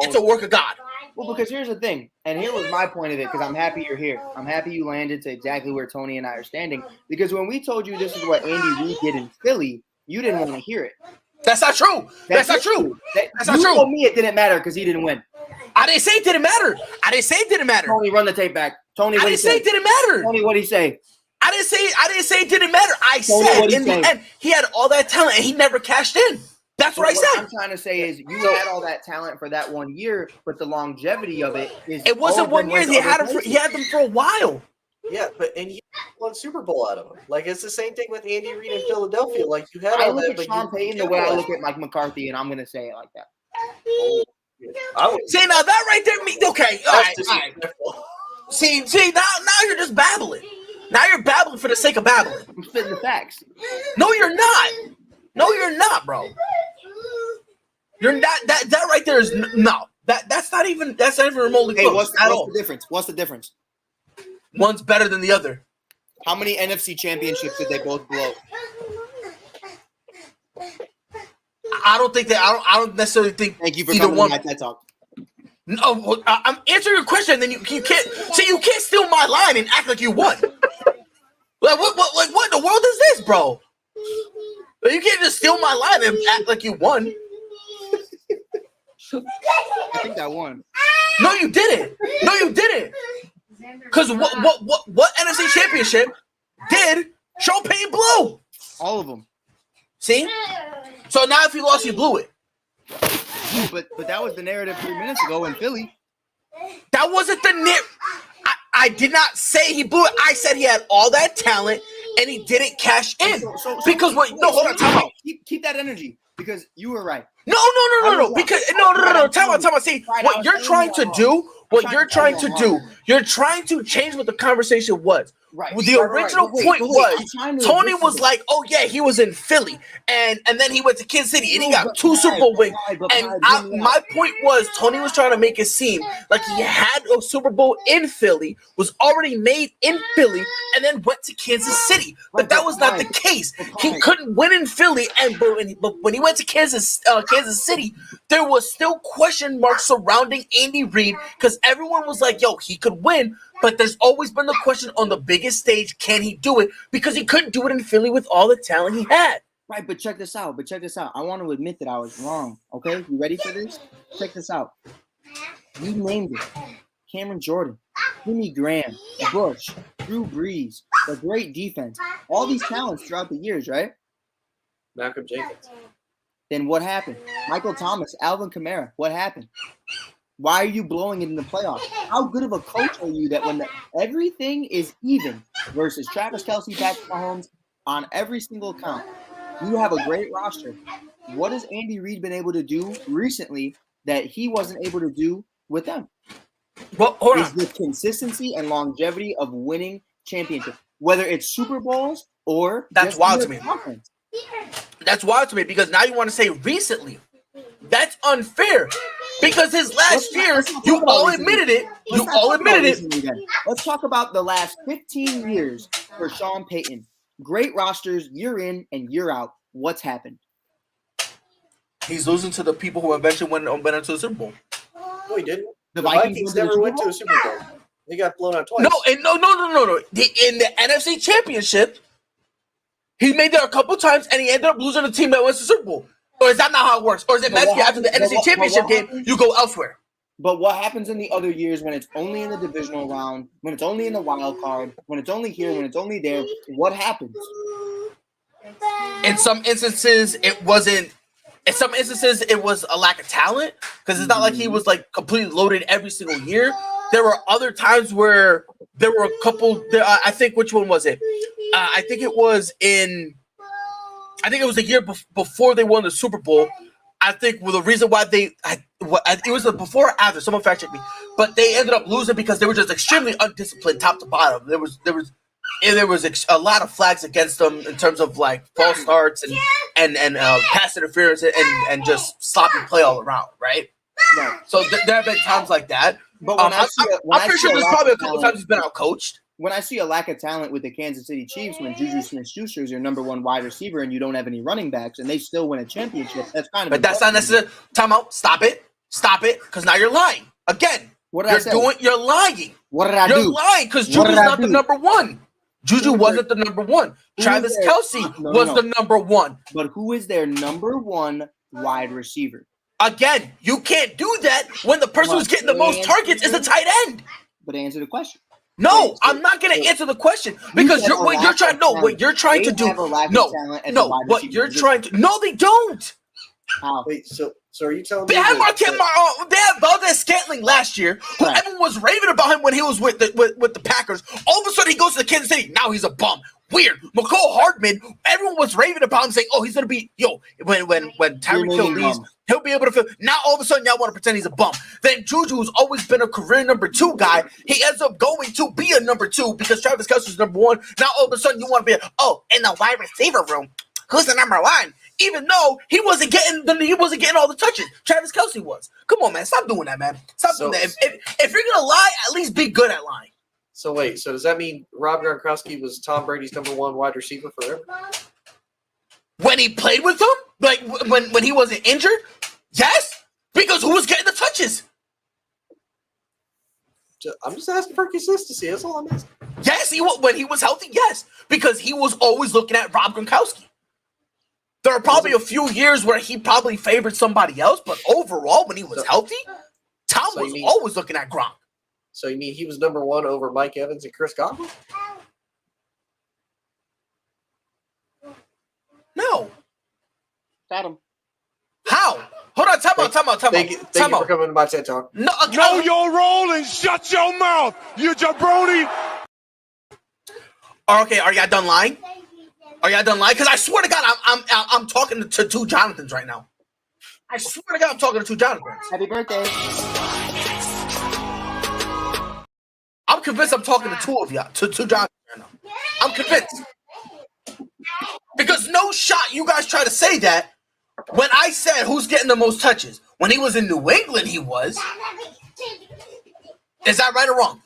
it's a work of God. Well, because here's the thing, and here was my point of it, because I'm happy you're here. I'm happy you landed to exactly where Tony and I are standing, because when we told you this is what Andy Reid did in Philly, you didn't want to hear it. That's not true. That's not true. That's not true. You told me it didn't matter because he didn't win. I didn't say it didn't matter. I didn't say it didn't matter. Tony, run the tape back. Tony, I didn't say it didn't matter. Tony, what'd he say? I didn't say it didn't matter. I Tony, said what'd he in the say? end he had all that talent and he never cashed in. That's what I What said. I'm trying to say is you had all that talent for that 1 year, but the longevity of it is. It wasn't 1 year. He had them for a while. Yeah, and you won Super Bowl out of him. Like it's the same thing with Andy Reid in Philadelphia. Like you had I all look that, at but Sean you Payton the way I look at Mike McCarthy, and I'm going to say it like that. I would See, now that right there, okay, all right. disrespectful. See, now you're just babbling. Now you're babbling for the sake of babbling. I'm spitting the facts. No, you're not. No, you're not, bro. You're not. That right there is no. That's not even remotely Hey, close at all. the difference? What's the difference? One's better than the other. How many NFC championships did they both blow? I don't think that. I don't necessarily think. Thank you for either coming one. to my TED Talk. No, well, I'm answering your question. Then you can't. See, you can't steal my line and act like you won. Like what in the world is this, bro? You can't just steal my line and act like you won. I think I won. No, you didn't. No, you didn't. Because what NFC championship did Sean Payton blow? All of them. See? So now if you lost, you blew it. But that was the narrative 3 minutes ago in Philly. That wasn't the I did not say he blew it. I said he had all that talent and he didn't cash in. Because what? No, hold on, time out. Keep that energy because you were right. No. Because no. Time out. See, what you're trying to do, you're trying to change what the conversation was. Right. The original point was Tony was like, "Oh yeah, he was in Philly, and then he went to Kansas City, and he got 2 Super Bowl wins." And my point was Tony was trying to make it seem like he had a Super Bowl in Philly, was already made in Philly, and then went to Kansas City. But that was not the case. He couldn't win in Philly, but when he went to Kansas City, there was still question marks surrounding Andy Reid because everyone was like, "Yo, he could win." But there's always been the question on the biggest stage, can he do it? Because he couldn't do it in Philly with all the talent he had. Right, but check this out. I want to admit that I was wrong. Okay, you ready for this? Check this out. You named it. Cameron Jordan, Jimmy Graham, Bush, Drew Brees, the great defense. All these talents throughout the years, right? Malcolm Jenkins. Then what happened? Michael Thomas, Alvin Kamara, what happened? Why are you blowing it in the playoffs? How good of a coach are you that when everything is even versus Travis Kelce, Patrick Mahomes on every single count, you have a great roster. What has Andy Reid been able to do recently that he wasn't able to do with them? Well, hold on. Is the consistency and longevity of winning championships, whether it's Super Bowls or that's wild to me. Conference. That's wild to me because now you want to say recently. That's unfair. Because his last year, you all admitted it. You all admitted it. Let's talk about the last 15 years for Sean Payton. Great rosters, year in and year out. What's happened? He's losing to the people who eventually went into the Super Bowl. No, he didn't. The Vikings never went to a Super Bowl. They got blown out twice. No. In the NFC Championship, he made there a couple times, and he ended up losing the team that went to the Super Bowl. Or is that not how it works? Or is it meant after the NFC Championship game, you go elsewhere? But what happens in the other years when it's only in the divisional round, when it's only in the wild card, when it's only here, when it's only there? What happens? In some instances, it wasn't. In some instances, it was a lack of talent because it's not like he was like completely loaded every single year. There were other times where there were a couple. I think which one was it? I think it was the year before they won the Super Bowl. I think the reason why it was before or after. Someone fact check me, but they ended up losing because they were just extremely undisciplined, top to bottom. There was a lot of flags against them in terms of like false starts and pass interference and just sloppy play all around, right? Right. So there have been times like that. But I'm pretty sure there's probably a couple times he's been outcoached. When I see a lack of talent with the Kansas City Chiefs, when Juju Smith-Schuster is your number one wide receiver and you don't have any running backs and they still win a championship, that's kind of. But that's not necessary. Time out. Stop it. Because now you're lying Again, What did I say? you're lying. What did I You're do? lying because What did Juju's I not the do? number one. Juju Who is wasn't the number one. Who Travis is there? Kelce No, was no. the number one. But who is their number one wide receiver? Again, you can't do that when the person who's getting the most targets is the tight end. But answer the question. No, Wait, I'm not going to answer the question because said you're, a what lack you're trying. of No, talent. what you're trying They to do. have a lack of No, talent at no. the wide What receiver you're position. trying to. No, they don't. How? Wait, so are you telling They me had that- they had Valdez Scantling last year, who Right. everyone was raving about him when he was with the Packers. All of a sudden, he goes to Kansas City. Now he's a bum. Weird. McCall Hardman. Everyone was raving about him, saying, "Oh, he's gonna be when Tyreek Hill leaves, he'll be able to fill." Now all of a sudden, y'all want to pretend he's a bum. Then Juju, who's always been a career number 2 guy, he ends up going to be a number 2 because Travis Kelce's number 1. Now all of a sudden, you want to be in the wide receiver room. Who's the number 1? Even though he wasn't getting all the touches, Travis Kelce was. Come on, man, stop doing that, man. Stop doing that. If you're gonna lie, at least be good at lying. So wait, so does that mean Rob Gronkowski was Tom Brady's number 1 wide receiver forever? When he played with him, like when he wasn't injured, yes, because who was getting the touches? I'm just asking for consistency. That's all I'm asking. Yes, when he was healthy, yes, because he was always looking at Rob Gronkowski. There are probably a few years where he probably favored somebody else, but overall, when he was healthy, Tom was always looking at Gronk. So you mean he was number 1 over Mike Evans and Chris Godwin? No. Got him. How? Hold on, time out. Thank you for coming to my TED Talk. No, Know your role and shut your mouth, you jabroni. Okay, are y'all done lying? Because I swear to God, I'm talking to 2 Jonathans right now. I swear to God, I'm talking to 2 Jonathans. Happy birthday. I'm convinced I'm talking to 2 of y'all, to 2 Jonathans right now. I'm convinced. Because no shot you guys try to say that when I said who's getting the most touches. When he was in New England, he was. Is that right or wrong?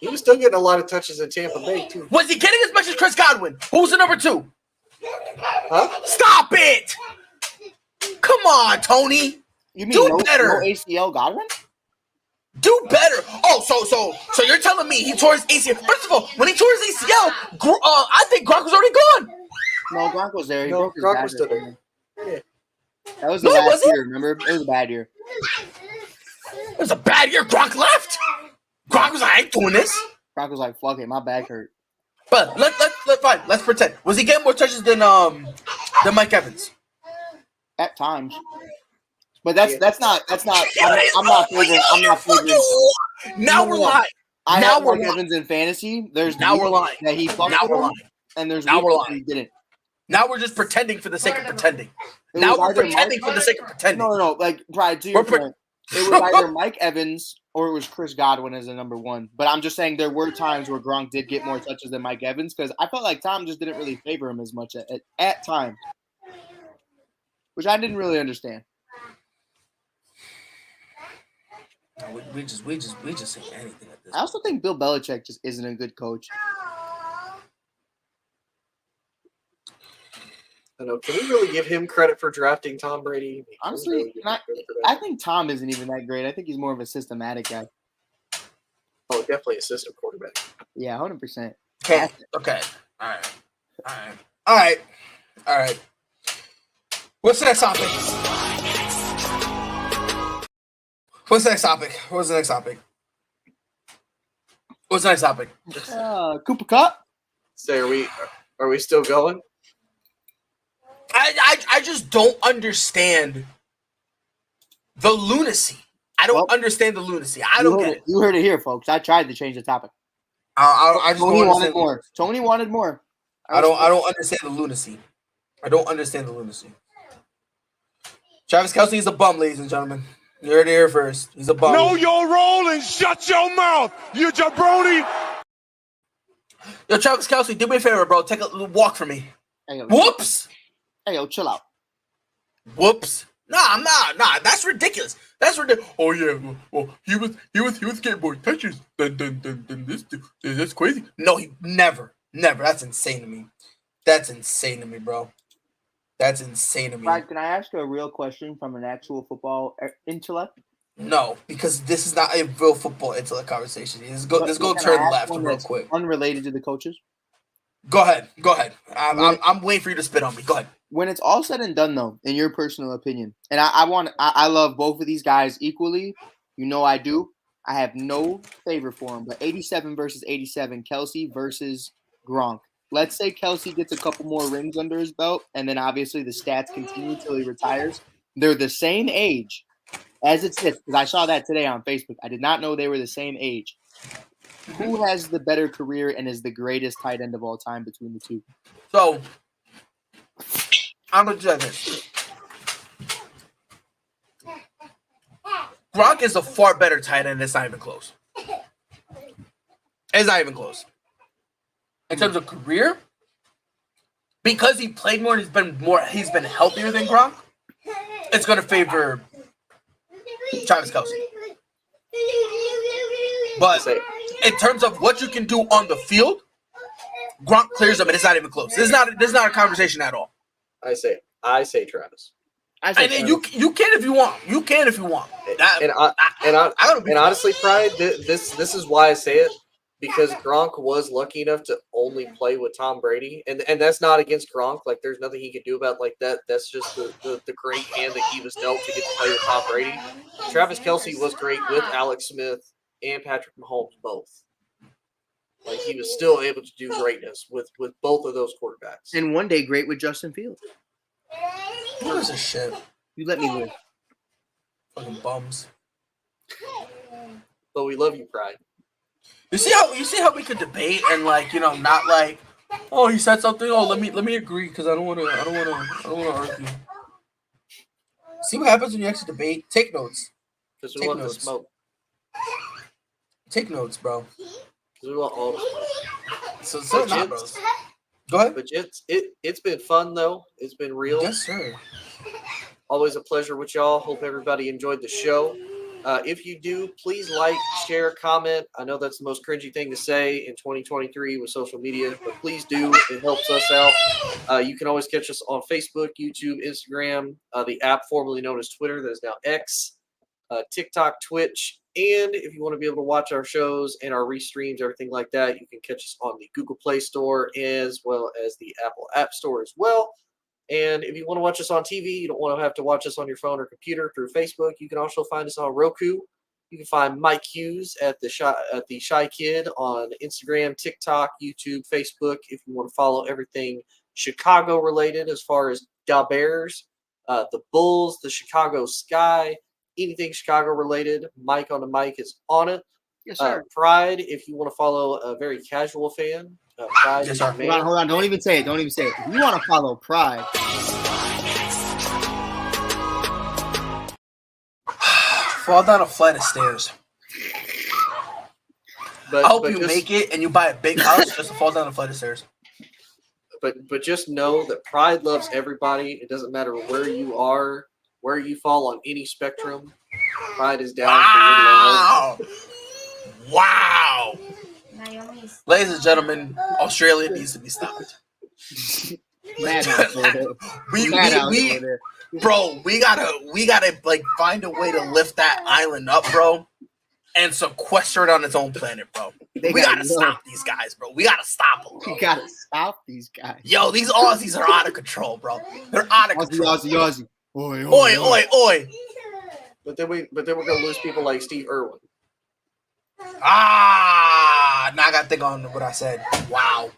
He was still getting a lot of touches in Tampa Bay, too. Was he getting as much as Chris Godwin? Who's the number 2? Huh? Stop it! Come on, Tony. You mean Do better. No ACL Godwin? Do better. Oh, so you're telling me he tore his ACL? First of all, when he tore his ACL, I think Gronk was already gone. No, Gronk was there. He No, broke his Gronk back was still or there. something. That was the last year, remember? It was a bad year. It was a bad year. Gronk left. Gronk was like, I ain't doing this. Gronk was like, fuck it, my back hurt. But let's pretend. Was he getting more touches than Mike Evans? At times. But that's not I'm not favoring. Now we're lying. I Now have we're Mike lying. Evans in fantasy. There's Now weeks we're lying. that he fucked Now with we're him, lying. and there's Now weeks we're that he lying. didn't. Now we're just pretending for the sake of pretending. It Now was we're either pretending for the sake of pretending. No. Like, right, to your point, it was either Mike Evans or it was Chris Godwin as the number 1. But I'm just saying there were times where Gronk did get more touches than Mike Evans because I felt like Tom just didn't really favor him as much at times, which I didn't really understand. We just say anything at this. I also think Bill Belichick just isn't a good coach. I know. Can we really give him credit for drafting Tom Brady? Honestly, Really give him credit for that? I think Tom isn't even that great. I think he's more of a systematic guy. Oh, definitely a system quarterback. Yeah, 100%. Okay. All right. What's the next topic? Cooper Cup? So are we still going? I just don't understand the lunacy. I don't understand the lunacy. I don't get it. You heard it here, folks. I tried to change the topic. I just Tony don't wanted understand. more. Tony wanted more. I don't understand the lunacy. I don't understand the lunacy. Travis Kelce is a bum, ladies and gentlemen. You heard it here first. He's a bum. Know your role and shut your mouth, you jabroni. Yo, Travis Kelce, do me a favor, bro. Take a little walk for me. Whoops. Hey, yo, chill out. Whoops. Nah. That's ridiculous. Oh yeah. Well, he was getting more touches than this dude. That's crazy. No, he never. That's insane to me. Bro. That's insane to me. Brad, can I ask you a real question from an actual football intellect? No, because this is not a real football intellect conversation. Let's go turn left real quick. Unrelated to the coaches. Go ahead. I'm waiting for you to spit on me. Go ahead. When it's all said and done, though, in your personal opinion, and I love both of these guys equally. You know I do. I have no favor for them. But 87 versus 87, Kelce versus Gronk. Let's say Kelce gets a couple more rings under his belt, and then obviously the stats continue until he retires. They're the same age as it sits, because I saw that today on Facebook. I did not know they were the same age. Who has the better career and is the greatest tight end of all time between the two? So, I'm going to tell you this. Gronk is a far better tight end. It's not even close. It's not even close. In terms of career, because he played more, he's been healthier than Gronk. It's going to favor Travis Kelce. But in terms of what you can do on the field, Gronk clears him, and it's not even close. This is not a conversation at all. I say Travis. And you can if you want. You can if you want. And honestly, Pride, this is why I say it, because Gronk was lucky enough to only play with Tom Brady, and that's not against Gronk. Like, there's nothing he could do about like that. That's just the great hand that he was dealt to get to play with Tom Brady. Travis Kelce was great with Alex Smith and Patrick Mahomes both. Like, he was still able to do greatness with both of those quarterbacks. And one day great with Justin Fields. Who is this shit? You let me live. Fucking bums. But we love you, Pride. You see how we could debate and not like, oh, he said something. Oh, let me agree because I don't want to argue. See what happens when you actually debate. Take notes. Because we want the smoke. Take notes, bro. Because we want all the smoke. So not, bro. Go ahead. But it's been fun though. It's been real. Yes, sir. Always a pleasure with y'all. Hope everybody enjoyed the show. If you do, please like, share, comment. I know that's the most cringy thing to say in 2023 with social media, but please do. It helps us out. You can always catch us on Facebook, YouTube, Instagram, the app formerly known as Twitter that is now X, TikTok, Twitch. And if you want to be able to watch our shows and our restreams, everything like that, you can catch us on the Google Play Store as well as the Apple App Store as well. And if you want to watch us on TV, you don't want to have to watch us on your phone or computer through Facebook, you can also find us on Roku. You can find Mike Hughes at the Shy Kid on Instagram, TikTok, YouTube, Facebook. If you want to follow everything Chicago related as far as Da Bears, the Bulls, the Chicago Sky, anything Chicago related, Mike on the mic is on it. Yes, sir. Pride, if you want to follow a very casual fan, Pride is your man. Hold on. Don't even say it. If you want to follow Pride, fall down a flight of stairs. But, I hope you make it and you buy a big house just to fall down a flight of stairs. But just know that Pride loves everybody. It doesn't matter where you are, where you fall on any spectrum. Pride is down for you. Wow. Ladies and gentlemen, Australia needs to be stopped. Bro, we gotta like find a way to lift that island up, bro, and sequester it on its own planet, bro. We gotta stop these guys, bro. We gotta stop them. Bro. We gotta stop these guys. Yo, these Aussies are out of control, bro. They're out of control. Aussie. Oi. But then we're gonna lose people like Steve Irwin. Now I gotta think on what I said. Wow.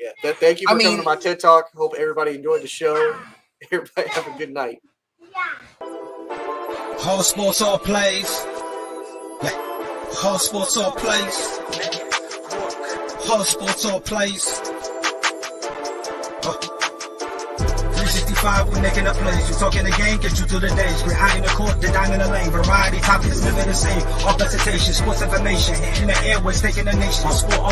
Yeah. Thank you for coming to my TED Talk. Hope everybody enjoyed the show. Everybody have a good night. Whole sports all plays. Yeah. Whole sports all plays. Whole sports all plays. 365, we making a plays. You talking the game, get you through the days. Behind the court, the dime in the lane. Variety topics living the same. All presentation, sports information. In the airways, taking the nation. Sport all